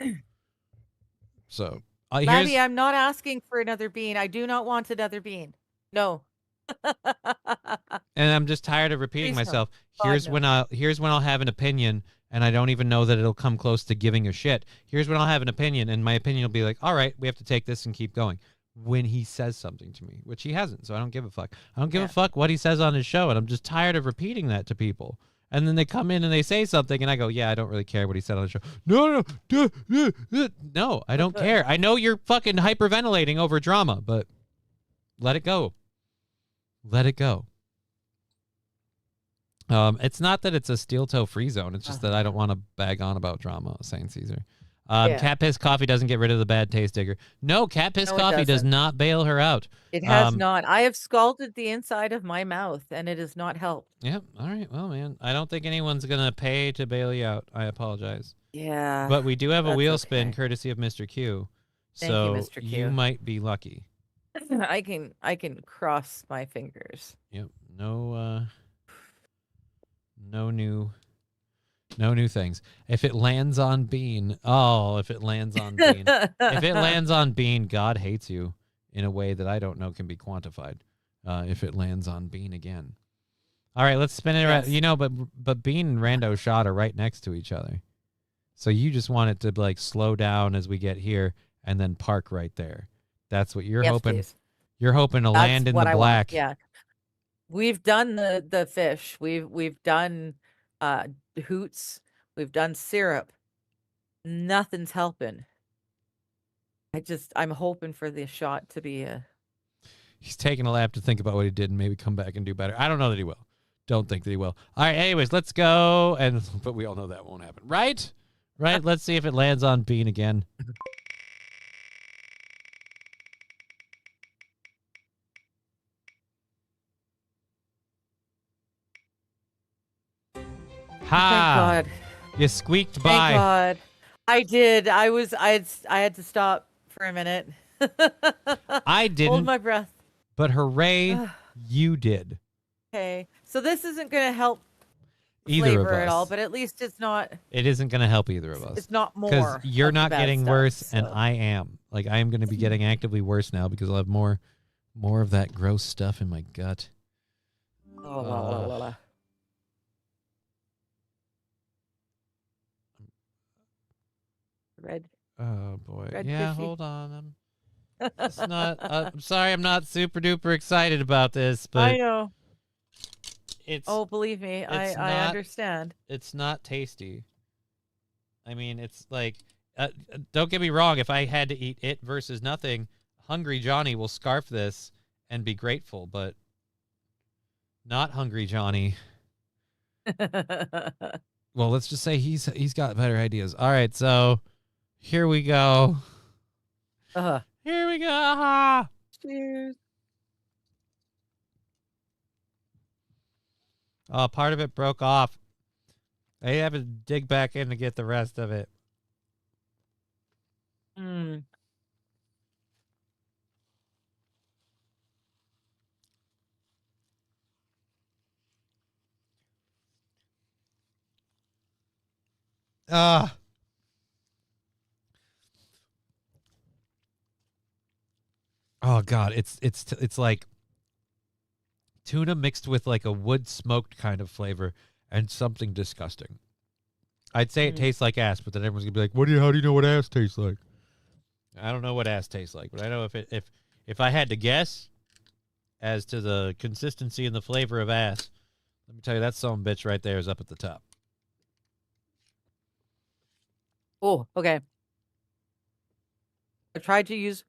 So here's Laddie, I'm not asking for another bean. I do not want another bean. No. and I'm just tired of repeating Please no. myself. God, Here's when I'll have an opinion, and I don't even know that it'll come close to giving a shit. Here's when I'll have an opinion, and my opinion will be like, all right, we have to take this and keep going. When he says something to me, which he hasn't, so I don't give a fuck. I don't give a fuck what he says on his show, and I'm just tired of repeating that to people. And then they come in and they say something, and I go, yeah, I don't really care what he said on the show. No, I don't care. I know you're fucking hyperventilating over drama, but let it go. Let it go. It's not that it's a steel toe free zone. It's just that I don't want to bag on about drama, Saint Caesar. Cat piss coffee doesn't get rid of the bad taste, Digger. No, cat piss No, it coffee does doesn't. not bail her out. It has not. I have scalded the inside of my mouth, and it has not helped. Yep. All right. Well, man, I don't think anyone's gonna pay to bail you out. I apologize. Yeah. But we do have a that's wheel spin okay. courtesy of Mr. Q. Thank you, So Mr. Q. you might be lucky. I can cross my fingers. Yep. No new No new things. If it lands on Bean, oh, if it lands on Bean. If it lands on Bean, God hates you in a way that I don't know can be quantified. If it lands on Bean again. All right, let's spin it around. Yes. You know, but Bean and Rando Shot are right next to each other. So you just want it to like slow down as we get here and then park right there. That's what you're Yes, hoping. please. You're hoping to That's land in the what I want. black. Yeah. We've done the fish. We've done hoots. We've done syrup. Nothing's helping. I'm hoping for the shot to be a He's taking a lap to think about what he did and maybe come back and do better. I don't know that he will. Don't think that he will. All right, anyways, let's go. But we all know that won't happen. Right? Right? Let's see if it lands on Bean again. Thank Ha! God. You squeaked Thank by. God. I did. I had to stop for a minute. I Hold didn't, my breath. but hooray, you did. Okay. So this isn't going to help Either flavor of us. at all, but at least it's not It isn't going to help either of us. it's not more. Because you're of the not bad getting stuff, worse, and so. I am. Like, I am going to be getting actively worse now because I'll have more of that gross stuff in my gut. Oh, la, la, la, la. Red. Oh boy. Red Yeah, fishy. hold on. It's not. I'm sorry, I'm not super duper excited about this, but I know. it's Oh, believe me, I it's not- understand. it's not tasty. I mean, it's like, don't get me wrong. If I had to eat it versus nothing, Hungry Johnny will scarf this and be grateful, but not Hungry Johnny. Well, let's just say he's got better ideas. All right, so here we go. Here we go. Cheers. Oh, part of it broke off. I have to dig back in to get the rest of it. Mm. Ah. Oh God, it's like tuna mixed with like a wood smoked kind of flavor and something disgusting. I'd say it tastes like ass, but then everyone's gonna be like, how do you know what ass tastes like? I don't know what ass tastes like, but I know if I had to guess as to the consistency and the flavor of ass, let me tell you that son of a bitch right there is up at the top. Oh, okay. I tried to use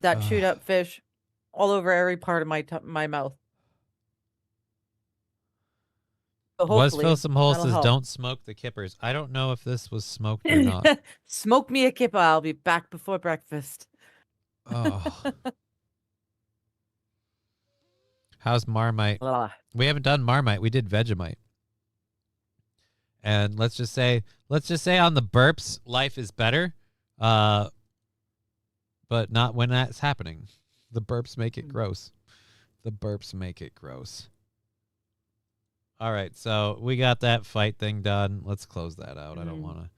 that chewed up fish all over every part of my mouth. So Was hopefully Phil some hole that'll says help. don't smoke the kippers. I don't know if this was smoked or not. Smoke me a kippa. I'll be back before breakfast. Oh. How's Marmite? Blah. We haven't done Marmite. We did Vegemite. And let's just say on the burps, life is better. But not when that's happening. The burps make it gross. The burps make it gross. All right, so we got that fight thing done. Let's close that out. I don't want to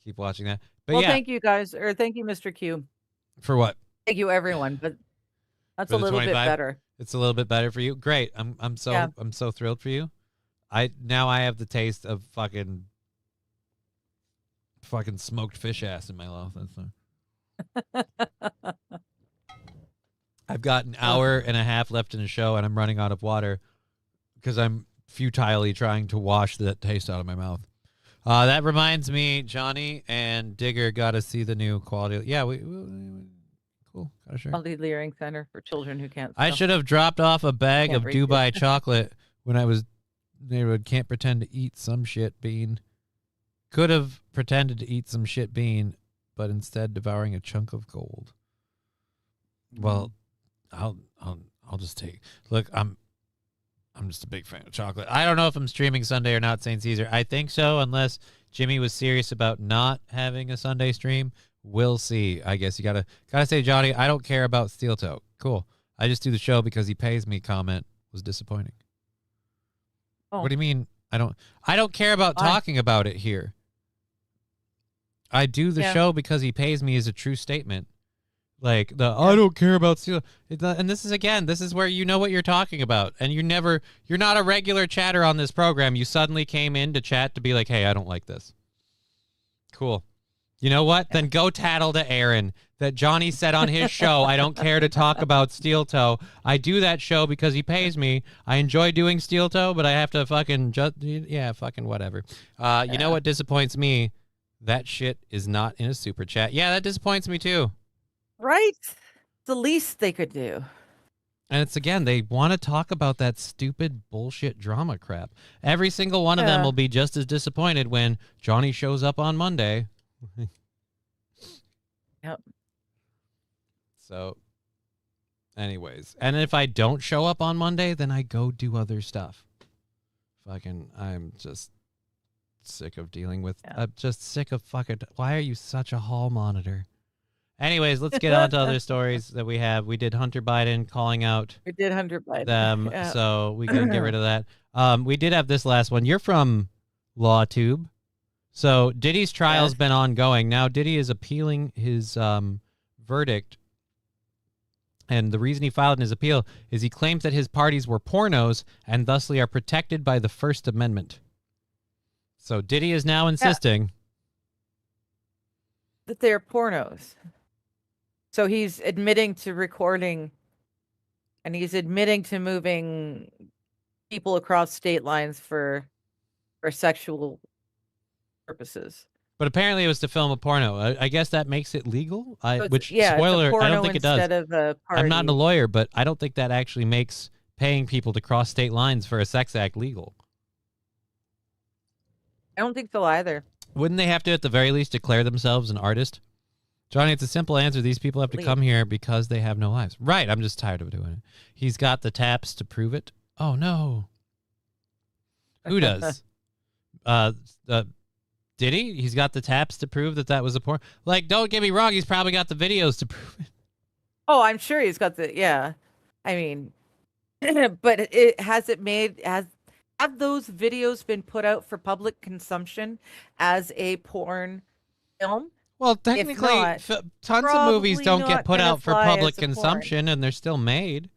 keep watching that. But Well, yeah, thank you guys, or thank you, Mr. Q. for what? Thank you, everyone. But that's For a the little bit 25? better. It's a little bit better for you. Great. I'm so thrilled for you. I have the taste of fucking smoked fish ass in my mouth. I've got an hour and a half left in the show, and I'm running out of water because I'm futilely trying to wash that taste out of my mouth. That reminds me, Johnny and Digger got to see the new quality. Yeah, we cool. Gotta share. Quality Leering Center for Children Who Can't. I Spell. should have dropped off a bag Can't of read it. Dubai chocolate when I was neighborhood. Can't pretend to eat some shit bean. Could have pretended to eat some shit bean, but instead devouring a chunk of gold. Well, I'll just take. Look, I'm just a big fan of chocolate. I don't know if I'm streaming Sunday or not, St. Caesar. I think so, unless Jimmy was serious about not having a Sunday stream. We'll see. I guess you gotta say, Johnny, I don't care about Steel Toe. Cool. I just do the show because he pays me. Comment was disappointing. Oh. What do you mean? I don't care about Why? talking about it here. I do the Yeah. show because he pays me is a true statement. Like I don't care about steel. And this is where you know what you're talking about, and you're not a regular chatter on this program. You suddenly came in to chat to be like, hey, I don't like this. Cool. You know what? Then go tattle to Aaron that Johnny said on his show, I don't care to talk about Steel Toe. I do that show because he pays me. I enjoy doing Steel Toe, but I have to fucking fucking whatever. You know what disappoints me? That shit is not in a super chat. Yeah, that disappoints me too. Right? The least they could do. And it's again, they want to talk about that stupid bullshit drama crap. Every single one of them Yeah. will be just as disappointed when Johnny shows up on Monday. Yep. So, anyways, and if I don't show up on Monday, then I go do other stuff. I'm just sick of dealing with. Yeah. I'm just sick of fucking. Why are you such a hall monitor? Anyways, let's get on to other stories that we have. We did Hunter Biden calling out We did 100 Biden. them, Yeah. so we can get rid of that. We did have this last one. You're from LawTube. So Diddy's trial's Yes. been ongoing. Now Diddy is appealing his verdict. And the reason he filed in his appeal is he claims that his parties were pornos and thusly are protected by the First Amendment. So Diddy is now insisting. That they're pornos. So he's admitting to recording, and he's admitting to moving people across state lines for sexual purposes. But apparently it was to film a porno. I guess that makes it legal. So it's- Which, yeah, spoiler, it's a porno I don't think it does. instead of a party. I'm not a lawyer, but I don't think that actually makes paying people to cross state lines for a sex act legal. I don't think so either. Wouldn't they have to, at the very least, declare themselves an artist? Johnny, it's a simple answer. These people have to come here because they have no lives. Right, I'm just tired of doing it. He's got the taps to prove it. Oh, no. Who does? Did he? He's got the taps to prove that was a porn. Like, don't get me wrong. He's probably got the videos to prove it. Oh, I'm sure he's got the, yeah. I mean, but have those videos been put out for public consumption as a porn film? Well, technically, not, tons of movies probably don't not get put gonna out for fly public as a porn. consumption, and they're still made.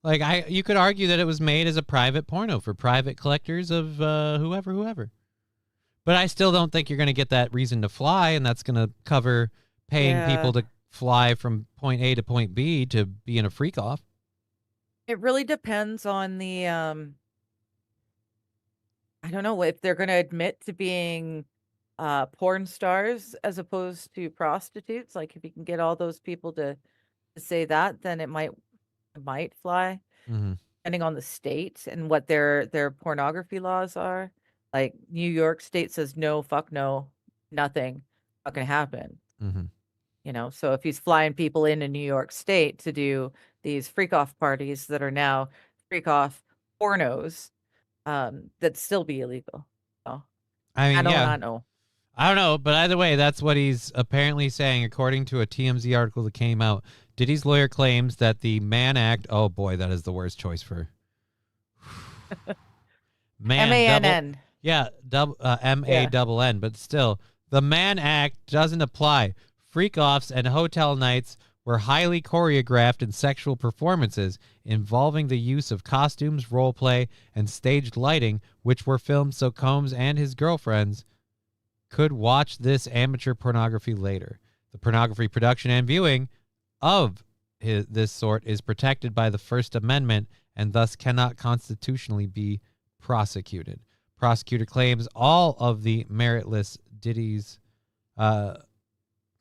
Like, you could argue that it was made as a private porno for private collectors of whoever. But I still don't think you're going to get that reason to fly, and that's going to cover paying people to fly from point A to point B to be in a freak off. It really depends on the I don't know if they're going to admit to being porn stars as opposed to prostitutes. Like if you can get all those people to say that, then it might fly, Mm-hmm. depending on the state and what their pornography laws are. Like New York State says no, fuck no, nothing, not gonna happen. Mm-hmm. You know, so if he's flying people into New York State to do these freak off parties that are now freak off pornos, that'd still be illegal. So I mean, I do yeah. not know. I don't know, but either way, that's what he's apparently saying, according to a TMZ article that came out. Diddy's lawyer claims that the Mann Act. Oh boy, that is the worst choice for. MANN. Yeah, MANN, but still, the Mann Act doesn't apply. Freak-offs and hotel nights were highly choreographed and sexual performances involving the use of costumes, role play, and staged lighting, which were filmed so Combs and his girlfriends could watch this amateur pornography later. The pornography production and viewing of this sort is protected by the First Amendment and thus cannot constitutionally be prosecuted. Prosecutor claims all of the meritless Diddy's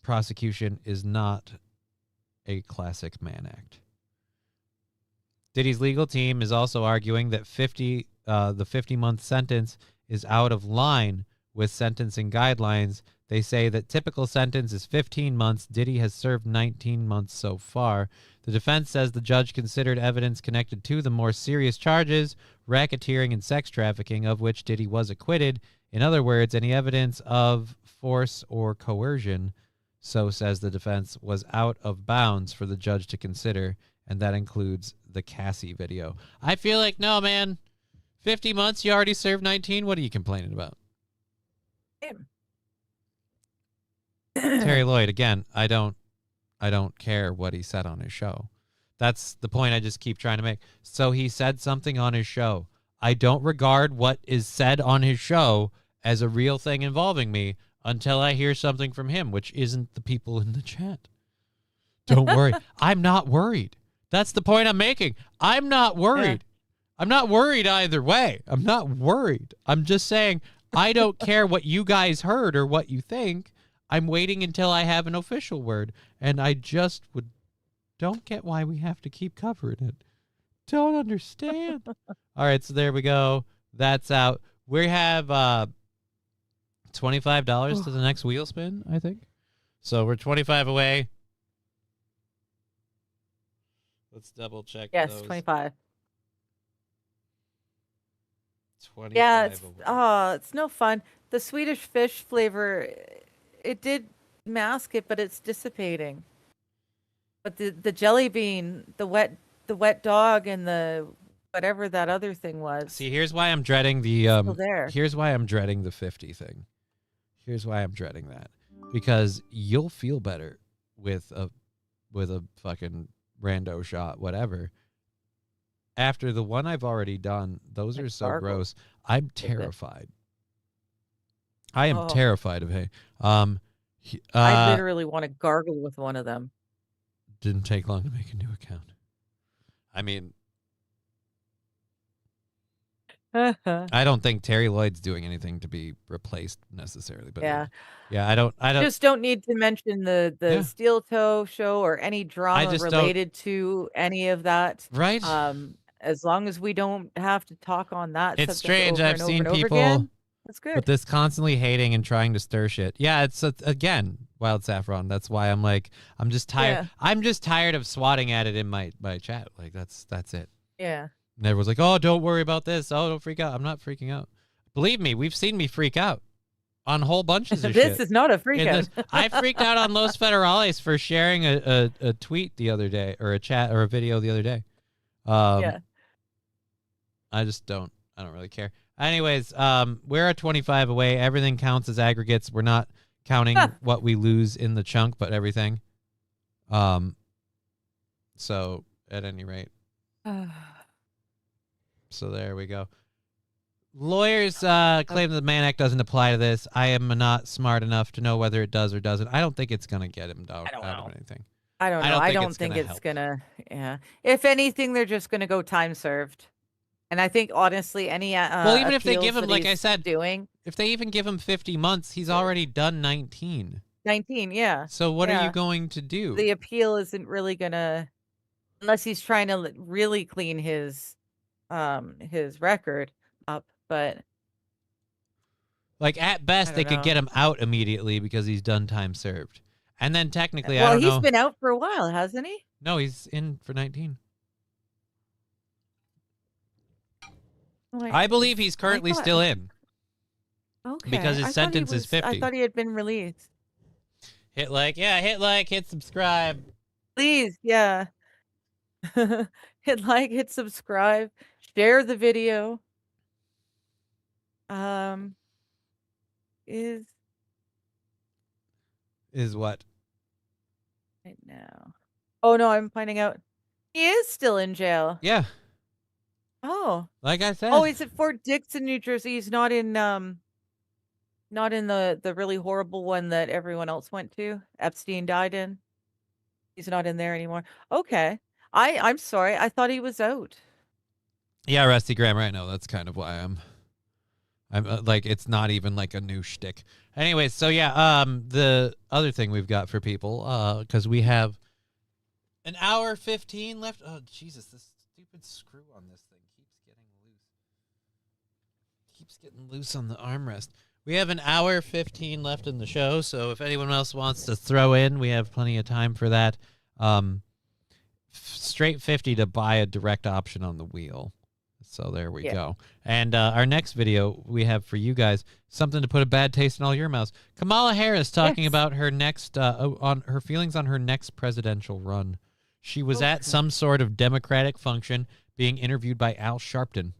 prosecution is not a classic Mann Act. Diddy's legal team is also arguing that the 50-month sentence is out of line with sentencing guidelines. They say that typical sentence is 15 months. Diddy has served 19 months so far. The defense says the judge considered evidence connected to the more serious charges, racketeering and sex trafficking, of which Diddy was acquitted. In other words, any evidence of force or coercion, so says the defense, was out of bounds for the judge to consider, and that includes the Cassie video. I feel like, no, man, 50 months, you already served 19. What are you complaining about? Him. Terry Lloyd, again, I don't care what he said on his show. That's the point I just keep trying to make. So he said something on his show. I don't regard what is said on his show as a real thing involving me until I hear something from him, which isn't the people in the chat. Don't worry. I'm not worried. That's the point I'm making. I'm not worried. I'm not worried either way. I'm not worried. I'm just saying I don't care what you guys heard or what you think. I'm waiting until I have an official word, and I just don't get why we have to keep covering it. Don't understand. All right, so there we go. That's out. We have $25 to the next wheel spin, I think. So we're 25 away. Let's double check. Yes, those. 25. 25 Yeah, it's away. it's no fun. The Swedish fish flavor, it did mask it, but it's dissipating. But the jelly bean, the wet dog, and the whatever that other thing was, See, here's why I'm dreading the still there. here's why I'm dreading the 50 thing. Here's why I'm dreading that. Because you'll feel better with a fucking rando shot, whatever. After the one I've already done, those Like are so gargle. gross. I'm it? terrified. I am Oh. terrified of hay. I literally want to gargle with one of them. Didn't take long to make a new account. I mean, I don't think Terry Lloyd's doing anything to be replaced necessarily, but Yeah. yeah, I don't Just don't need to mention the Yeah. Steel Toe show or any drama just don't- related to any of that. right. As long as we don't have to talk on that It's subject strange. over I've and over seen and over people again, that's good. But this constantly hating and trying to stir shit. Yeah, it's again, Wild Saffron. That's why I'm like, I'm just tired. Yeah. I'm just tired of swatting at it in my chat. Like that's it. Yeah. And everyone's like, oh, don't worry about this. Oh, don't freak out. I'm not freaking out. Believe me, we've seen me freak out on whole bunches of This shit. is not a freak In out. this- I freaked out on Los Federales for sharing a tweet the other day, or a chat or a video the other day. Yeah. I don't really care. Anyways, we're at 25 away. Everything counts as aggregates. We're not counting what we lose in the chunk, but everything. So at any rate. So there we go. Lawyers claim that the Mann Act doesn't apply to this. I am not smart enough to know whether it does or doesn't. I don't think it's going to get him out of anything. I don't know. I don't think gonna it's help. gonna. Yeah. If anything, they're just gonna go time served. And I think honestly, any Well, even if they appeals give him, that like I he's said, doing if they even give him 50 months, he's already done 19. 19, yeah. So what are you Yeah. going to do? The appeal isn't really gonna, unless he's trying to really clean his record up. But Like at best, I they don't could know. get him out immediately because he's done time served. And then technically, I well, don't he's know. been out for a while, hasn't he? No, he's in for 19. Wait, I believe he's currently thought- still in. Okay. because his I thought he sentence is was- I 50. thought he had been released. Hit like, hit subscribe. Please, yeah. Hit like, hit subscribe, share the video. Is Is what? right now. Oh no, I'm finding out he is still in jail. Yeah, Oh. like I said. Oh, he's at Fort Dixon, New Jersey. He's not in the really horrible one that everyone else went to. Epstein died in. He's not in there anymore. Okay. I'm sorry. I thought he was out. Yeah, Rusty Graham. Right now, that's kind of why I'm like, it's not even like a new shtick. Anyways, so yeah, the other thing we've got for people, because we have an hour 15 left. Oh Jesus, this stupid screw on this thing keeps getting loose on the armrest. We have an hour 15 left in the show, so if anyone else wants to throw in, we have plenty of time for that. Straight 50 to buy a direct option on the wheel. So there we go. And our next video we have for you guys, something to put a bad taste in all your mouths. Kamala Harris talking about her next on her feelings on her next presidential run. She was at some sort of Democratic function being interviewed by Al Sharpton.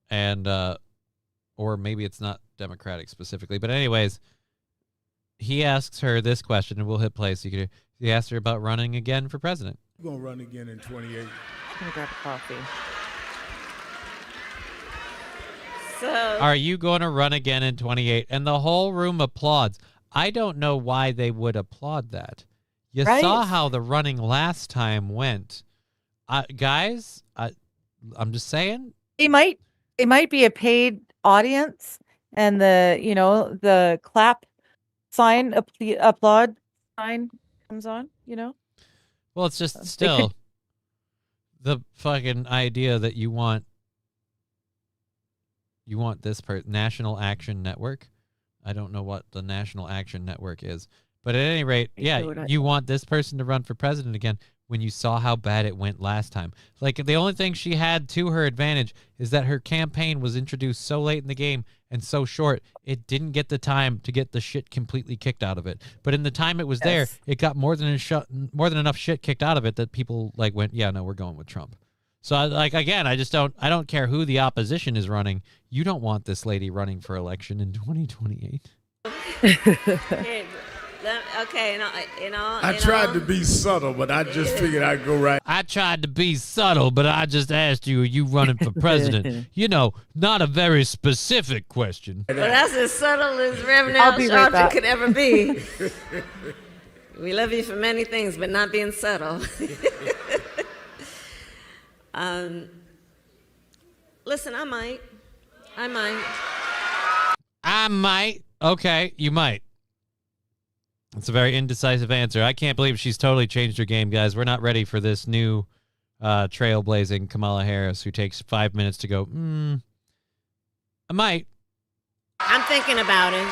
and or maybe it's not Democratic specifically, but anyways, he asks her this question, and we'll hit play so you can. He asked her about running again for president. You're going to run again in 28. I'm gonna grab a coffee. So Are you going to run again in 28? And the whole room applauds. I don't know why they would applaud that. You Right? saw how the running last time went. Guys, I'm just saying. It might be a paid audience, and the clap sign, applaud sign comes on. Well, it's just They still could- the fucking idea that you want this National Action Network. I don't know what the National Action Network is, but at any rate, Me yeah, too, you want this person to run for president again when you saw how bad it went last time. Like, the only thing she had to her advantage is that her campaign was introduced so late in the game and so short, it didn't get the time to get the shit completely kicked out of it. But in the time it was there, Yes. it got more than enough shit kicked out of it that people like went, yeah, no, we're going with Trump. So I don't care who the opposition is running. You don't want this lady running for election in 2028. okay, I tried to be subtle, but I just figured I'd go right. I tried to be subtle, but I just asked you, are you running for president? Not a very specific question. Well, that's as subtle as Reverend I'll Al be right Sharpton back. could ever be. We love you for many things, but not being subtle. Listen, I might. I might. Okay, you might. It's a very indecisive answer. I can't believe she's totally changed her game, guys. We're not ready for this new trailblazing Kamala Harris who takes 5 minutes to go, I might. I'm thinking about it.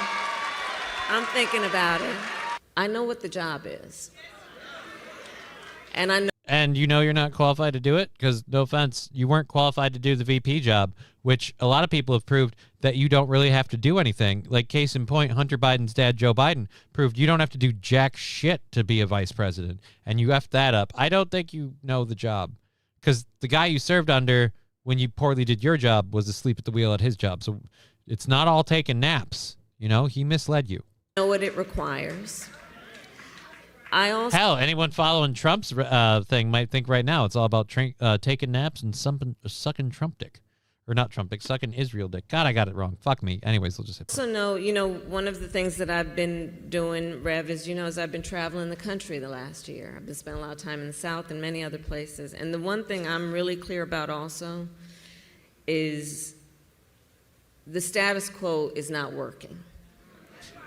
I know what the job is. And I know. And you're not qualified to do it? Because, no offense, you weren't qualified to do the VP job, which a lot of people have proved that you don't really have to do anything. Like, case in point, Hunter Biden's dad, Joe Biden, proved you don't have to do jack shit to be a vice president. And you effed that up. I don't think you know the job. Because the guy you served under when you poorly did your job was asleep at the wheel at his job. So it's not all taking naps. He misled you. Know what it requires. I also Hell, anyone following Trump's thing might think right now it's all about taking naps and sucking Trump dick. Or not Trump dick, sucking Israel dick. God, I got it wrong. Fuck me. Anyways, we'll just hit play. know, one of the things that I've been doing, Rev, is, as I've been traveling the country the last year. I've been spending a lot of time in the South and many other places. And the one thing I'm really clear about also is the status quo is not working.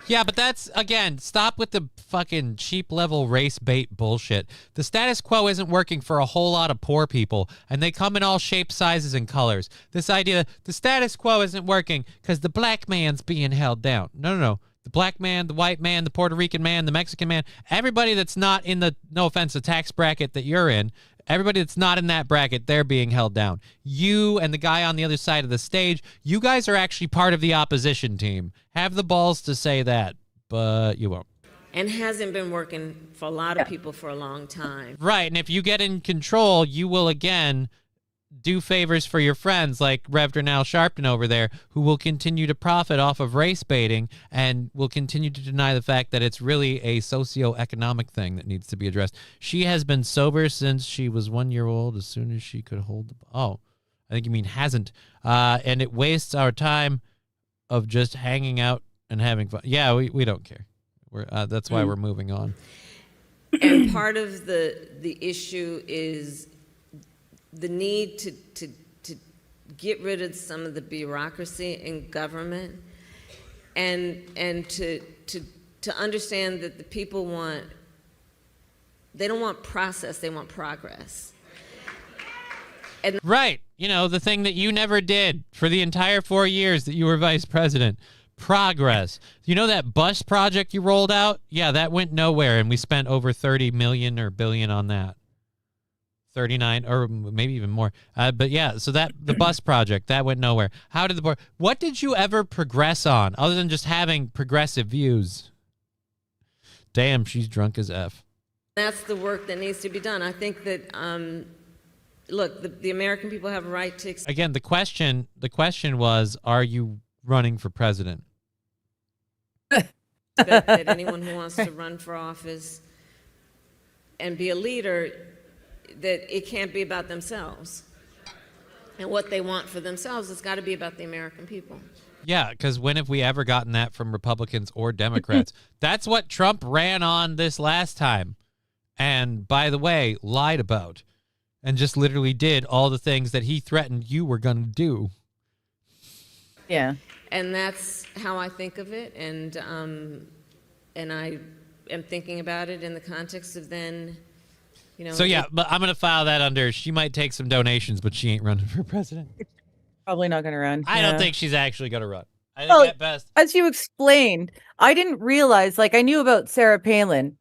Yeah, but that's, again, stop with the fucking cheap level race bait bullshit. The status quo isn't working for a whole lot of poor people, and they come in all shapes, sizes, and colors. This idea, the status quo isn't working because the black man's being held down. No. The black man, the white man, the Puerto Rican man, the Mexican man, everybody that's not in the, no offense, the tax bracket that you're in, everybody that's not in that bracket, they're being held down. You and the guy on the other side of the stage, you guys are actually part of the opposition team. Have the balls to say that, but you won't. And hasn't been working for a lot of people for a long time. Right, and if you get in control, you will again do favors for your friends like Reverend Al Sharpton over there, who will continue to profit off of race baiting and will continue to deny the fact that it's really a socioeconomic thing that needs to be addressed. She has been sober since she was 1 year old, as soon as she could hold the... Oh, I think you mean hasn't. And it wastes our time of just hanging out and having fun. Yeah, we don't care. That's why we're moving on. And part of the issue is the need to get rid of some of the bureaucracy in government, and to understand that the people they don't want process, they want progress. Right. The thing that you never did for the entire 4 years that you were vice president. Progress. That bus project you rolled out? Yeah, that went nowhere, and we spent over 30 million or billion on that. 39 or maybe even more. But yeah, so the bus project, that went nowhere. How did the board... What did you ever progress on other than just having progressive views? Damn, she's drunk as F. That's the work that needs to be done. I think that look, the American people have a right to Again, the question was, are you running for president? expect that anyone who wants to run for office and be a leader, that it can't be about themselves. And what they want for themselves, it's got to be about the American people. Yeah, because when have we ever gotten that from Republicans or Democrats? That's what Trump ran on this last time. And by the way, lied about. And just literally did all the things that he threatened you were going to do. Yeah. And that's how I think of it. And I am thinking about it in the context of then, you know. So yeah, but I'm going to file that under, she might take some donations, but she ain't running for president. Probably not going to run. I Yeah. don't think she's actually going to run. I think Well, at best. As you explained, I didn't realize, like I knew about Sarah Palin.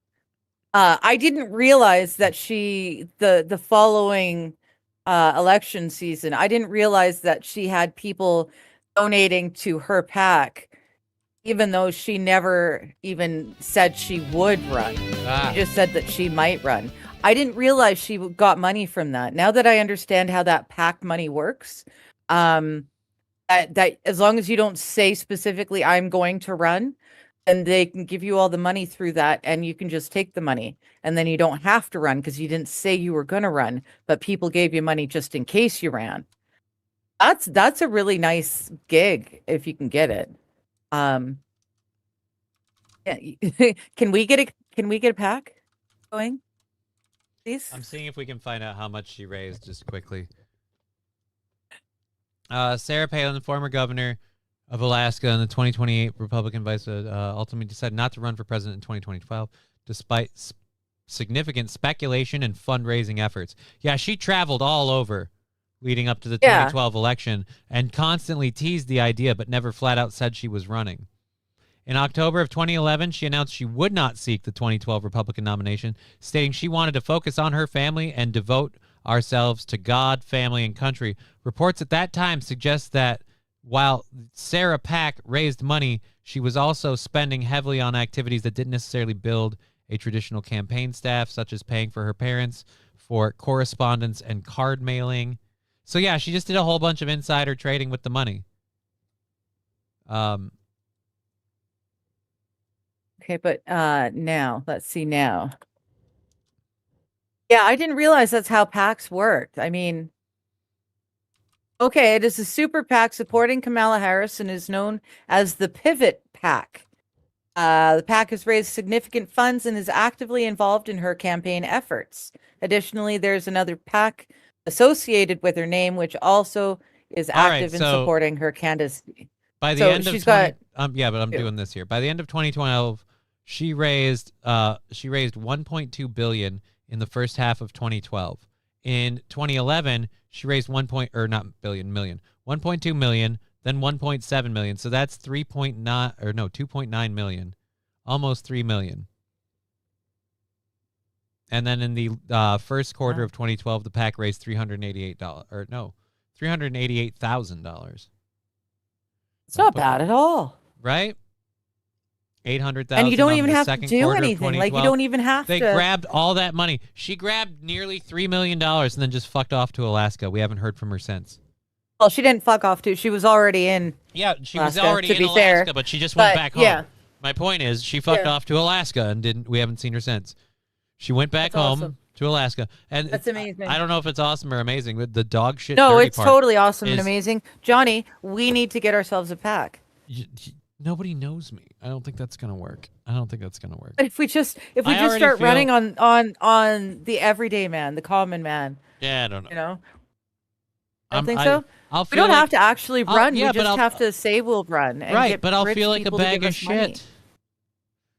I didn't realize that the following election season, I didn't realize that she had people donating to her PAC, even though she never even said she would run. She just said that she might run. I didn't realize she got money from that. Now that I understand how that PAC money works, that as long as you don't say specifically I'm going to run, and they can give you all the money through that, and you can just take the money, and then you don't have to run because you didn't say you were going to run, but people gave you money just in case you ran. That's a really nice gig if you can get it. Yeah, can we get a PAC going, please? I'm seeing if we can find out how much she raised just quickly. Sarah Palin, the former governor of Alaska and the 2028 Republican vice ultimately decided not to run for president in 2012, despite significant speculation and fundraising efforts. Yeah, she traveled all over leading up to the 2012 election and constantly teased the idea, but never flat out said she was running. In October of 2011, she announced she would not seek the 2012 Republican nomination, stating she wanted to focus on her family and devote ourselves to God, family, and country. Reports at that time suggest that while Sarah PAC raised money, she was also spending heavily on activities that didn't necessarily build a traditional campaign staff, such as paying for her parents for correspondence and card mailing. So yeah, she just did a whole bunch of insider trading with the money. Okay, but now let's see now. Yeah, I didn't realize that's how PACs worked. I mean, okay, it is a super PAC supporting Kamala Harris and is known as the Pivot PAC. The PAC has raised significant funds and is actively involved in her campaign efforts. Additionally, there's another PAC associated with her name, which also is active in supporting her candidacy. By the end of I'm doing this here. By the end of 2012, she raised 1.2 billion in the first half of 2012. In 2011, she raised 1.2 million, then 1.7 million. So that's 2.9 million, almost 3 million. And then in the first quarter of 2012, the PAC raised $388,000. It's not bad at all, right? 800,000. And you don't even have to do anything. Like, you don't even have They to. They grabbed all that money. She grabbed nearly $3 million and then just fucked off to Alaska. We haven't heard from her since. Well, she didn't fuck off too. She was already in. Yeah, she was Alaska, already to in be Alaska, fair. but she just went back home. Yeah. My point is, she fucked off to Alaska and we haven't seen her since. She went back home to Alaska, and That's amazing. I don't know if it's awesome or amazing, but the dog shit. No, dirty it's part totally awesome and is- amazing. Johnny, we need to get ourselves a PAC. Nobody knows me. I don't think that's gonna work. But If we just already start feel- running on the everyday man, the common man, Yeah, I don't know. you know. I don't I'm- think so. I'll We don't feel have to actually I'll- run. yeah, we but just I'll- have to say we'll run. And right, get but I'll rich feel like a people to bag give of us money. shit.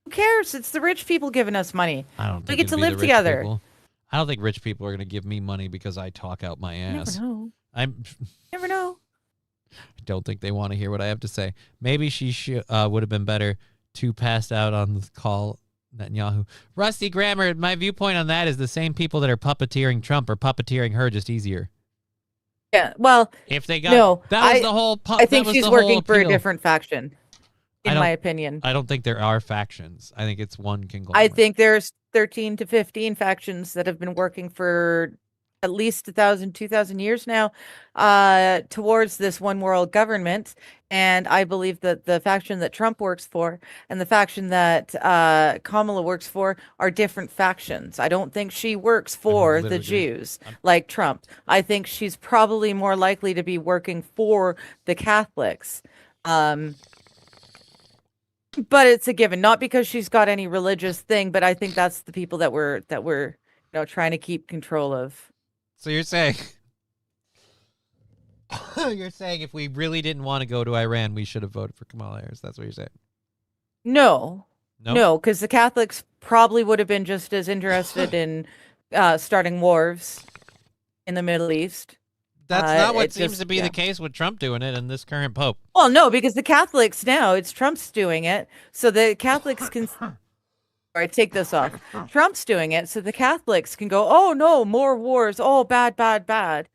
Who cares? It's the rich people giving us money. I don't think We get it'd to be live the rich together. people. I don't think rich people are gonna give me money because I talk out my You ass. never know. I Never know. don't think they want to hear what I have to say. Maybe she would have been better to pass out on the call Netanyahu. Rusty Grammar, my viewpoint on that is the same people that are puppeteering Trump are puppeteering her just easier. Yeah. Well, If they got no, that was the whole I think she's working for a different faction, I in don't- my opinion. I don't think there are factions. I think it's one I conglomerate. think there's 13 to 15 factions that have been working for at least 1,000, 2,000 years now, towards this one world government. And I believe that the faction that Trump works for and the faction that Kamala works for are different factions. I don't think she works for the literally agree. Jews like Trump. I think she's probably more likely to be working for the Catholics. But it's a given, not because she's got any religious thing, but I think that's the people that we're trying to keep control of. So you're saying you're saying if we really didn't want to go to Iran, we should have voted for Kamala Harris. That's what you're saying. No, No? no, because the Catholics probably would have been just as interested in starting wars in the Middle East. That's not what it seems just- to be yeah. the case with Trump doing it and this current pope. Well, no, because the Catholics now, it's Trump's doing it. So the Catholics can. All right, take this off. Trump's doing it. So the Catholics can go, oh, no, more wars. Oh, bad, bad, bad.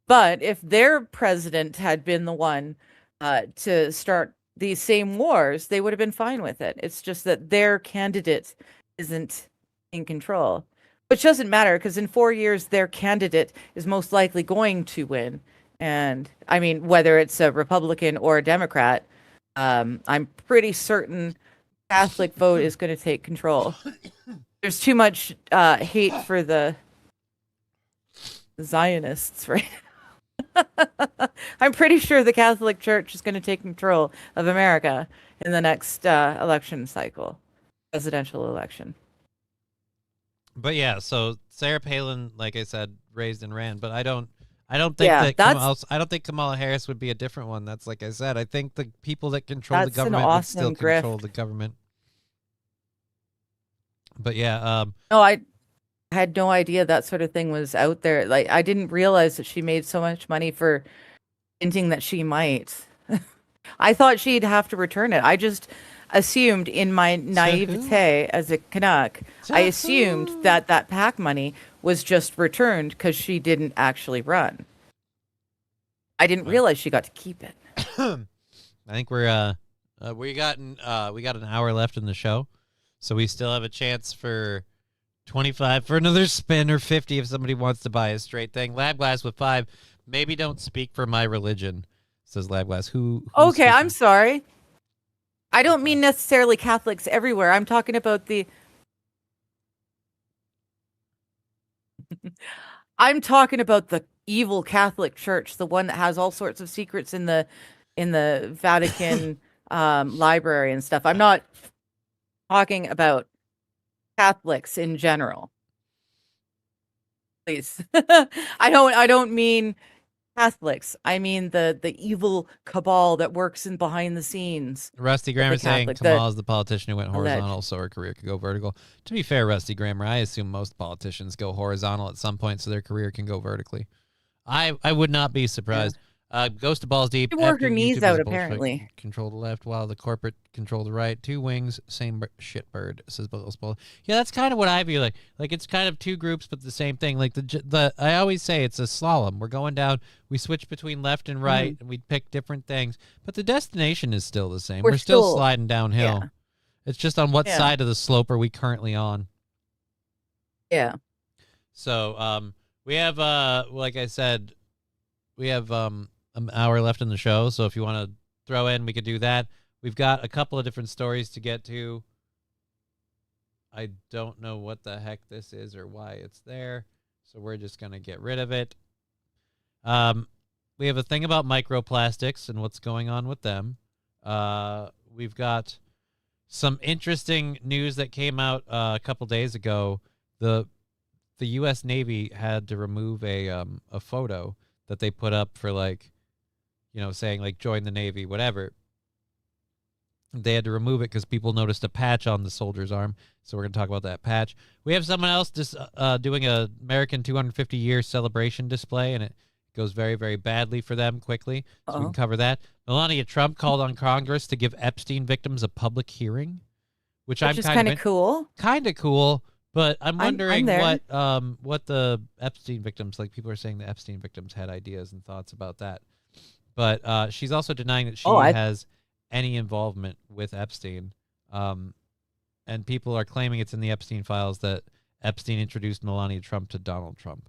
But if their president had been the one to start these same wars, they would have been fine with it. It's just that their candidate isn't in control, which doesn't matter because in 4 years, their candidate is most likely going to win. And I mean, whether it's a Republican or a Democrat, I'm pretty certain Catholic vote is going to take control. There's too much hate for the Zionists, right? I'm pretty sure the Catholic Church is going to take control of America in the next election cycle, presidential election. But yeah, so Sarah Palin, like I said, raised and ran, but I don't think Yeah, that that's- I don't think Kamala Harris would be a different one. That's like I said, I think the people that control the That's an government would still awesome control grift. the government. But yeah, No, I had no idea that sort of thing was out there. Like, I didn't realize that she made so much money for hinting that she might. I thought she'd have to return it. I just assumed in my naivete as a Canuck, I assumed that that PAC money was just returned because she didn't actually run. I didn't realize she got to keep it. I think we got an hour left in the show, so we still have a chance for 25 for another spin or 50 if somebody wants to buy a straight thing. Lab Glass with 5. Maybe don't speak for my religion, says Lab Glass. Who's Okay, I'm speaking? sorry. I don't mean necessarily Catholics everywhere. I'm talking about the I'm talking about the evil Catholic Church, the one that has all sorts of secrets in the Vatican library and stuff. I'm not talking about Catholics in general. Please. I don't mean Catholics. I mean the evil cabal that works in behind the scenes. Rusty Grammer saying Catholic, the Kamala's the politician who went alleged. horizontal, so her career could go vertical. To be fair, Rusty Grammer, I assume most politicians go horizontal at some point so their career can go vertically. I would not be surprised. Goes to balls deep. She wore her after knees YouTube is out, a bullshit. apparently. Control the left while the corporate control the right. Two wings, same shit bird, says Bubbles. Yeah, that's kind of what I view like. Like it's kind of two groups, but the same thing. Like the I always say it's a slalom. We're going down. We switch between left and right, and we pick different things, but the destination is still the same. We're still sliding downhill. Yeah. It's just on what Yeah. side of the slope are we currently on? Yeah. So we have like I said, we have an hour left in the show. So if you want to throw in, we could do that. We've got a couple of different stories to get to. I don't know what the heck this is or why it's there, so we're just gonna get rid of it. We have a thing about microplastics and what's going on with them. We've got some interesting news that came out a couple days ago. The U.S. Navy had to remove a photo that they put up for saying like join the Navy, whatever. They had to remove it because people noticed a patch on the soldier's arm. So we're going to talk about that patch. We have someone else doing a American 250-year celebration display, and it goes very, very badly for them quickly. So we can cover that. Melania Trump called on Congress to give Epstein victims a public hearing, which I'm Which is kind kind of of cool. kind of cool. But I'm I'm wondering there. what the Epstein victims, like people are saying the Epstein victims had ideas and thoughts about that. But she's also denying that she has any involvement with Epstein. And people are claiming it's in the Epstein files that Epstein introduced Melania Trump to Donald Trump.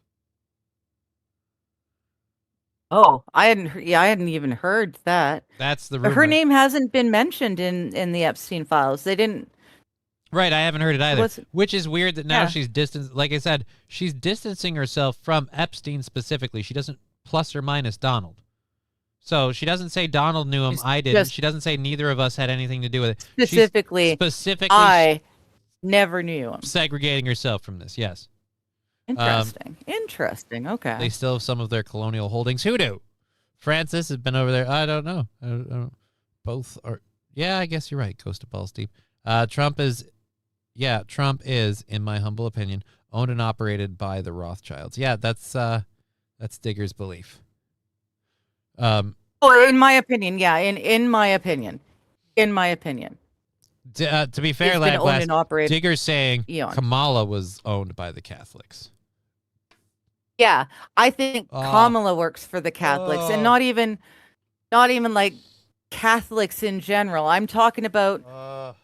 Oh, I hadn't. Yeah, I hadn't even heard that. That's the But rumor. her name hasn't been mentioned in the Epstein files. They didn't. Right, I haven't heard it either. wasn't- Which is weird that now Yeah. she's distanced. Like I said, she's distancing herself from Epstein specifically. She doesn't plus or minus Donald. So she doesn't say Donald knew him. She's I didn't. just- She doesn't say neither of us had anything to do with it. She's Specifically, I never knew him. segregating herself from this. Yes. Interesting. Interesting. Okay. They still have some of their colonial holdings. Who do? Francis has been over there. I don't know. I don't, both are. Yeah, I guess you're right. Ghost of Balls Deep. Trump is, in my humble opinion, owned and operated by the Rothschilds. Yeah, that's Digger's belief. Oh, in my opinion, yeah. In my opinion. To be fair, He's been owned Last, and operated Digger's saying eons. Kamala was owned by the Catholics. Yeah, I think Oh. Kamala works for the Catholics, and not even like Catholics in general. I'm talking about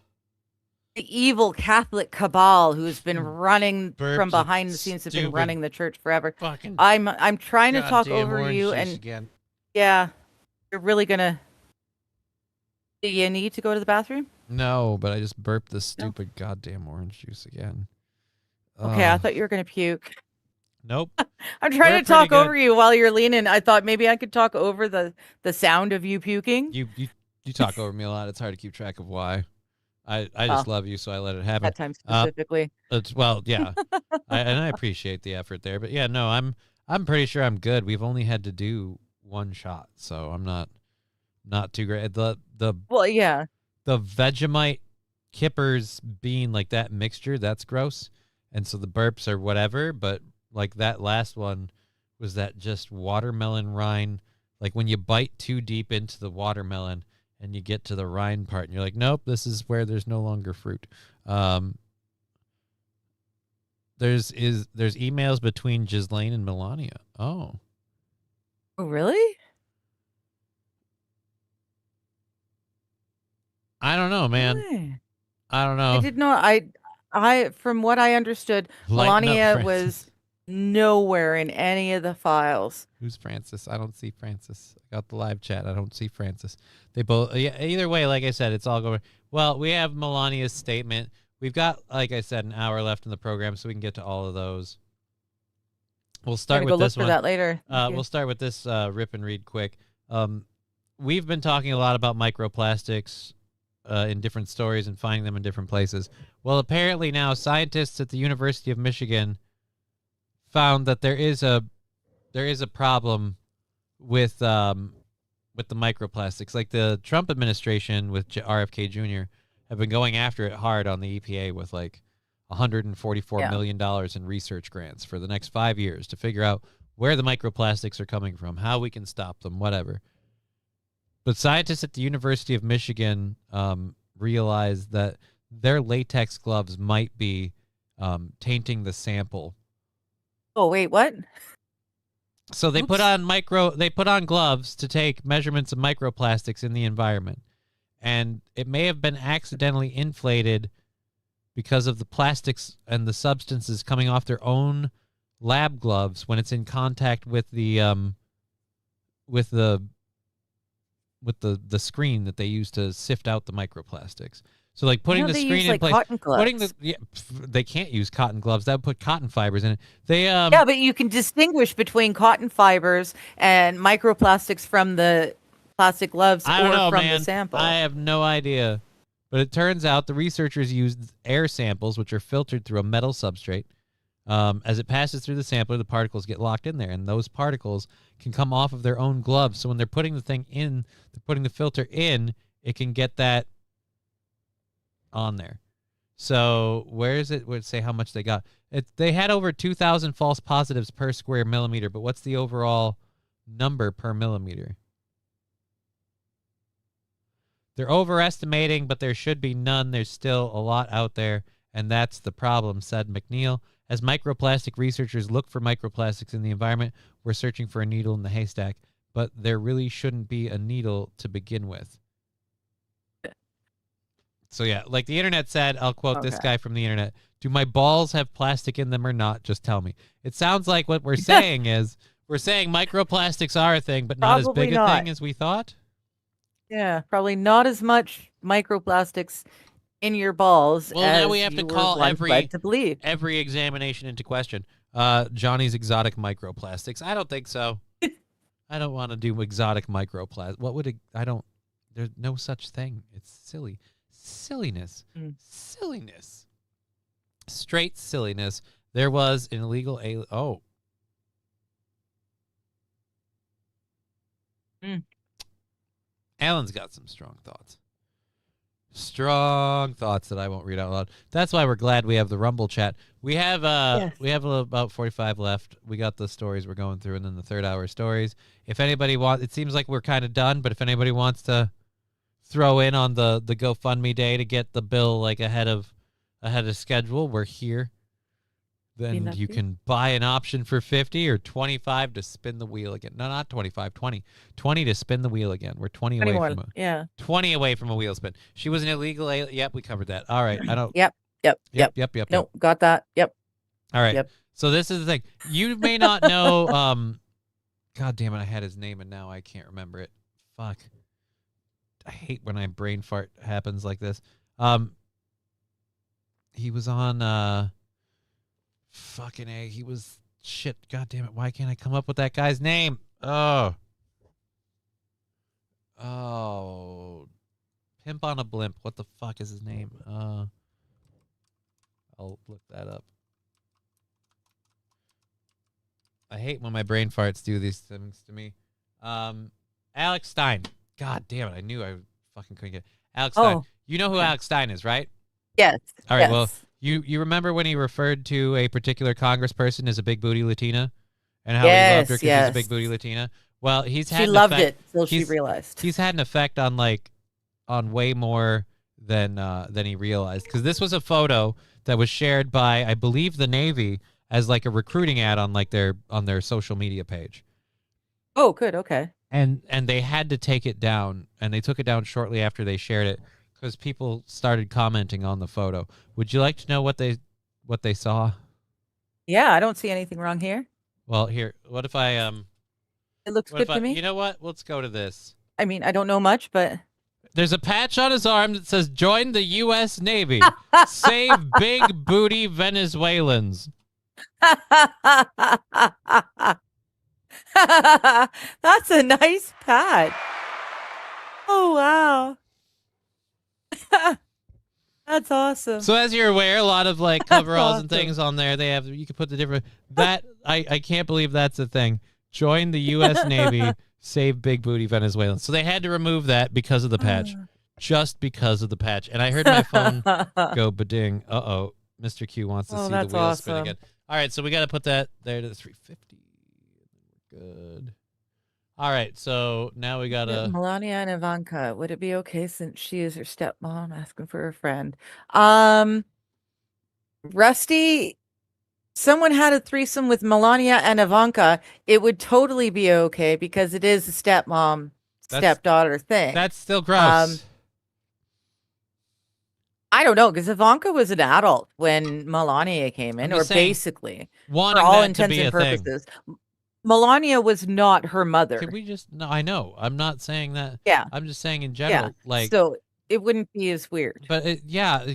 the evil Catholic cabal who's been running Burps from are behind the scenes, have been stupid. running the church forever. Fucking I'm trying to talk goddamn over orange you, juice and again. yeah, you're really gonna. Do you need to go to the bathroom? No, but I just burped this stupid goddamn orange juice again. Okay, I Ugh. thought you were gonna puke. Nope. I'm trying We're to talk pretty good. over you while you're leaning. I thought maybe I could talk over the sound of you puking. You talk over me a lot. It's hard to keep track of why. I just love you, so I let it happen. That time specifically. Yeah, and I appreciate the effort there. But yeah, no, I'm pretty sure I'm good. We've only had to do one shot, so I'm not too great. The Well, yeah. Vegemite kippers being like that mixture, that's gross, and so the burps are whatever. But like that last one was that just watermelon rind. Like when you bite too deep into the watermelon and you get to the rind part, and you're like, nope, this is where there's no longer fruit. There's emails between Ghislaine and Melania. Oh, Oh, really? I don't know, man. Really? I don't know. I did not. I from what I understood, Lighten up, Melania Francis. was nowhere in any of the files. Who's Francis? I don't see Francis. I got the live chat. I don't see Francis. They both. Yeah. Either way, like I said, it's all going. Well, we have Melania's statement. We've got, like I said, an hour left in the program, so we can get to all of those. We'll start Gotta with go look this for one. that later. Thank you. We'll start with this rip and read quick. We've been talking a lot about microplastics in different stories and finding them in different places. Well, apparently now scientists at the University of Michigan found that there is a problem with the microplastics. Like the Trump administration with RFK Jr. have been going after it hard on the EPA with like $144 million in research grants for the next 5 years to figure out where the microplastics are coming from, how we can stop them, whatever. But scientists at the University of Michigan realized that their latex gloves might be tainting the sample. Oh wait, what? So they put Oops. on gloves to take measurements of microplastics in the environment. And it may have been accidentally inflated because of the plastics and the substances coming off their own lab gloves when it's in contact with the screen that they use to sift out the microplastics. So like putting the they screen use, in like, place, cotton gloves. they can't use cotton gloves. That would put cotton fibers in it. They Yeah, but you can distinguish between cotton fibers and microplastics from the plastic gloves I don't or know, from man. the sample. I have no idea. But it turns out the researchers used air samples, which are filtered through a metal substrate. As it passes through the sampler, the particles get locked in there, and those particles can come off of their own gloves. So when they're putting the thing in, they're putting the filter in, it can get that on there. So where is it? Would say how much they got. They had over 2,000 false positives per square millimeter, but what's the overall number per millimeter? They're overestimating, but there should be none. There's still a lot out there, and that's the problem, said McNeil. As microplastic researchers look for microplastics in the environment, we're searching for a needle in the haystack, but there really shouldn't be a needle to begin with. So yeah, like the internet said, I'll quote this Okay. guy from the internet. Do my balls have plastic in them or not? Just tell me. It sounds like what we're saying is We're saying microplastics are a thing, but not as Probably big a not. thing as we thought. Yeah, probably not as much microplastics in your balls Well, as now we have to you were call once led to believe. every examination into question. Johnny's exotic microplastics. I don't think so. I don't want to do exotic microplastic. What would it? I don't. There's no such thing. It's silly. Silliness. Silliness. Straight silliness. There was an illegal alien. Oh. Alan's got some strong thoughts. Strong thoughts that I won't read out loud. That's why we're glad we have the Rumble chat. We have about 45 left. We got the stories we're going through, and then the third hour stories. If anybody wants, it seems like we're kind of done. But if anybody wants to throw in on the GoFundMe day to get the bill like ahead of schedule, we're here. Then you can buy an option for 50 or 25 to spin the wheel again. No, not 25, 20. 20 to spin the wheel again. We're 20 away from a 20 away from a wheel spin. She was an illegal alien. Yep, we covered that. All right. I don't. Yep. Yep. Got that. Yep. All right. Yep. So this is the thing. You may not know. God damn it! I had his name and now I can't remember it. Fuck. I hate when I brain fart happens like this. He was on. Fucking A. He was shit. God damn it! Why can't I come up with that guy's name? Oh. Pimp on a Blimp. What the fuck is his name? I'll look that up. I hate when my brain farts do these things to me. Alex Stein. God damn it! I knew I fucking couldn't get Alex Stein. You know who Alex Stein is, right? Yes. All right. Yes. Well, you remember when he referred to a particular congressperson as a big booty Latina, and how he loved her because she's a big booty Latina? Well, she loved it until she realized. He's had an effect on way more than he realized, because this was a photo that was shared by, I believe, the Navy as like a recruiting ad on their social media page. Oh, good. Okay. And they had to take it down, and they took it down shortly after they shared it because people started commenting on the photo. Would you like to know what they saw? Yeah, I don't see anything wrong here. Well, here, what if I It looks good to me. You know what? Let's go to this. I mean, I don't know much, but There's a patch on his arm that says "Join the U.S. Navy, save big booty Venezuelans." That's a nice patch. Oh wow. That's awesome. So as you're aware, a lot of like coveralls and awesome. things on there, you can put the different that I can't believe that's a thing. Join the U.S. Navy, save big booty Venezuelans. So they had to remove that because of the patch, just because of the patch. And I heard my phone go bading. Uh-oh, Mr. Q wants to see the wheel spin again. All right, so we got to put that there to the 350. Good. All right, so now we got to... Melania and Ivanka, would it be okay since she is her stepmom asking for a friend? Rusty, someone had a threesome with Melania and Ivanka. It would totally be okay because it is a stepmom, stepdaughter thing. That's still gross. I don't know, because Ivanka was an adult when Melania came in, or basically, for all intents and purposes. Melania was not her mother. Can we just... No, I know. I'm not saying that. Yeah. I'm just saying in general. Yeah. Like, so it wouldn't be as weird. But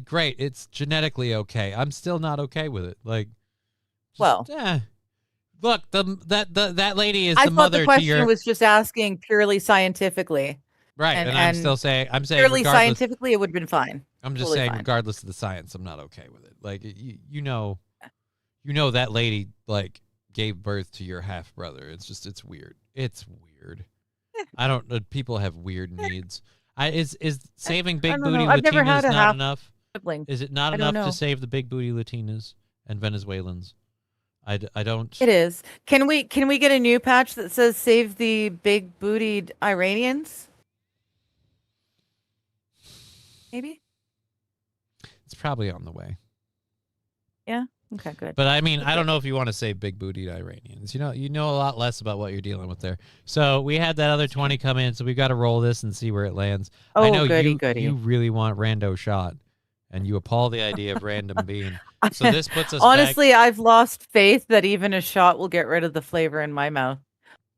great. It's genetically okay. I'm still not okay with it. Like, look, that lady is the mother. I the thought mother the question to your... was just asking purely scientifically. Right, and I'm saying purely scientifically, it would have been fine. I'm just saying, regardless of the science, I'm not okay with it. Like, you know that lady like gave birth to your half brother. It's weird. It's weird. I don't. People have weird needs. Is saving big booty Latinas not enough? Sibling. Is it not enough to save the big booty Latinas and Venezuelans? I don't. It is. Can we get a new patch that says "Save the big bootied Iranians"? Maybe. It's probably on the way. Yeah. Okay, good. But I mean, I don't know if you want to say big bootied Iranians. You know a lot less about what you're dealing with there. So we had that other 20 come in, so we've got to roll this and see where it lands. Oh, I know goody. you really want rando shot, and you appall the idea of random bean. So this puts us honestly, I've lost faith that even a shot will get rid of the flavor in my mouth.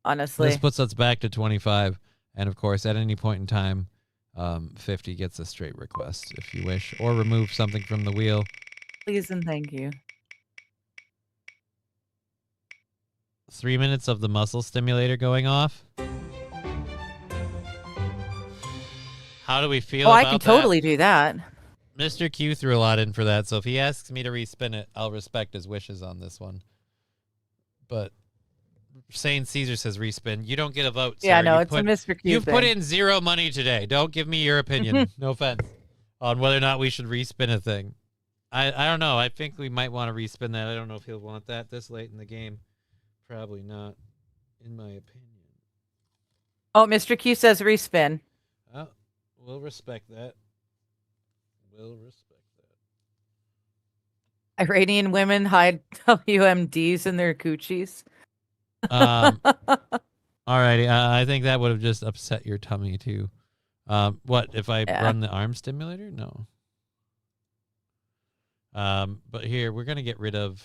honestly. This puts us back to 25. And of course, at any point in time, 50 gets a straight request if you wish, or remove something from the wheel. Please and thank you. 3 minutes of the muscle stimulator going off. How do we feel Oh, about I can that? totally do that. Mr. Q threw a lot in for that, so if he asks me to respin it, I'll respect his wishes on this one. But Saint Caesar says respin. You don't get a vote, sir. Yeah, no, You it's put, a Mr. Q You've thing. put in 0 money today. Don't give me your opinion. No offense. On whether or not we should respin a thing. I don't know. I think we might want to respin that. I don't know if he'll want that this late in the game. Probably not, in my opinion. Oh, Mr. Q says respin. Oh, we'll respect that. We'll respect that. Iranian women hide WMDs in their coochies. Alrighty, I think that would have just upset your tummy too. What if I Yeah. run the arm stimulator? No. But here we're gonna get rid of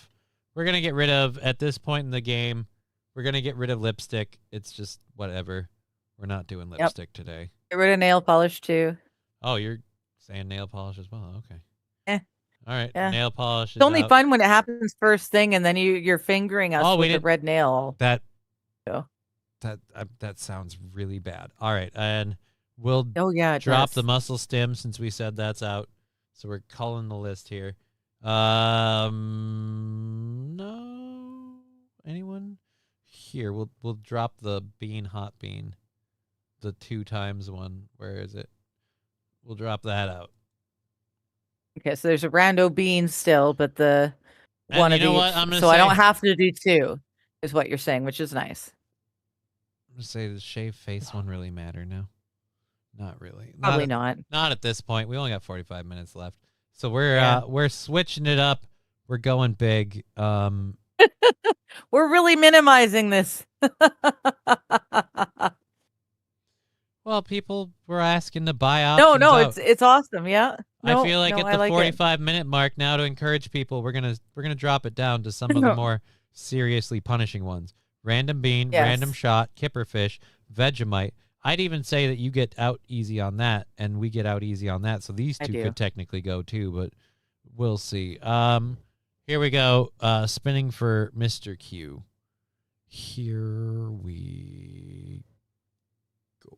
at this point in the game. We're gonna get rid of lipstick. It's just whatever. We're not doing lipstick today. Get rid of nail polish too. Oh, you're saying nail polish as well? Okay. Eh. All right. Yeah. Nail polish. It's only out. fun when it happens first thing, and then you're fingering us Oh, we with the didn't- red nail. That. So. That sounds really bad. All right, and we'll Oh yeah, it drop does. the muscle stim since we said that's out. So we're culling the list here. No, anyone here? We'll drop the hot bean, the 2 times one. Where is it? We'll drop that out. Okay, so there's a rando bean still, but the And one you of know each. what? I'm gonna So I don't say- have to do 2, is what you're saying, which is nice. I'm gonna say, does shave face one really matter now? Not really. Probably not. Not at this point. We only got 45 minutes left. So we're switching it up. We're going big. We're really minimizing this. Well, people were asking to buy No, options no, out. it's awesome. Yeah. No, I feel like no, at I the like it. 45-minute mark now, to encourage people, we're gonna drop it down to some of the more seriously punishing ones. Random bean, Yes. random shot, kipperfish, Vegemite. I'd even say that you get out easy on that, and we get out easy on that. So these I two do. could technically go too, but we'll see. Here we go. Spinning for Mr. Q. Here we go.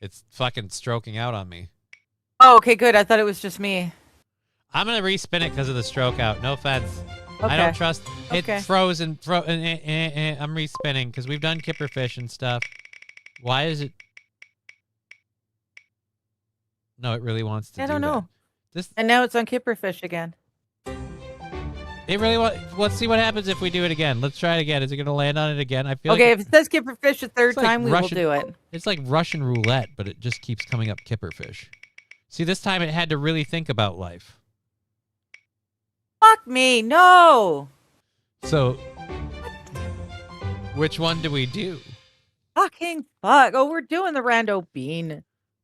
It's fucking stroking out on me. Oh, okay, good. I thought it was just me. I'm gonna respin it because of the stroke out. No offense. Okay. I don't trust it. Okay. Froze and I'm respinning because we've done kipperfish and stuff. Why is it? No, it really wants to. I don't do that. know. This And now it's on kipperfish again. it really Let's see what happens if we do it again. Let's try it again. Is it gonna land on it again? I feel Okay, like if it says kipperfish a third It's like time, we Russian- will do it. it's like Russian roulette, but it just keeps coming up kipperfish. See, this time it had to really think about life. Fuck me, no. So, which one do we do? Fucking fuck. Oh, we're doing the rando bean.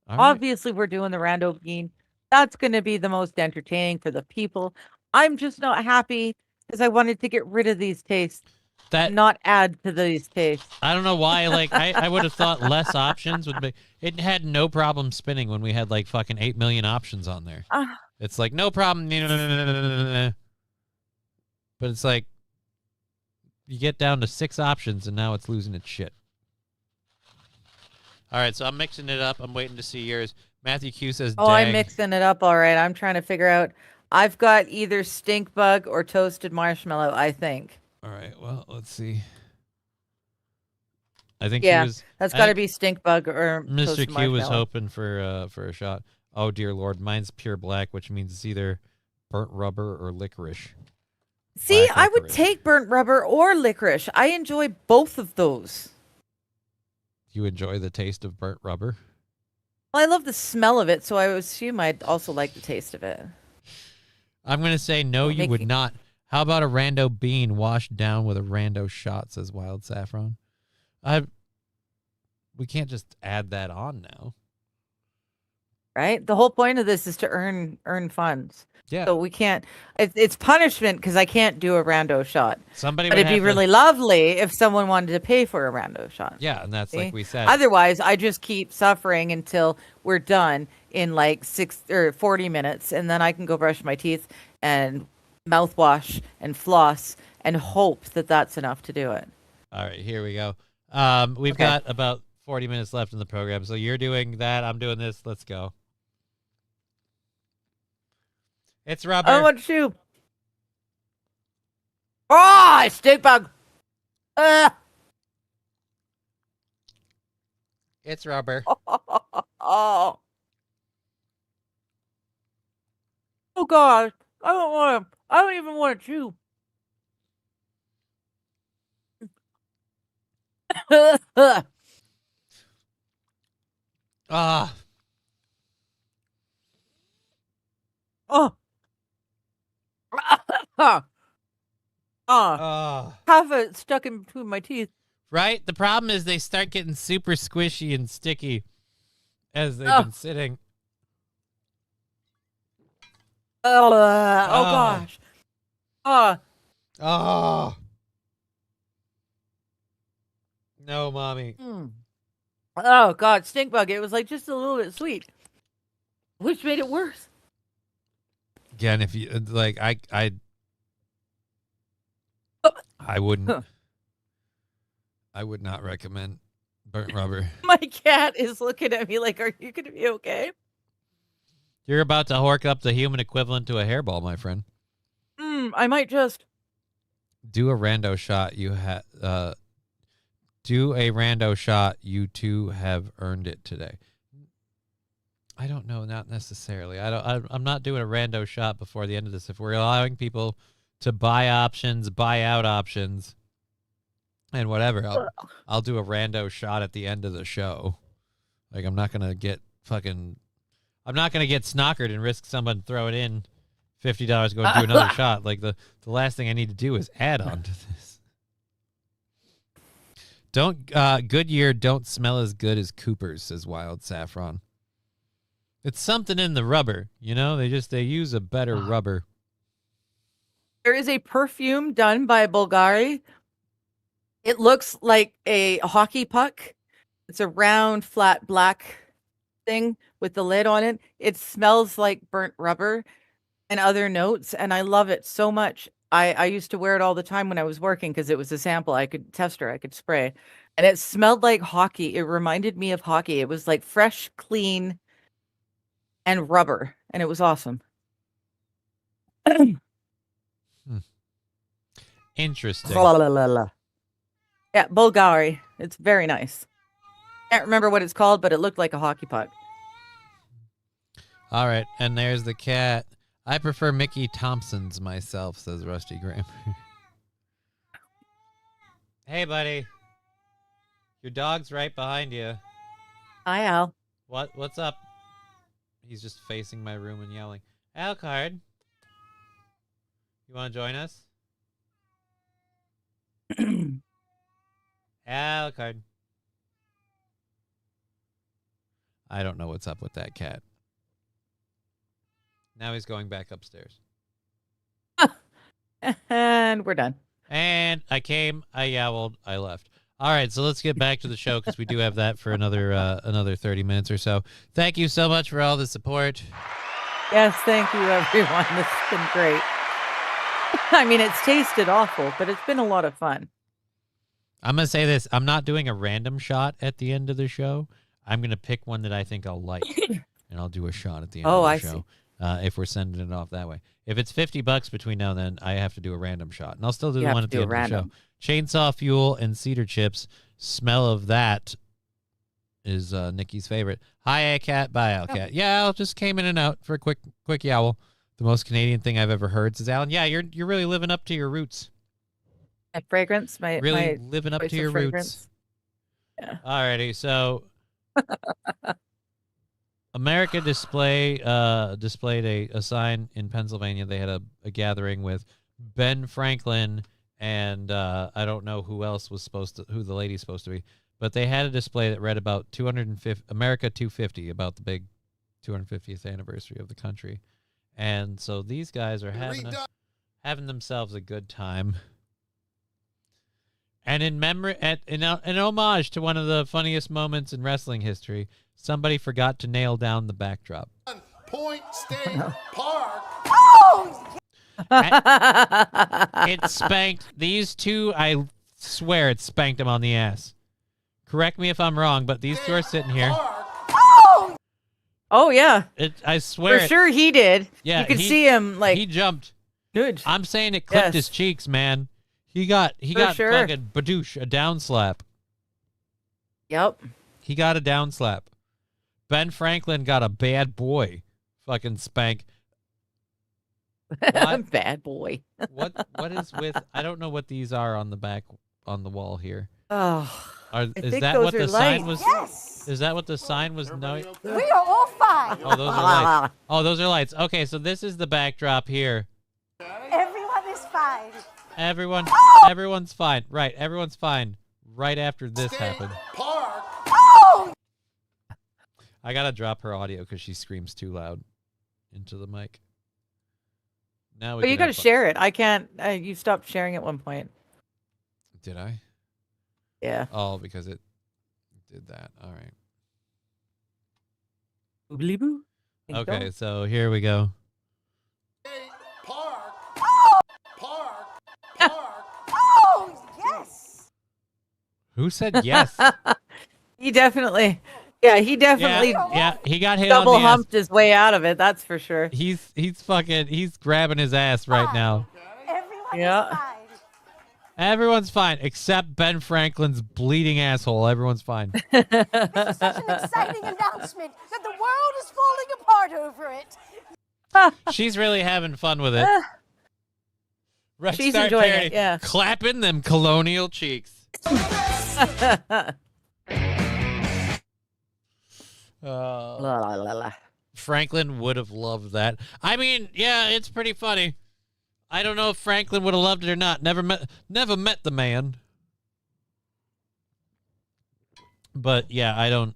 All right. Obviously, we're doing the rando bean. That's going to be the most entertaining for the people. I'm just not happy because I wanted to get rid of these tastes, That not add to these tastes. I don't know why. Like I would have thought less options would be. It had no problem spinning when we had like fucking 8 million options on there. Ah. It's like no problem. But it's like you get down to 6 options and now it's losing its shit. All right, so I'm mixing it up. I'm waiting to see yours. Matthew Q says, Oh, I'm "Dang." mixing it up. All right. I'm trying to figure out. I've got either stink bug or toasted marshmallow, I think. All right, well, let's see. I think Yeah, he was. That's I got to think be stink bug or Mr. toasted Q was marshmallow. hoping for a shot. Oh dear Lord, mine's pure black, which means it's either burnt rubber or licorice. See, black I would licorice. take burnt rubber or licorice. I enjoy both of those. You enjoy the taste of burnt rubber? Well, I love the smell of it, so I would assume I'd also like the taste of it. I'm gonna say no. You would Making- not. How about a rando bean washed down with a rando shot? Says Wild Saffron. We can't just add that on now. right? The whole point of this is to earn funds. Yeah. So we can't. It's punishment because I can't do a rando shot. Somebody But would it'd be have to- really lovely if someone wanted to pay for a rando shot. Yeah, and that's See? like we said. Otherwise, I just keep suffering until we're done in like 40 minutes, and then I can go brush my teeth and mouthwash and floss and hope that that's enough to do it. All right, here we go. We've Okay. got about 40 minutes left in the program. So you're doing that. I'm doing this. Let's go. It's rubber. I want you. Oh, stink bug. It's rubber. Oh. Oh God. I don't even want to chew. Ah. Oh. Ah. Half of it stuck in between my teeth. Right? The problem is they start getting super squishy and sticky as they've Oh. been sitting. Oh Ah. gosh. Oh. Oh. No, mommy. Mm. Oh God, stink bug. It was like just a little bit sweet, which made it worse. Again, if you like, I wouldn't. Huh. I would not recommend burnt rubber. My cat is looking at me like, "Are you going to be okay?" You're about to hork up the human equivalent to a hairball, my friend. I might just. Do a rando shot. Do a rando shot. You two have earned it today. I don't know, not necessarily. I'm not doing a rando shot before the end of this. If we're allowing people to buy options, buy out options, and whatever, I'll do a rando shot at the end of the show. Like I'm not gonna get snockered and risk someone throwing in $50 to go do another shot. Like the last thing I need to do is add on to this. Goodyear don't smell as good as Cooper's, says Wild Saffron. It's something in the rubber, you know? They use a better rubber. There is a perfume done by Bulgari. It looks like a hockey puck. It's a round, flat, black thing with the lid on it. It smells like burnt rubber and other notes, and I love it so much. I used to wear it all the time when I was working because it was a sample. I could tester, I could spray. And it smelled like hockey. It reminded me of hockey. It was like fresh, clean, and rubber, and it was awesome. Interesting. Yeah, Bulgari. It's very nice. Can't remember what it's called, but it looked like a hockey puck. All right, and there's the cat. I prefer Mickey Thompson's myself, says Rusty Graham. Hey, buddy. Your dog's right behind you. Hi, Al. What's up? He's just facing my room and yelling. Alcard, you want to join us? Alcard. I don't know what's up with that cat. Now he's going back upstairs. And we're done. And I came, I yowled, I left. All right, so let's get back to the show because we do have that for another 30 minutes or so. Thank you so much for all the support. Yes, thank you, everyone. This has been great. I mean, it's tasted awful, but it's been a lot of fun. I'm going to say this. I'm not doing a random shot at the end of the show. I'm going to pick one that I think I'll like, and I'll do a shot at the end of the I show. see. If we're sending it off that way. If it's $50 between now and then, I have to do a random shot. And I'll still do You the have one to at the do end a of the show. random. Chainsaw Fuel and Cedar Chips. Smell of that is Nikki's favorite. Hi, Cat. Bye, Alcat. Yeah, Al just came in and out for a quick yowl. The most Canadian thing I've ever heard, says Alan. Yeah, you're really living up to your roots. My fragrance, my Really my living up choice to of your fragrance. roots. Alrighty, so America displayed a sign in Pennsylvania. They had a gathering with Ben Franklin and I don't know who else was who the lady's supposed to be, but they had a display that read about 250 America 250, about the big 250th anniversary of the country. And so these guys are having themselves a good time. And in memory, in homage to one of the funniest moments in wrestling history, somebody forgot to nail down the backdrop. Point State Park. It spanked these two. I swear it spanked them on the ass. Correct me if I'm wrong, but these two are sitting here. Oh yeah, I swear. for sure he did. Yeah, you could see him like he jumped. good. I'm saying it clipped Yes. his cheeks, man. He got sure. fucking badoosh, a down slap. Yep. He got a down slap. Ben Franklin got a bad boy fucking spank. What? Bad boy. What is with? I don't know what these are on the back on the wall here. Oh, Is think that those what are the sign was? lights. Yes, Is that what the sign was? No. we are all fine. Oh, those are lights. Oh, those are lights. Okay, so this is the backdrop here. Everyone is fine. Everyone's fine. Right, everyone's fine. Right after this happened. Park. I gotta drop her audio because she screams too loud into the mic. Now we. but you can got to have fun. share it. I can't. You stopped sharing at one point. Did I? Yeah. Oh, because it did that. All right. Boobly boo. Think Okay, so? so here we go. Park. Oh, yes. Who said yes? He definitely. Yeah, he definitely yeah, he got hit double on the ass. humped his way out of it. That's for sure. He's grabbing his ass right now. Everyone Yeah. is fine. Everyone's fine except Ben Franklin's bleeding asshole. Everyone's fine. This is such an exciting announcement that the world is falling apart over it. She's really having fun with it. Red She's Star enjoying Parody, it, yeah. clapping them colonial cheeks. La, la, la, la. Franklin would have loved that. I mean, yeah, it's pretty funny. I don't know if Franklin would have loved it or not. Never met the man. But yeah, I don't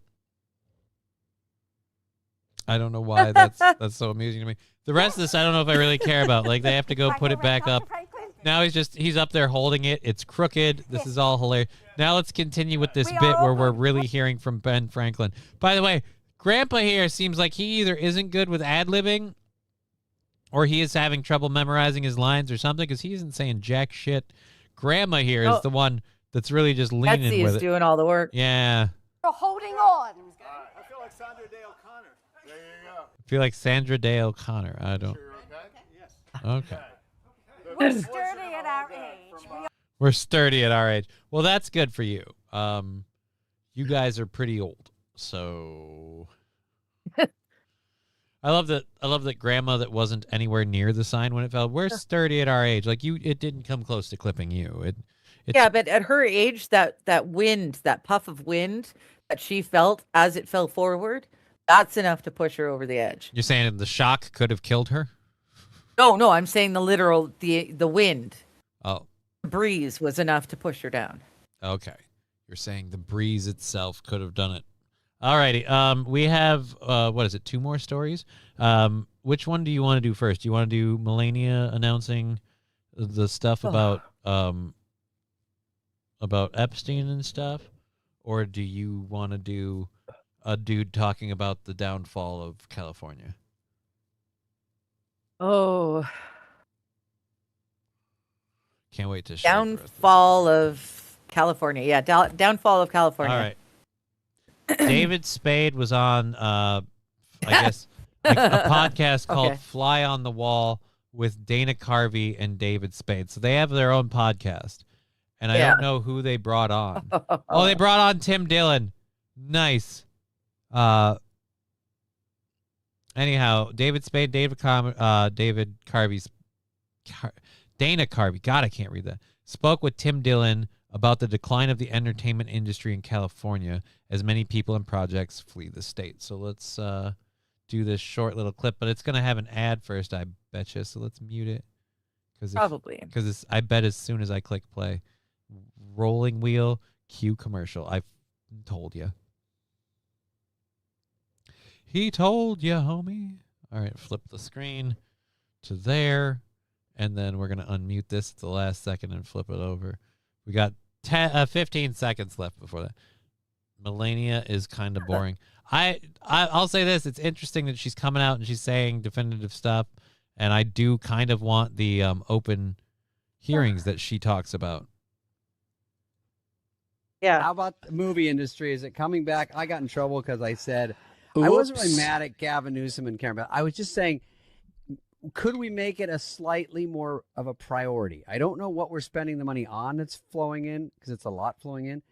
know why that's so amusing to me. The rest of this, I don't know if I really care about. Like, they have to go put it back up. Now he's up there holding it. It's crooked. This is all hilarious. Now let's continue with this bit where we're really hearing from Ben Franklin. By the way, Grandpa here seems like he either isn't good with ad-libbing or he is having trouble memorizing his lines or something because he isn't saying jack shit. Grandma here is the one that's really just leaning Betsy with is it. doing all the work. Yeah. You're holding on. I feel like Sandra Day O'Connor. There you go. I feel like Sandra Day O'Connor. I don't. Yes. Okay. We're sturdy at our age. We're sturdy at our age. Well, that's good for you. You guys are pretty old, so I love that grandma that wasn't anywhere near the sign when it fell. We're sturdy at our age. Like it didn't come close to clipping you. It's, Yeah, but at her age, that wind, that puff of wind that she felt as it fell forward, that's enough to push her over the edge. You're saying the shock could have killed her? No, I'm saying the literal the wind Oh, breeze was enough to push her down. okay. You're saying the breeze itself could have done it. Alrighty. We have what is it? 2 more stories. Which one do you want to do first? Do you want to do Melania announcing the stuff about Epstein and stuff, or do you want to do a dude talking about the downfall of California? Oh, Can't wait to share the rest of this. downfall of California. Yeah, downfall of California. All right. David Spade was on, I guess, a podcast called Okay. Fly on the Wall with Dana Carvey and David Spade. So they have their own podcast. And I don't know who they brought on. Oh, they brought on Tim Dillon. Nice. Anyhow, David Spade, David Carvey's... Dana Carvey. God, I can't read that. Spoke with Tim Dillon about the decline of the entertainment industry in California as many people and projects flee the state. So let's do this short little clip, but it's going to have an ad first, I betcha. So let's mute it. Probably. Because I bet as soon as I click play, rolling wheel, cue commercial. I've told you. He told you, homie. All right, flip the screen to there, and then we're going to unmute this at the last second and flip it over. We got 15 seconds left before that. Melania is kind of boring. I'll say this. It's interesting that she's coming out and she's saying definitive stuff, and I do kind of want the open hearings that she talks about. Yeah. How about the movie industry? Is it coming back? I got in trouble because I said I wasn't really mad at Gavin Newsom and Karen, but I was just saying, could we make it a slightly more of a priority? I don't know what we're spending the money on that's flowing in, because it's a lot flowing in,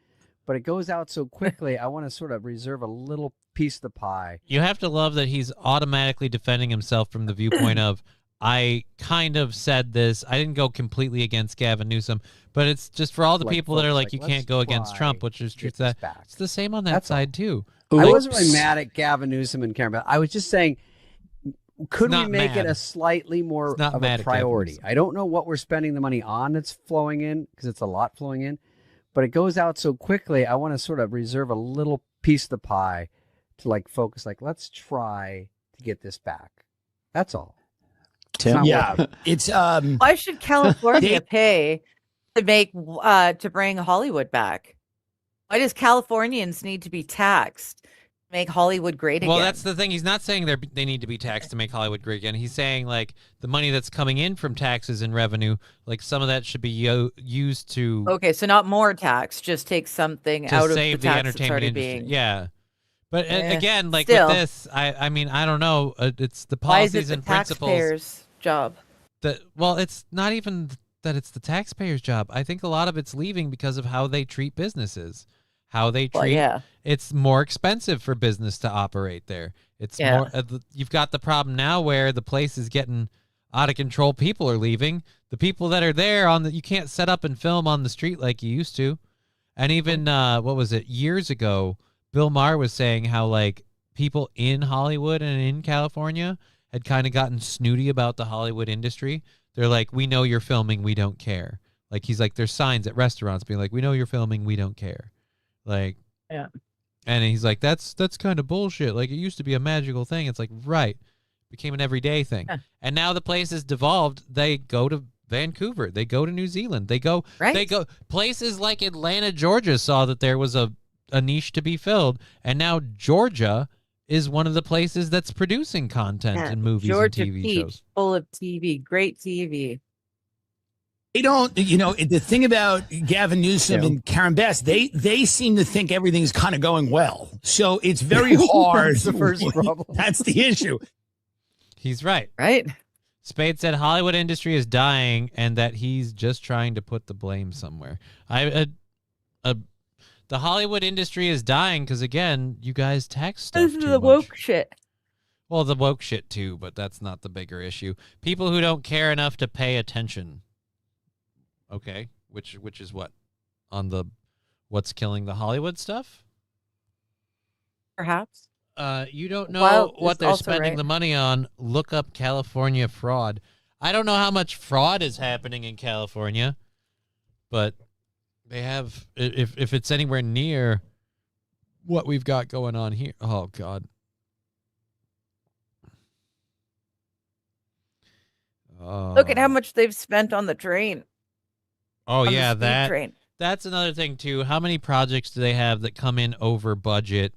but it goes out so quickly. I want to sort of reserve a little piece of the pie. You have to love that he's automatically defending himself from the viewpoint of, I kind of said this. I didn't go completely against Gavin Newsom, but it's just for all the Like, people that are folks, like, like, you let's can't go against try Trump, which is to true. get this back. It's the same on that That's all. side too. I Like, wasn't really mad at Gavin Newsom and Karen, but I was just saying, could we not make mad. it a slightly more It's not of mad a at Gavin priority? Newsom. I don't know what we're spending the money on that's flowing in, because it's a lot flowing in, but it goes out so quickly. I want to sort of reserve a little piece of the pie to like focus, like, let's try to get this back. That's all. Tim? It's not Yeah, working. it's Why should California pay to make to bring Hollywood back? Why does Californians need to be taxed to make Hollywood great again? well, that's the thing. He's not saying they need to be taxed to make Hollywood great again. He's saying like the money that's coming in from taxes and revenue, like some of that should be used to Okay, so not more tax, just take something to out of save the the tax that's entertainment already industry. being. Yeah. But again, like still. with this, I mean, I don't know. It's the Why is it policies the and principles. taxpayers' job? Well, it's not even that it's the taxpayer's job. I think a lot of it's leaving because of how they treat businesses, how they treat. Well, yeah. It's more expensive for business to operate there. It's Yeah. more. You've got the problem now where the place is getting out of control. People are leaving. The people that are there you can't set up and film on the street like you used to. And even what was it, years ago, Bill Maher was saying how like people in Hollywood and in California had kind of gotten snooty about the Hollywood industry. They're like, we know you're filming, we don't care. Like he's like, there's signs at restaurants being like, we know you're filming, we don't care. Like, Yeah. And he's like, that's kind of bullshit. Like it used to be a magical thing. It's like, right, became an everyday thing. Yeah. And now the place is devolved. They go to Vancouver. They go to New Zealand. They go places like Atlanta, Georgia saw that there was a niche to be filled, and now Georgia is one of the places that's producing content and movies Georgia and TV Peach, shows. full of TV, great TV. they don't. The thing about Gavin Newsom and Karen Bass, they seem to think everything's kind of going well. So it's very hard. That's the first problem. That's the issue. He's right. Right? Spade said Hollywood industry is dying and that he's just trying to put the blame somewhere. The Hollywood industry is dying because, again, you guys tax stuff This is too the much. woke shit. Well, the woke shit too, but that's not the bigger issue. People who don't care enough to pay attention. Okay, which is what? On the what's killing the Hollywood stuff? Perhaps. You don't know Wild what is they're also spending right. the money on. Look up California fraud. I don't know how much fraud is happening in California, but they have, if it's anywhere near what we've got going on here. Oh, God. Look at how much they've spent on the train. Oh, on the yeah, speed train. that's another thing, too. How many projects do they have that come in over budget?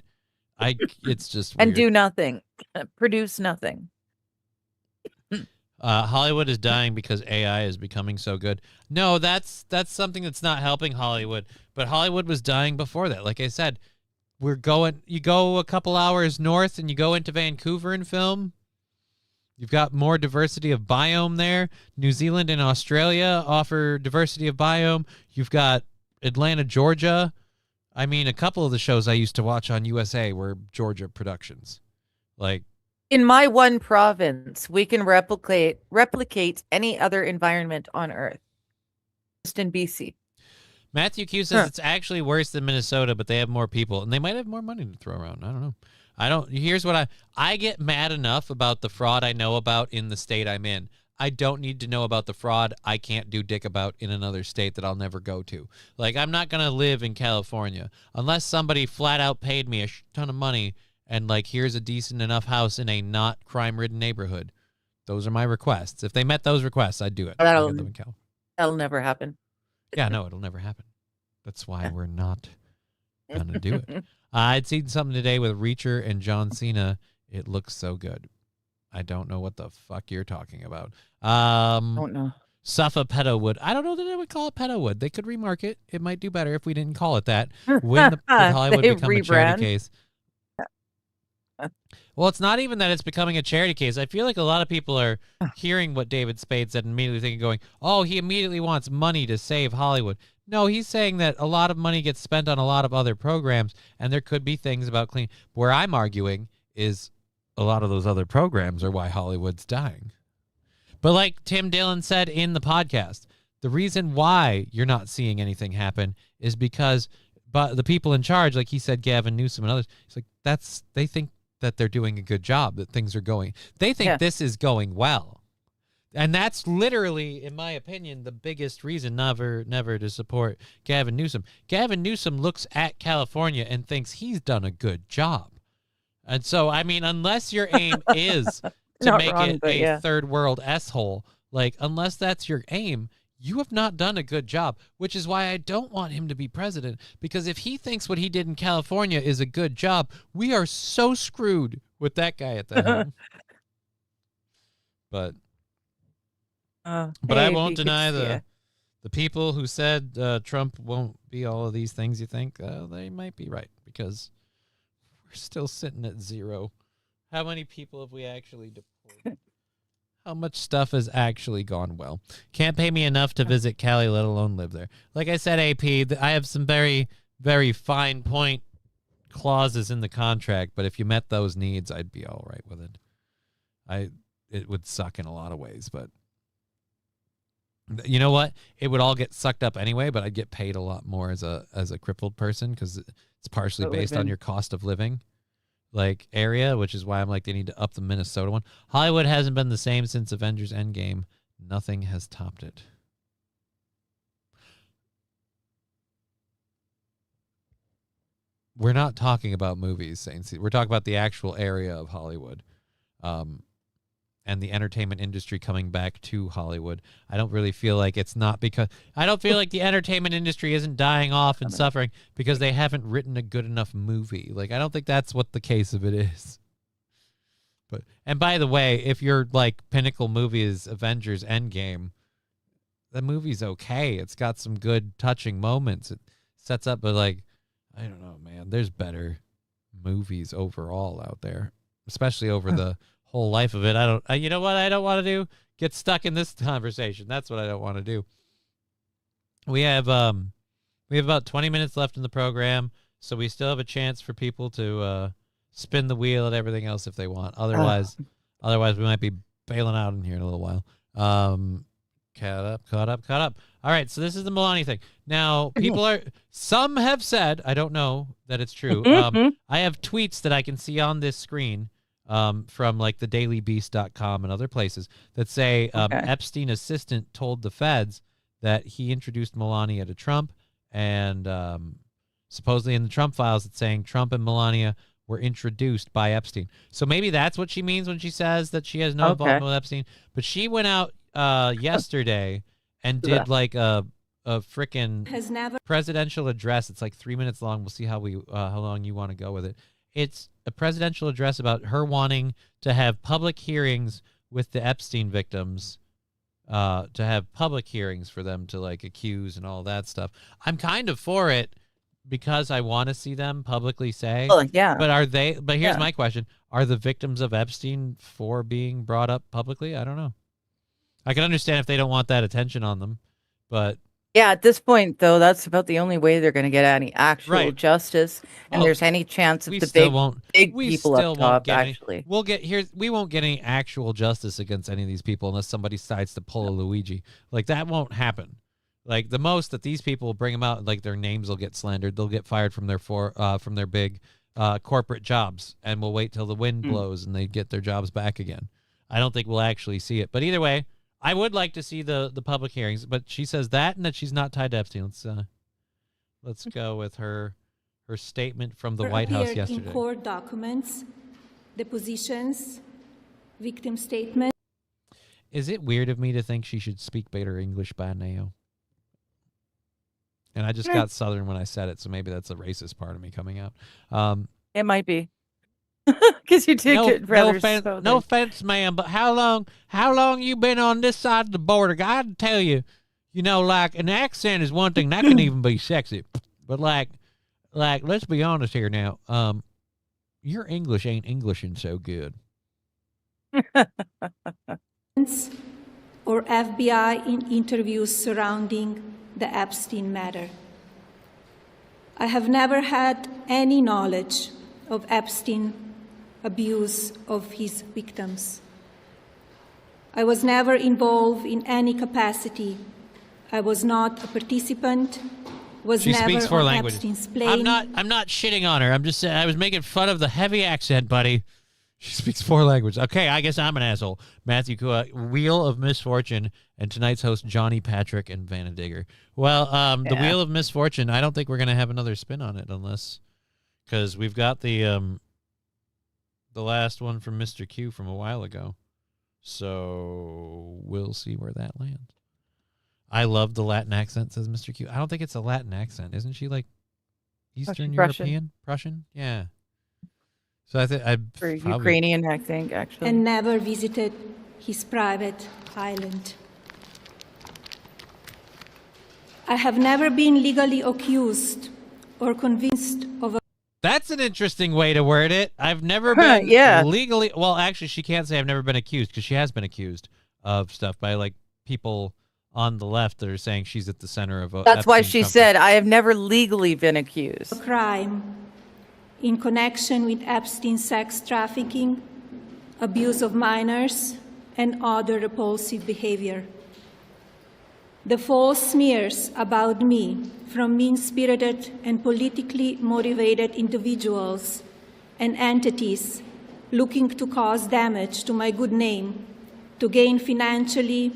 It's just weird. And do nothing. Produce nothing. Hollywood is dying because AI is becoming so good. No, that's something that's not helping Hollywood. But Hollywood was dying before that. Like I said, you go a couple hours north and you go into Vancouver and film. You've got more diversity of biome there. New Zealand and Australia offer diversity of biome. You've got Atlanta, Georgia. I mean, a couple of the shows I used to watch on USA were Georgia productions. Like, In my one province, we can replicate any other environment on Earth. Just in BC. Matthew Q says it's actually worse than Minnesota, but they have more people and they might have more money to throw around. I don't know. Here's what I get mad enough about the fraud I know about in the state I'm in. I don't need to know about the fraud I can't do dick about in another state that I'll never go to. Like, I'm not going to live in California unless somebody flat out paid me a ton of money and like here's a decent enough house in a not crime-ridden neighborhood. Those are my requests. If they met those requests, I'd do it. I could live in California. That'll never happen. Yeah, no, it'll never happen. That's why we're not gonna do it. I'd seen something today with Reacher and John Cena. It looks so good. I don't know what the fuck you're talking about. Don't know. Suffa Pedowood. I don't know that I would call it Pedowood. They could remark it. It might do better if we didn't call it that. Would Hollywood They become a rebrand. charity case? Well, it's not even that it's becoming a charity case. I feel like a lot of people are hearing what David Spade said and immediately thinking, going, oh, he immediately wants money to save Hollywood. No, he's saying that a lot of money gets spent on a lot of other programs, and there could be things about clean. Where I'm arguing is a lot of those other programs are why Hollywood's dying. But like Tim Dillon said in the podcast, the reason why you're not seeing anything happen is because the people in charge, like he said, Gavin Newsom and others, it's like they think that they're doing a good job, that things are going. They think this is going well. And that's literally, in my opinion, the biggest reason never to support Gavin Newsom. Gavin Newsom looks at California and thinks he's done a good job. And so, I mean, unless your aim is to make it a third world S-hole, like, unless that's your aim, you have not done a good job, which is why I don't want him to be president, because if he thinks what he did in California is a good job, we are so screwed with that guy at the helm. But I won't deny the people who said Trump won't be all of these things you think, they might be right, because we're still sitting at 0. How many people have we actually deported? How much stuff has actually gone well? Can't pay me enough to visit Cali, let alone live there. Like I said, AP, I have some very, very fine point clauses in the contract, but if you met those needs, I'd be all right with it. It would suck in a lot of ways, but you know what? It would all get sucked up anyway, but I'd get paid a lot more as a crippled person because it's partially based on your cost of living. Like area, which is why I'm like they need to up the Minnesota one. Hollywood hasn't been the same since Avengers Endgame. Nothing has topped it. We're not talking about movies, Saints. We're talking about the actual area of Hollywood, and the entertainment industry coming back to Hollywood. I don't really feel like it's not because I don't feel like the entertainment industry isn't dying off and suffering because they haven't written a good enough movie. Like, I don't think that's what the case of it is. But, and by the way, if your like pinnacle movie is Avengers Endgame, the movie's okay. It's got some good touching moments. It sets up, but like, I don't know, man, there's better movies overall out there, especially over the whole life of it. You know what I don't want to do? Get stuck in this conversation. That's what I don't want to do. We have about 20 minutes left in the program, so we still have a chance for people to spin the wheel and everything else if they want. Otherwise we might be bailing out in here in a little while. Caught up. All right, so this is the Melania thing. Now, some have said, I don't know that it's true. I have tweets that I can see on this screen from like the dailybeast.com and other places that say Epstein assistant told the feds that he introduced Melania to Trump, and supposedly in the Trump files it's saying Trump and Melania were introduced by Epstein. So maybe that's what she means when she says that she has no involvement with Epstein. But she went out yesterday and did like a frickin' presidential address. It's like 3 minutes long. We'll see how long you want to go with it. It's a presidential address about her wanting to have public hearings with the Epstein victims, to have public hearings for them to like accuse and all that stuff. I'm kind of for it because I want to see them publicly say. Oh, yeah. But here's my question. Are the victims of Epstein for being brought up publicly? I don't know. I can understand if they don't want that attention on them, but yeah, at this point, though, that's about the only way they're going to get any actual justice, and there's any chance of the big people up top actually. We won't get any actual justice against any of these people unless somebody decides to pull a Luigi. Like, that won't happen. Like, the most that these people will bring them out, like, their names will get slandered. They'll get fired from their big corporate jobs, and we'll wait till the wind blows and they get their jobs back again. I don't think we'll actually see it. But either way, I would like to see the public hearings, but she says that and that she's not tied to Epstein. Let's go with her her statement from the White House yesterday. In court documents, depositions, victim statements. Is it weird of me to think she should speak better English by now? And I just got Southern when I said it, so maybe that's a racist part of me coming out. It might be. Because you take it rather no offense, ma'am, but how long you been on this side of the border? I gotta tell you, like an accent is one thing that can even be sexy, but like let's be honest here now. Your English ain't Englishing so good. Or FBI in interviews surrounding the Epstein matter. I have never had any knowledge of Epstein abuse of his victims. I was never involved in any capacity. I was not a participant. She never speaks 4 on languages. Epstein's plane. I'm not shitting on her. I'm just saying I was making fun of the heavy accent, buddy. She speaks 4 languages. Okay, I guess I'm an asshole. Matthew Kua, Wheel of Misfortune, and tonight's host Johnny Patrick and Vanna Digger. Well, the Wheel of Misfortune. I don't think we're gonna have another spin on it because we've got the last one from Mr. Q from a while ago. So we'll see where that lands. I love the Latin accent, says Mr. Q. I don't think it's a Latin accent. Isn't she like Eastern European? Prussian? Yeah. So I think Ukrainian, I think, actually. And never visited his private island. I have never been legally accused or convinced of a That's an interesting way to word it. I've never been legally... Well, actually, she can't say I've never been accused because she has been accused of stuff by like people on the left that are saying she's at the center of a... That's why she said, I have never legally been accused. crime in connection with Epstein's sex trafficking, abuse of minors, and other repulsive behavior. The false smears about me from mean-spirited and politically motivated individuals and entities looking to cause damage to my good name, to gain financially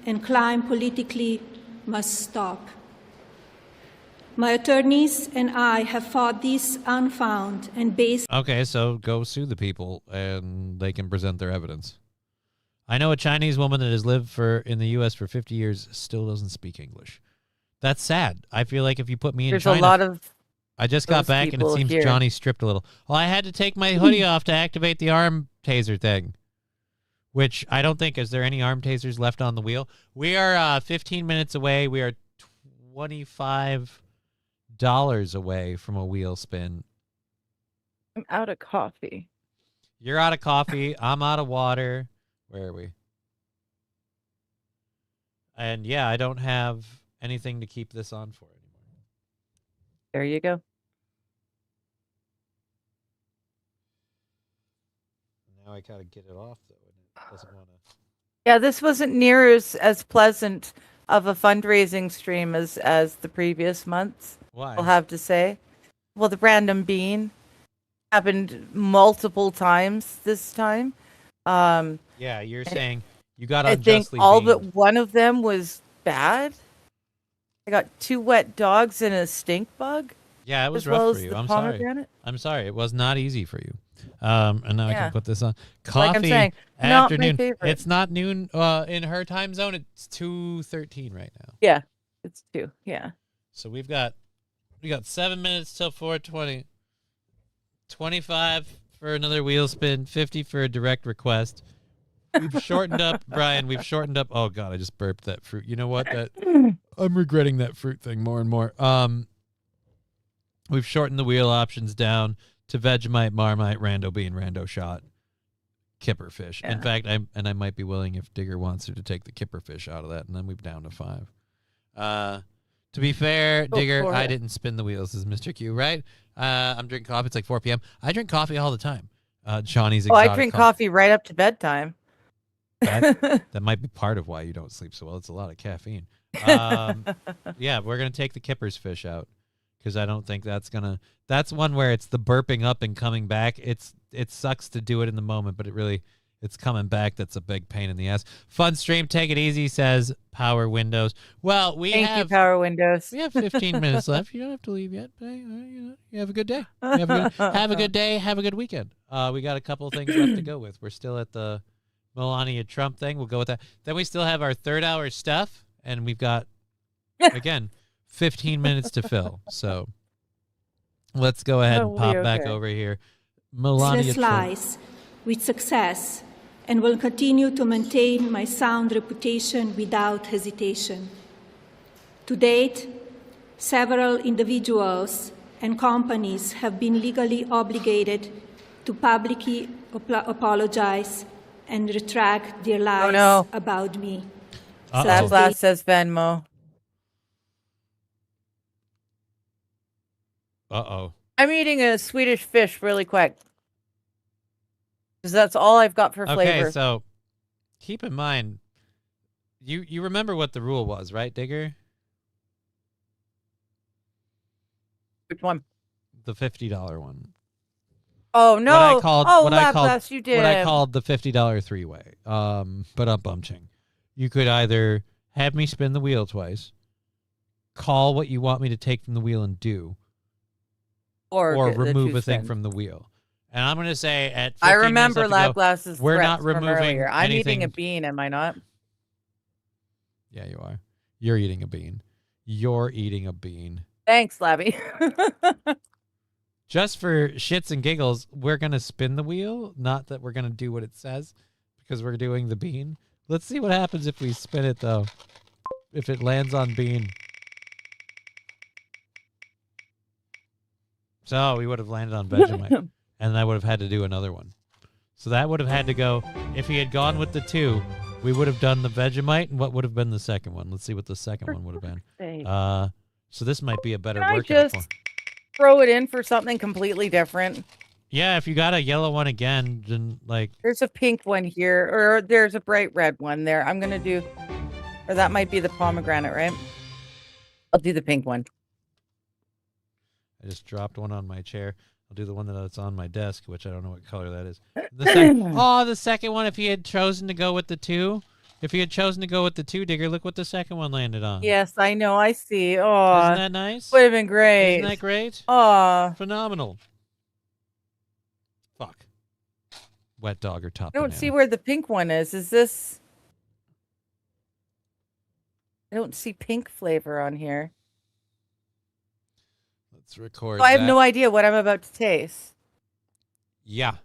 and climb politically, must stop. My attorneys and I have fought this unfounded and based... Okay, so go sue the people and they can present their evidence. I know a Chinese woman that has lived in the U.S. for 50 years still doesn't speak English. That's sad. I feel like if you put me in China... There's a lot of... I just got back and it seems Johnny stripped a little. Well, I had to take my hoodie off to activate the arm taser thing, which I don't think... Is there any arm tasers left on the wheel? We are 15 minutes away. We are $25 away from a wheel spin. I'm out of coffee. You're out of coffee. I'm out of water. Where are we? And yeah, I don't have anything to keep this on for anymore. There you go. Now I gotta get it off though, and it doesn't want to. Yeah, this wasn't near as pleasant of a fundraising stream as the previous months. Why? I'll have to say. Well, the random bean happened multiple times this time. Yeah, you're saying you got I unjustly think all beamed. but one of them was bad. I got 2 wet dogs and a stink bug. Yeah, it was as rough well for as you. the I'm sorry. pomegranate. I'm sorry. It was not easy for you. And now I Yeah. can put this on. Coffee Like I'm saying, not my afternoon. favorite. It's not noon in her time zone. It's 2:13 right now. Yeah, it's 2. Yeah. So we got 7 minutes till 4:20. 25 for another wheel spin. 50 for a direct request. We've shortened up, Brian. We've shortened up. Oh God, I just burped that fruit. You know what? I'm regretting that fruit thing more and more. We've shortened the wheel options down to Vegemite, Marmite, Rando Bean, Rando Shot, Kipper Fish. Yeah. In fact, I might be willing if Digger wants to take the Kipper Fish out of that, and then we're down to 5. To be fair, Go Digger, for I it. didn't spin the wheels as Mr. Q, right? I'm drinking coffee. It's like 4 p.m. I drink coffee all the time. Johnny's Oh, I exotic drink coffee right up to bedtime. That might be part of why you don't sleep so well. It's a lot of caffeine. Yeah, we're going to take the Kipper's fish out because I don't think that's one where it's the burping up and coming back. It sucks to do it in the moment, but it really it's coming back. That's a big pain in the ass. Fun stream. Take it easy, says Power Windows. Well, Thank you, Power Windows. we have 15 minutes left. You don't have to leave yet. But, you have a good day. Have a good day. Have a good weekend. We got a couple things left to go with. We're still at the Melania Trump thing. We'll go with that. Then we still have our third hour stuff, and we've got, again, 15 minutes to fill. So let's go ahead and pop back over here. Melania Business Trump. lies with success and will continue to maintain my sound reputation without hesitation. To date, several individuals and companies have been legally obligated to publicly apologize and retract their lies about me. That blast says Venmo. Uh-oh. I'm eating a Swedish fish really quick. Because that's all I've got for flavor. Okay, so keep in mind, you remember what the rule was, right, Digger? Which one? The $50 one. Oh no! What I called, Laplas, you did. What I called the $50 three-way. But I'm bumching. You could either have me spin the wheel twice, call what you want me to take from the wheel and do, or remove a thing from the wheel. And I'm going to say at 15 I remember minutes left to go, Laplas's we're threats not from removing earlier. I'm eating a anything- bean, am I not? Yeah, you are. You're eating a bean. You're eating a bean. Thanks, Labby. Just for shits and giggles, we're going to spin the wheel. Not that we're going to do what it says, because we're doing the bean. Let's see what happens if we spin it, though. If it lands on bean. So we would have landed on Vegemite. And I would have had to do another one. So that would have had to go, if he had gone with the 2, we would have done the Vegemite, and what would have been the second one? Let's see what the second one would have been. So this might be a better Can I workout just throw it in for something completely different? Yeah, if you got a yellow one again, then like... There's a pink one here, or there's a bright red one there. I'm going to do... Or that might be the pomegranate, right? I'll do the pink one. I just dropped one on my chair. I'll do the one that's on my desk, which I don't know what color that is. The second one, if he had chosen to go with the 2. If he had chosen to go with the 2, Digger, look what the second one landed on. Yes, I know. I see. Oh, isn't that nice? Would have been great. Isn't that great? Oh, phenomenal. Fuck. Wet dog or top I don't banana. see where the pink one is. Is this? I don't see pink flavor on here. Let's record So I have that. no idea what I'm about to taste. Yeah.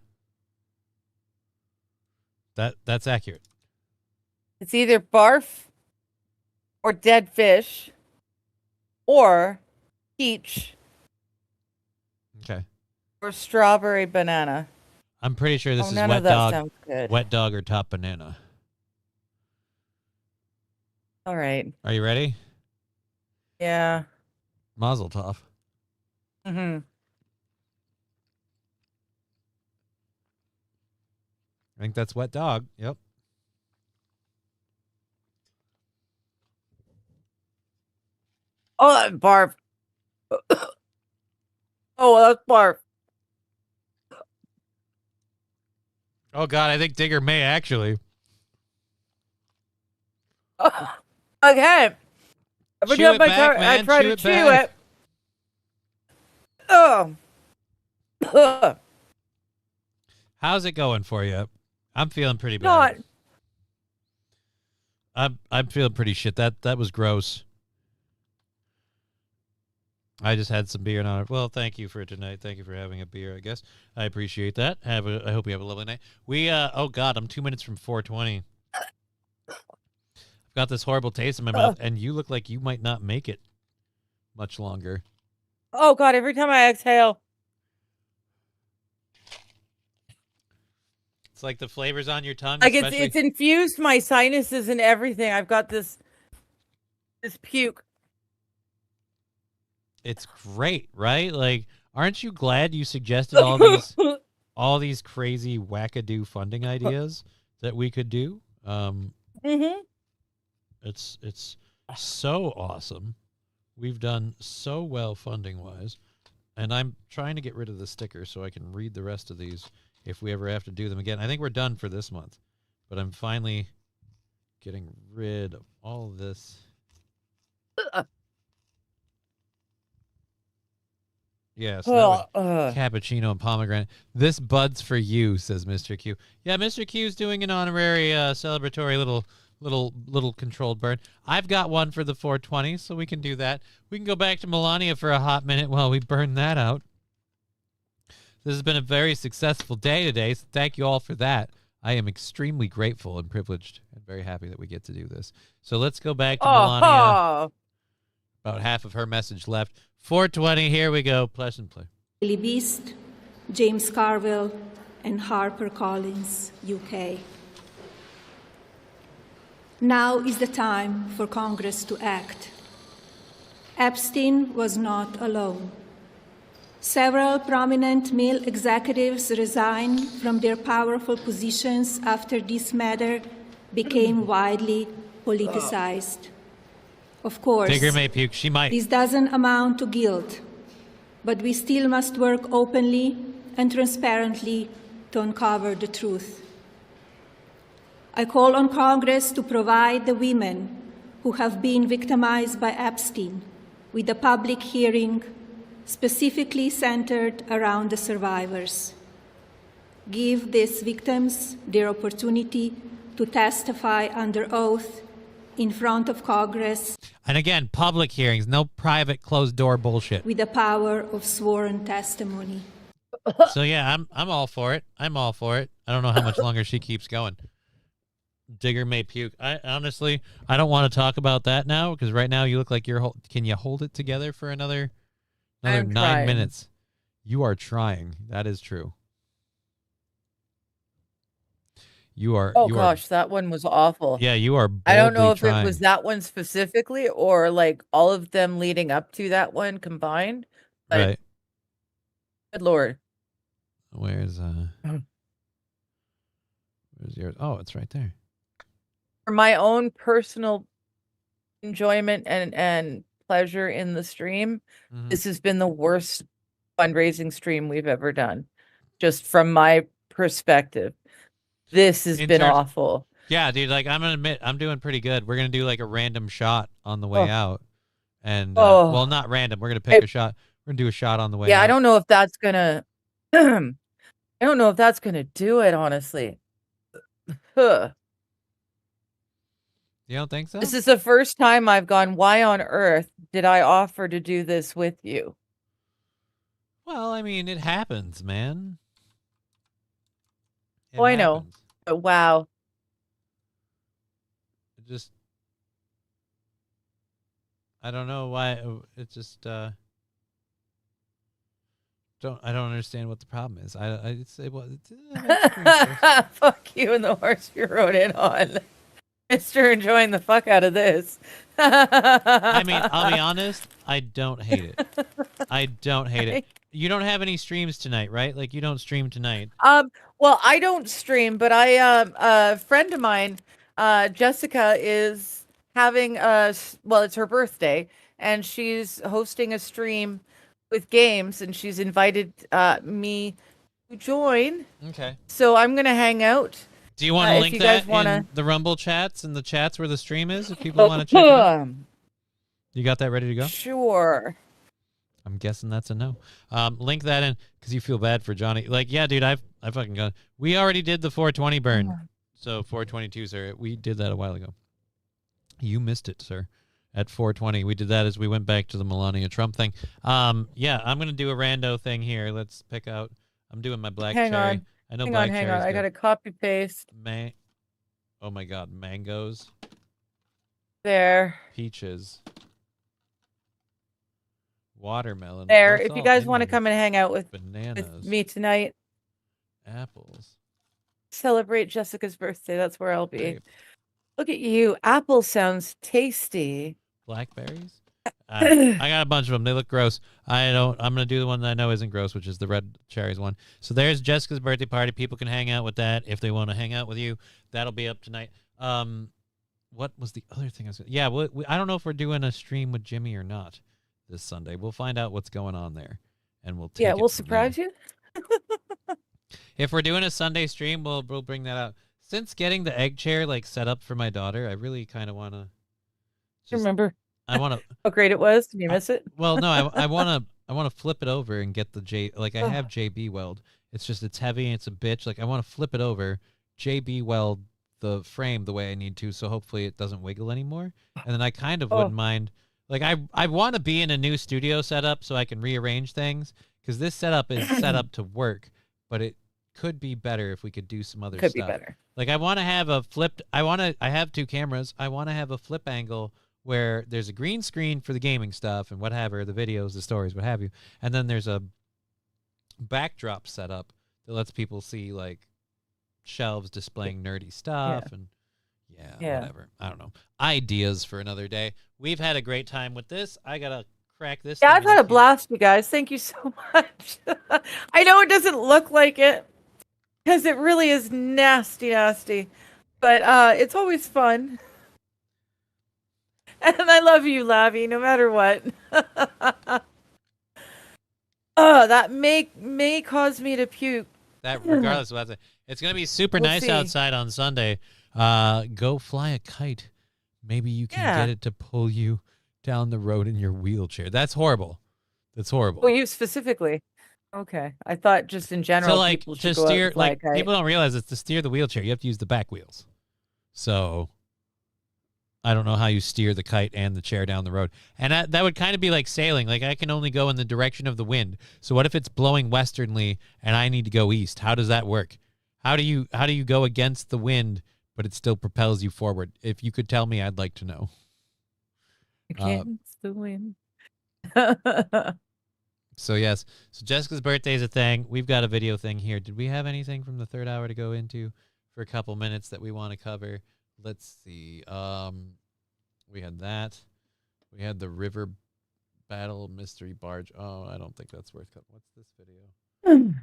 That's accurate. It's either barf or dead fish or peach Okay. or strawberry banana. I'm pretty sure this is none wet of that dog. sounds good. Wet dog or top banana. All right. Are you ready? Yeah. Mazel tov. Mm-hmm. I think that's wet dog. Yep. Oh, that's barf. Oh, that's barf. Oh God, I think Digger may actually. Okay. If I Chew do have it my back, car, I man. try Chew to it chew back. it. Oh. Ugh. How's it going for you? I'm feeling pretty bad. Not. I'm feeling pretty shit. That was gross. I just had some beer and on it. Well, thank you for tonight. Thank you for having a beer, I guess. I appreciate that. I hope you have a lovely night. Oh God, I'm 2 minutes from 4:20. I've got this horrible taste in my mouth, and you look like you might not make it much longer. Oh God, every time I exhale. It's like the flavors on your tongue. Like especially... it's infused my sinuses and everything. I've got this puke. It's great, right? Like, aren't you glad you suggested all these crazy wackadoo funding ideas that we could do? Mm-hmm. It's so awesome. We've done so well funding wise, and I'm trying to get rid of the sticker so I can read the rest of these if we ever have to do them again. I think we're done for this month, but I'm finally getting rid of all of this. Yeah, so that was cappuccino and pomegranate. This bud's for you, says Mr. Q. Yeah, Mr. Q's doing an honorary celebratory little controlled burn. I've got one for the 420, so we can do that. We can go back to Melania for a hot minute while we burn that out. This has been a very successful day today, so thank you all for that. I am extremely grateful and privileged and very happy that we get to do this. So let's go back to Melania. About half of her message left. 420, here we go. Pleasant play. Billy Beast, James Carville, and HarperCollins, UK. Now is the time for Congress to act. Epstein was not alone. Several prominent male executives resigned from their powerful positions after this matter became widely politicized. Of course, Digger may puke. She might. this doesn't amount to guilt, but we still must work openly and transparently to uncover the truth. I call on Congress to provide the women who have been victimized by Epstein with a public hearing specifically centered around the survivors. Give these victims their opportunity to testify under oath in front of Congress. And again, public hearings, no private closed door bullshit. With the power of sworn testimony. So yeah, I'm all for it. I'm all for it. I don't know how much longer she keeps going. Digger may puke. I honestly, I don't want to talk about that now because right now you look like you're. Can you hold it together for another 9 minutes? You are trying. That is true. You are. Oh gosh, that one was awful. Yeah, you are. I don't know if trying. it was that one specifically or like all of them leading up to that one combined. But Right. good Lord. Where's yours? Oh, it's right there. For my own personal enjoyment and pleasure in the stream, Mhm. this has been the worst fundraising stream we've ever done. Just from my perspective. This has In been terms- awful. Yeah, dude. Like I'm gonna admit, I'm doing pretty good. We're gonna do like a random shot on the way out, and well, not random. We're gonna pick a shot. We're gonna do a shot on the way. Yeah, out. I don't know if that's gonna I don't know if that's gonna do it, honestly. Huh. You don't think so? This is the first time I've gone, why on earth did I offer to do this with you? Well, I mean, it happens, man. It Oh, I know. happens. But wow. It just, I don't know why. It just, I don't understand what the problem is. I'd say, well, Fuck you and the horse you rode in on. Mr. enjoying the fuck out of this. I mean, I'll be honest, I don't hate it. I don't hate it. You don't have any streams tonight, right? Like you don't stream tonight. Well, I don't stream, but a friend of mine, Jessica, is having it's her birthday, and she's hosting a stream with games, and she's invited me to join. Okay. So I'm gonna hang out. Do you want to if link you that guys wanna- in the Rumble chats and the chats where the stream is? If people want to check it out? You got that ready to go? Sure. I'm guessing that's a no. Link that in because you feel bad for Johnny. Like, yeah, dude, I fucking got. We already did the 420 burn, so 422, sir. We did that a while ago. You missed it, sir. At 420, we did that as we went back to the Melania Trump thing. Yeah, I'm gonna do a rando thing here. Let's pick out. I'm doing my black Hang cherry. on. I know Hang black on, hang on. cherry's I good. gotta copy paste Oh my God, mangoes, there. peaches, watermelon. There. What's If you all guys in want to here? come and hang out with Bananas, me tonight, apples. celebrate Jessica's birthday. That's where I'll be. Grape. Look at you. Apple sounds tasty. Blackberries? I got a bunch of them. They look gross. I'm gonna do the one that I know isn't gross, which is the red cherries one. So there's Jessica's birthday party. People can hang out with that if they want to hang out with you. That'll be up tonight. What was the other thing I was gonna... Yeah, I don't know if we're doing a stream with Jimmy or not this Sunday. We'll find out what's going on there, and we'll take Yeah, it we'll from surprise there. you. If we're doing a Sunday stream, we'll bring that out. Since getting the egg chair like set up for my daughter, I really kind of want to. Remember I want to. how great it was? Did you miss it? Well, no, I want to flip it over and get the like I have JB Weld. It's just it's heavy and it's a bitch. Like I want to flip it over, JB Weld the frame the way I need to, so hopefully it doesn't wiggle anymore. And then I kind of wouldn't mind. Like I want to be in a new studio setup so I can rearrange things, because this setup is set up to work, but it could be better if we could do some other stuff. Could be better. Like I want to have a flipped. I have 2 cameras. I want to have a flip angle where there's a green screen for the gaming stuff and whatever, the videos, the stories, what have you, and then there's a backdrop setup that lets people see like shelves displaying nerdy stuff and whatever. I don't know. Ideas for another day. We've had a great time with this. I gotta crack this. Yeah, thing I've had a up here. blast, you guys. Thank you so much. I know it doesn't look like it because it really is nasty, but it's always fun. And I love you, Lavi, no matter what. Oh, that may cause me to puke. That regardless of what it's gonna be super We'll nice see. outside on Sunday. Go fly a kite. Maybe you can get it to pull you down the road in your wheelchair. That's horrible. That's horrible. Well, you specifically. Okay, I thought just in general. So like people to should go out and steer, fly a like kite. people don't realize it's to steer the wheelchair. You have to use the back wheels. So I don't know how you steer the kite and the chair down the road. And that would kind of be like sailing. Like I can only go in the direction of the wind. So what if it's blowing westernly and I need to go east? How does that work? How do you go against the wind, but it still propels you forward? If you could tell me, I'd like to know. Against the wind. So yes. So Jessica's birthday is a thing. We've got a video thing here. Did we have anything from the third hour to go into for a couple minutes that we want to cover? Let's see. We had that. We had the river battle mystery barge. Oh, I don't think that's worth covering. What's this video?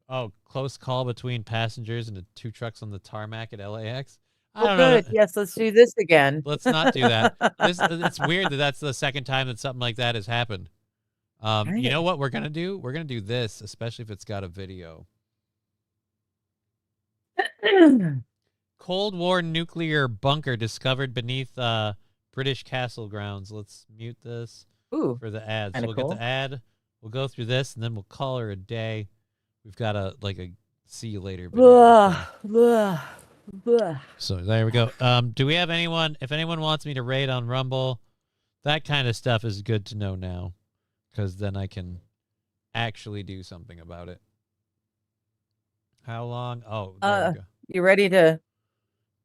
Oh, close call between passengers and the 2 trucks on the tarmac at LAX. I Oh, don't know. good. Yes, let's do this again. Let's not do that. It's weird that that's the second time that something like that has happened. You know what we're gonna do? We're gonna do this, especially if it's got a video. Cold War nuclear bunker discovered beneath British castle grounds. Let's mute this for the ads. kinda We'll cool. get the ad. We'll go through this, and then we'll call her a day. We've got a see you later video. Blah, blah, blah. So there we go. Do we have anyone? If anyone wants me to raid on Rumble, that kind of stuff is good to know now, because then I can actually do something about it. How long? Oh, there we go. You ready to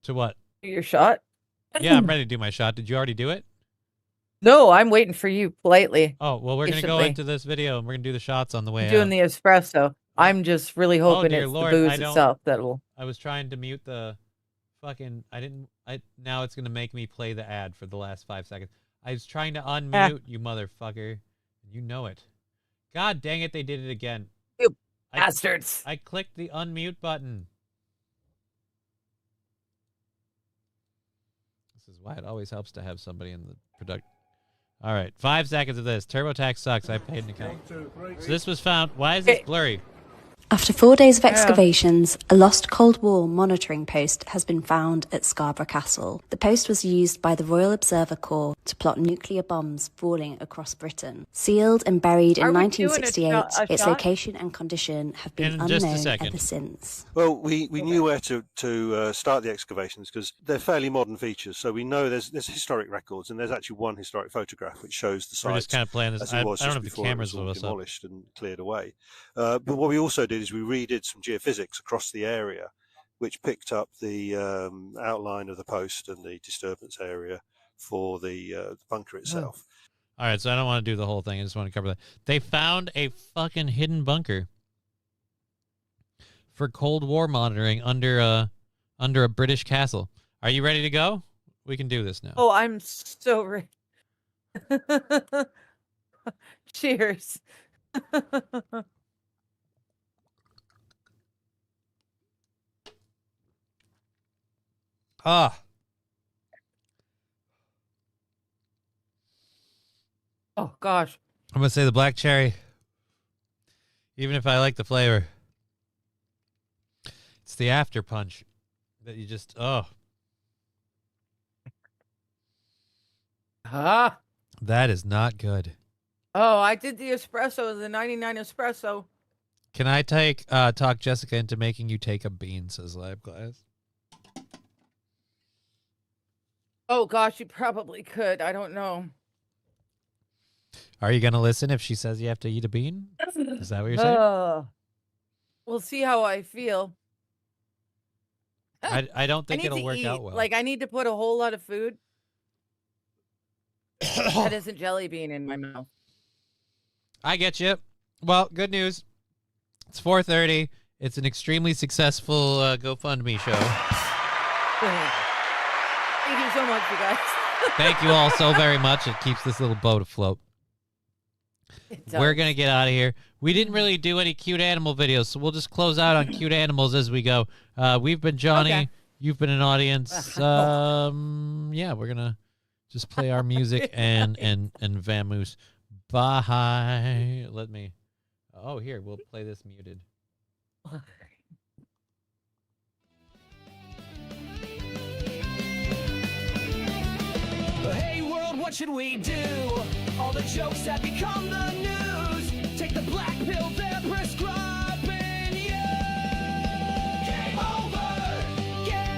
what? do your shot? Yeah, I'm ready to do my shot. Did you already do it? No, I'm waiting for you politely. Oh, well, we're going to go patiently. into this video, and we're going to do the shots on the way I'm doing out. the espresso. I'm just really hoping dear it's Lord, the I booze don't- itself that'll. I was trying to mute the fucking... Now it's going to make me play the ad for the last 5 seconds. I was trying to unmute, you motherfucker. You know it. God dang it, they did it again. You bastards. I clicked the unmute button. This is why it always helps to have somebody in the product. All right, 5 seconds of this. TurboTax sucks. I paid an account. So this was found. Why is this blurry? After 4 days of excavations, a lost Cold War monitoring post has been found at Scarborough Castle. The post was used by the Royal Observer Corps to plot nuclear bombs falling across Britain. Sealed and buried in Are we doing a 1968, its shot? location and condition have been In just a unknown second. ever since. Well, we knew where to start the excavations because they're fairly modern features. So we know there's historic records, and there's actually one historic photograph which shows the site We're just kind of playing this. as I it don't was know just if the before cameras it was will all us up. demolished and cleared away. But what we also did is we redid some geophysics across the area, which picked up the outline of the post and the disturbance area for the bunker itself. All right, so I don't want to do the whole thing. I just want to cover that. They found a fucking hidden bunker for Cold War monitoring under a British castle. Are you ready to go? We can do this now. Oh, I'm so ready. Cheers. Ah. Oh gosh. I'm going to say the black cherry, even if I like the flavor. It's the after punch that you just that is not good. Oh, I did the espresso, the 99 espresso. Can I talk Jessica into making you take a bean, says Lab Class? Oh gosh, you probably could. I don't know. Are you going to listen if she says you have to eat a bean? Is that what you're saying? We'll see how I feel. I don't think I need it'll to work eat. out well. Like, I need to put a whole lot of food that isn't jelly bean in my mouth. I get you. Well, good news. It's 4:30. It's an extremely successful GoFundMe show. Thank you so much, you guys. Thank you all so very much. It keeps this little boat afloat. We're going to get out of here. We didn't really do any cute animal videos, so we'll just close out on cute animals as we go. We've been Johnny. Okay. You've been an audience. Yeah, we're going to just play our music and vamoose. Bye. Let me. Oh, here, we'll play this muted. Hey world, what should we do? All the jokes have become the news. Take the black pill they're prescribing you. Game over. Game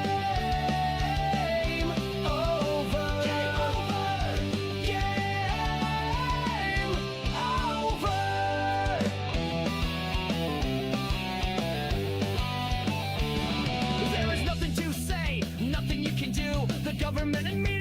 over. Game over. Game over. There is nothing to say, nothing you can do. The government and me